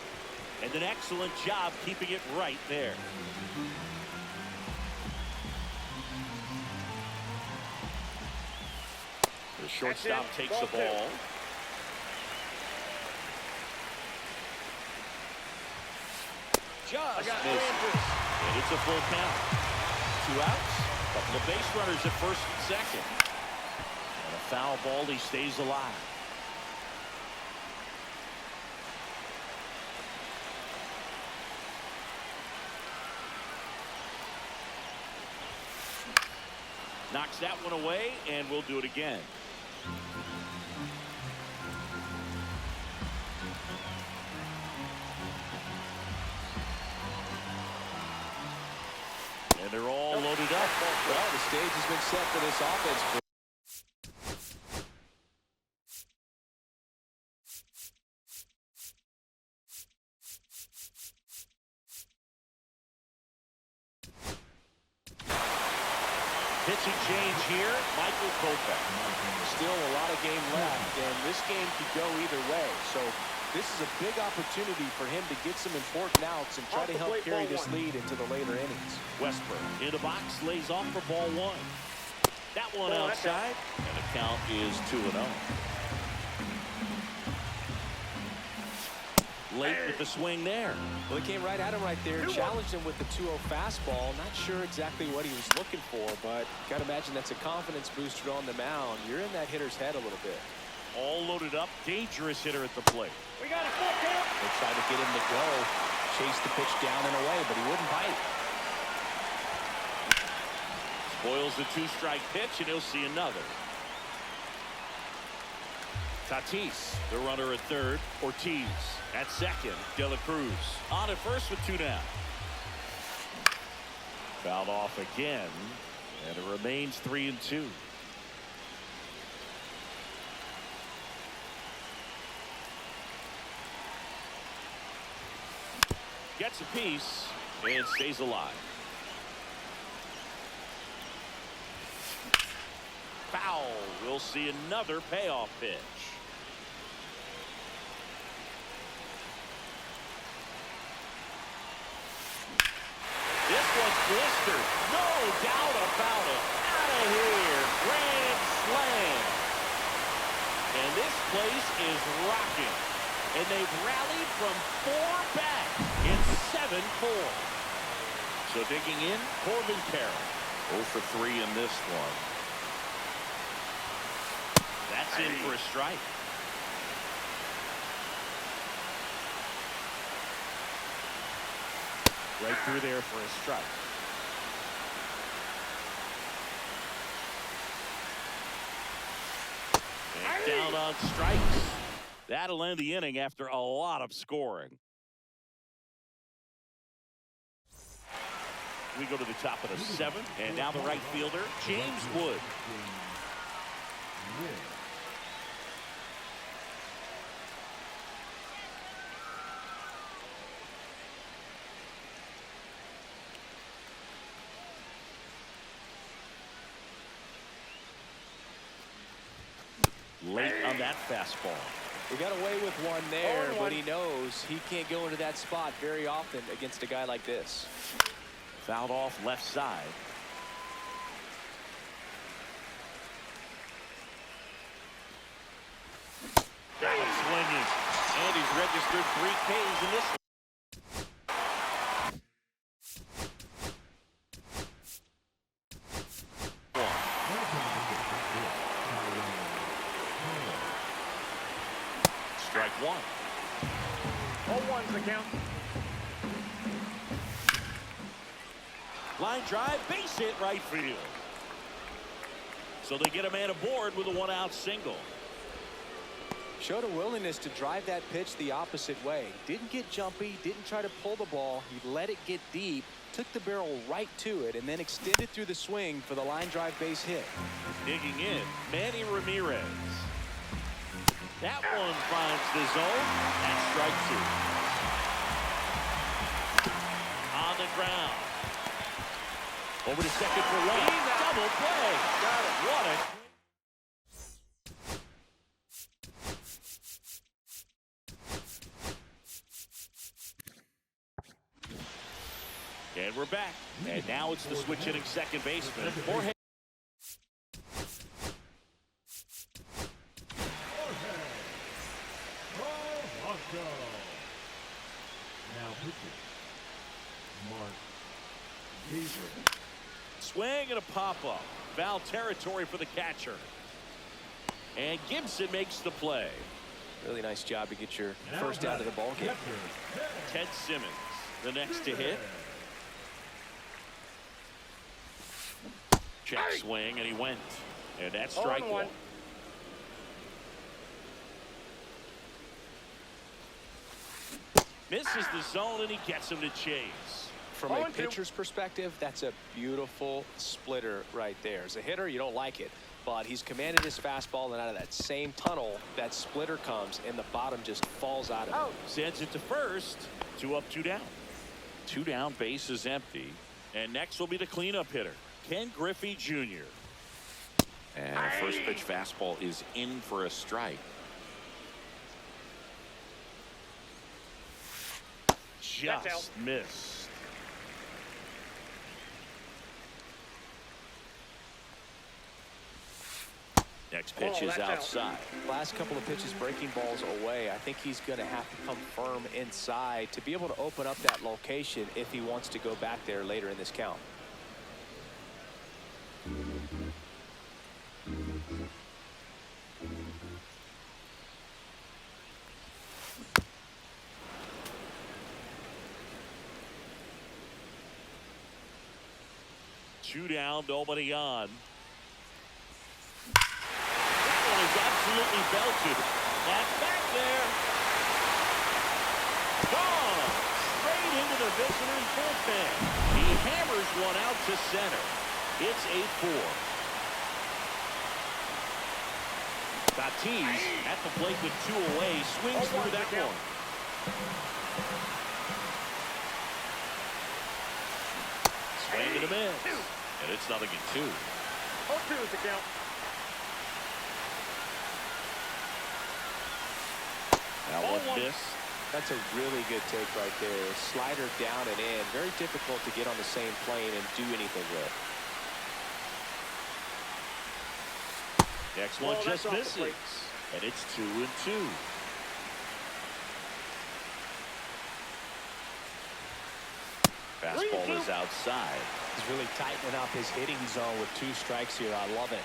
Speaker 1: And an excellent job keeping it right there. The shortstop takes the ball. Just misses. And it's a full count. 2 outs. Couple of base runners at first and second. And a foul ball. He stays alive. Knocks that one away, and we'll do it again. And they're all loaded up.
Speaker 2: Well, the stage has been set for this offense.
Speaker 1: Pitching change here, Michael Kopech.
Speaker 2: Still a lot of game left, and this game could go either way. So this is a big opportunity for him to get some important outs and try to help carry this lead into the later innings.
Speaker 1: Westbrook in the box, lays off for ball one. That one outside, and the count is 2-0. Late with the swing there.
Speaker 2: Well, he came right at him right there, challenged him with the 2-0 fastball. Not sure exactly what he was looking for, but got to imagine that's a confidence booster on the mound. You're in that hitter's head a little bit.
Speaker 1: All loaded up, dangerous hitter at the plate.
Speaker 3: We got a full count.
Speaker 2: They tried to get him to go, chase the pitch down and away, but he wouldn't bite.
Speaker 1: Spoils the 2-strike pitch, and he'll see another. Tatis, the runner at third. Ortiz at second. De La Cruz on at first with 2 down. Fouled off again, and it remains 3-2. Gets a piece and stays alive. Foul. We'll see another payoff pitch. This one's blistered. No doubt about it. Out of here. Grand slam. And this place is rocking. And they've rallied from 4 back in 7-4. So digging in, Corbin Carroll. 0 for 3 in this one. That's in for a strike. Right through there for a strike. And down on strikes. That'll end the inning after a lot of scoring. We go to the top of the 7th, and now the right fielder, James Wood. Late on that fastball.
Speaker 2: We got away with one there, but he knows he can't go into that spot very often against a guy like this.
Speaker 1: Fouled off left side. Got him swinging. And he's registered 3 Ks in this one. Strike 1.
Speaker 3: 0-1's the count.
Speaker 1: Line drive, base hit right field. So they get a man aboard with a 1-out single.
Speaker 2: Showed a willingness to drive that pitch the opposite way. Didn't get jumpy, didn't try to pull the ball. He let it get deep, took the barrel right to it, and then extended through the swing for the line drive base hit.
Speaker 1: Digging in, Manny Ramirez. That one finds the zone. That's strike 2. On the ground. Over to second for one. Double play. Got it. What a... And we're back. And now it's the switch hitting second baseman. Jorge.
Speaker 4: Now pitching. Mark Gabriel.
Speaker 1: Swing and a pop-up. Foul territory for the catcher. And Gibson makes the play.
Speaker 2: Really nice job to get your first out of the ball game.
Speaker 1: Ted Simmons, the next to hit. Check swing, and he went. And that's strike one. Misses the zone, and he gets him to chase.
Speaker 2: From a pitcher's perspective, that's a beautiful splitter right there. As a hitter, you don't like it, but he's commanded his fastball, and out of that same tunnel, that splitter comes, and the bottom just falls out of it.
Speaker 1: Sends it to first. 2 up, 2 down. 2 down, base is empty. And next will be the cleanup hitter, Ken Griffey Jr.
Speaker 5: And first pitch fastball is in for a strike.
Speaker 1: Just missed. Next pitch is outside.
Speaker 2: Last couple of pitches breaking balls away. I think he's going to have to come firm inside to be able to open up that location if he wants to go back there later in this count.
Speaker 1: Two down, nobody on. Is absolutely belted. That's back there. Gone. Straight into the visitor's bullpen. He hammers one out to center. It's 8-4. Tatis at the plate with 2 away. Swings through that one. Swing and a miss. And it's 0-2.
Speaker 3: 0-2 is the count.
Speaker 1: Now one miss.
Speaker 2: That's a really good take right there. Slider down and in. Very difficult to get on the same plane and do anything with.
Speaker 1: Next one just misses. And it's 2-2. Fastball is outside.
Speaker 2: He's really tightening up his hitting zone with 2 strikes here. I love it.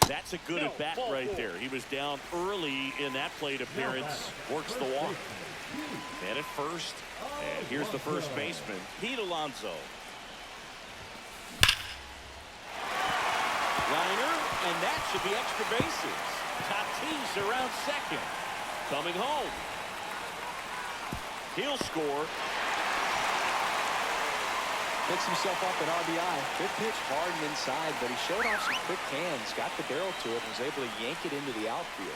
Speaker 1: That's a good at bat right there. He was down early in that plate appearance. Works the walk. And at first. And here's the first baseman, Pete Alonso. Liner, and that should be extra bases. Tatis around second. Coming home. He'll score.
Speaker 2: Picks himself up an RBI. Good pitch, hard and inside, but he showed off some quick hands, got the barrel to it, and was able to yank it into the outfield.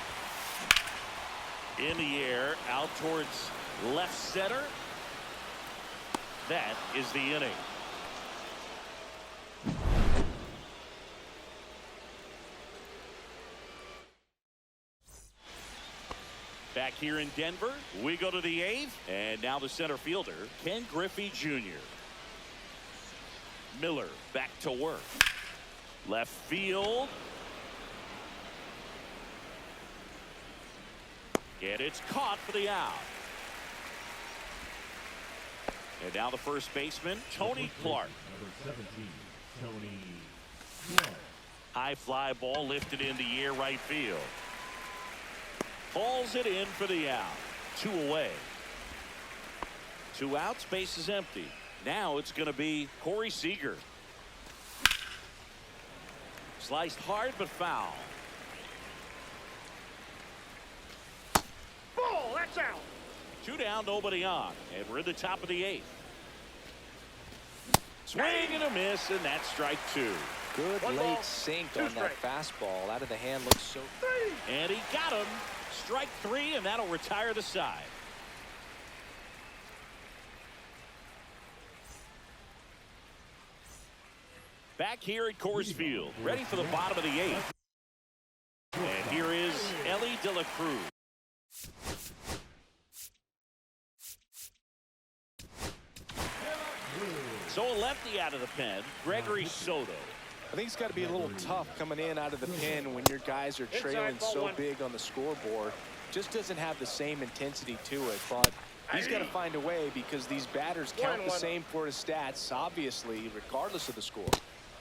Speaker 1: In the air, out towards left center. That is the inning. Back here in Denver, we go to the 8th, and now the center fielder, Ken Griffey Jr. Miller back to work. Left field. And it's caught for the out. And now the first baseman, Tony Clark.
Speaker 4: Number 17, Tony Clark.
Speaker 1: High fly ball lifted in the air right field. Pulls it in for the out. 2 away. 2 outs, base is empty. Now it's going to be Corey Seager. Sliced hard but foul.
Speaker 3: Ball, that's out.
Speaker 1: 2 down, nobody on. And we're in the top of the 8th. Swing and a miss, and that's strike 2.
Speaker 2: Good late sink on that fastball. Out of the hand, looks so.
Speaker 1: And he got him. Strike 3, and that'll retire the side. Back here at Coors Field, ready for the bottom of the 8th. And here is Ellie De La Cruz. So a lefty out of the pen, Gregory Soto.
Speaker 2: I think it's got to be a little tough coming in out of the pen when your guys are trailing so big on the scoreboard. Just doesn't have the same intensity to it, but he's got to find a way because these batters count the same for his stats, obviously, regardless of the score.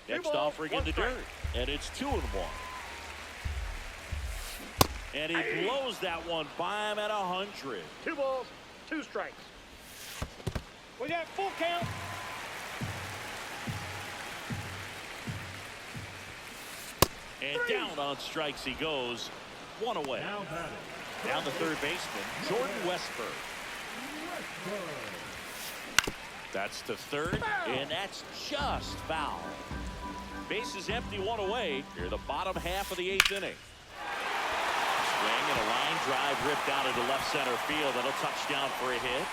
Speaker 1: Next offering in the dirt, and it's 2-1. And he blows that one by him at 100.
Speaker 3: 2 balls, 2 strikes. We got full count.
Speaker 1: And down on strikes he goes. One away.
Speaker 4: Now batting.
Speaker 1: Down the third baseman, Jordan Westburg. That's to third, and that's just foul. Bases empty, one away. Here, the bottom half of the 8th inning. Swing and a line drive ripped out into left center field. That'll touch down for a hit.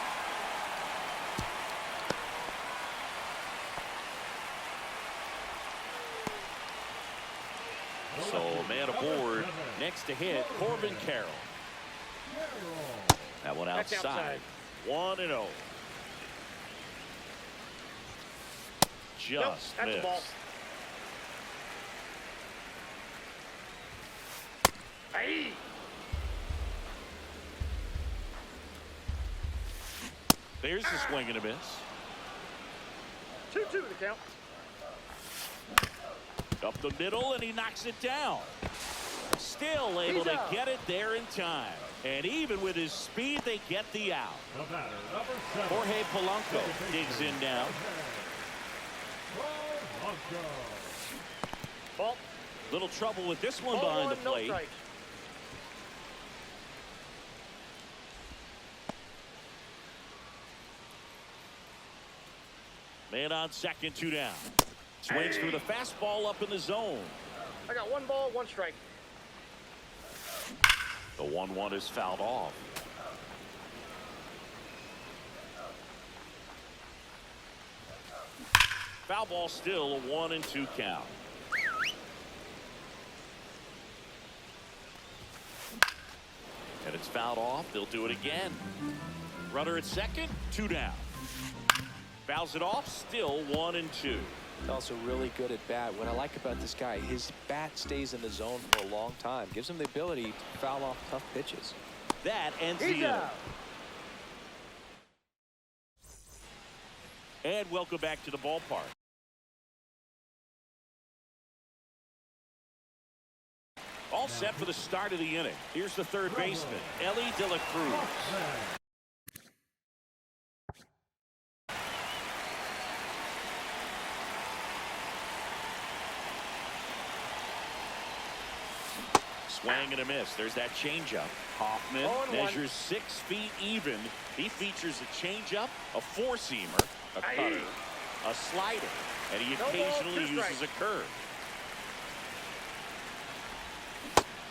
Speaker 1: So, man aboard. Next to hit, Corbin Carroll. That one
Speaker 3: That's
Speaker 1: outside.
Speaker 3: outside.
Speaker 1: 1-0. Just
Speaker 3: That's a ball.
Speaker 1: missed.
Speaker 3: Hey.
Speaker 1: There's the swing and a miss.
Speaker 3: 2-2 the count.
Speaker 1: Up the middle, and he knocks it down. Still able to get it there in time. And even with his speed, they get the out.
Speaker 4: The batter, number 7.
Speaker 1: Jorge Polanco digs in now.
Speaker 4: Polanco.
Speaker 3: Ball.
Speaker 1: Little trouble with this one
Speaker 3: Ball
Speaker 1: behind the
Speaker 3: one, no
Speaker 1: plate.
Speaker 3: strikes.
Speaker 1: Man on second, 2 down. Swings through the fastball up in the zone.
Speaker 3: I got 1 ball, 1 strike.
Speaker 1: The 1-1 is fouled off. Foul ball still, a 1-2 count. And it's fouled off. They'll do it again. Runner at second, 2 down. Fouls it off, still 1-2.
Speaker 2: Also really good at bat. What I like about this guy, his bat stays in the zone for a long time. Gives him the ability to foul off tough pitches.
Speaker 1: That ends the
Speaker 3: He's
Speaker 1: inning.
Speaker 3: out.
Speaker 1: And welcome back to the ballpark. All set for the start of the inning. Here's the third baseman, Ellie De La Cruz. Swing and a miss. There's that changeup. Hoffman
Speaker 3: 0-1.
Speaker 1: measures 6 feet even. He features a changeup, a 4-seamer, a cutter, a slider, and he
Speaker 3: No ball,
Speaker 1: occasionally
Speaker 3: 2
Speaker 1: uses a
Speaker 3: strikes.
Speaker 1: curve.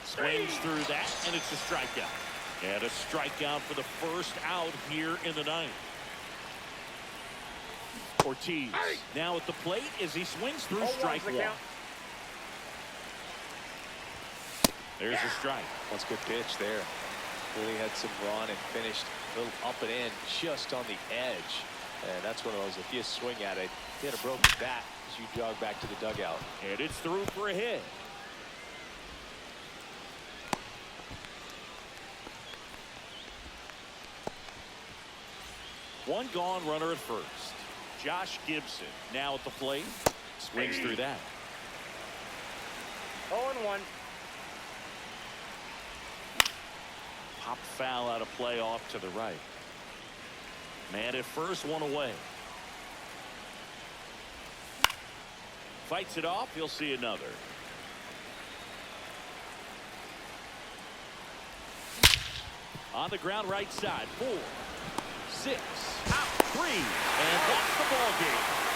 Speaker 1: Swings through that, and it's a strikeout. And a strikeout for the first out here in the ninth. Ortiz now at the plate as he swings through
Speaker 3: 0-1's
Speaker 1: strike
Speaker 3: the
Speaker 1: 1.
Speaker 3: count.
Speaker 1: There's a strike.
Speaker 2: That's a good pitch there. Really had some run and finished a little up and in just on the edge. And that's one of those, if you swing at it, you had a broken bat as you jog back to the dugout.
Speaker 1: And it's through for a hit. One gone, runner at first. Josh Gibson now at the plate. Swings through that.
Speaker 3: 0-1.
Speaker 1: Pop foul out of play off to the right. Man at first, 1 away. Fights it off. He'll see another. On the ground right side. 4, 6, out, 3. And that's the ball game.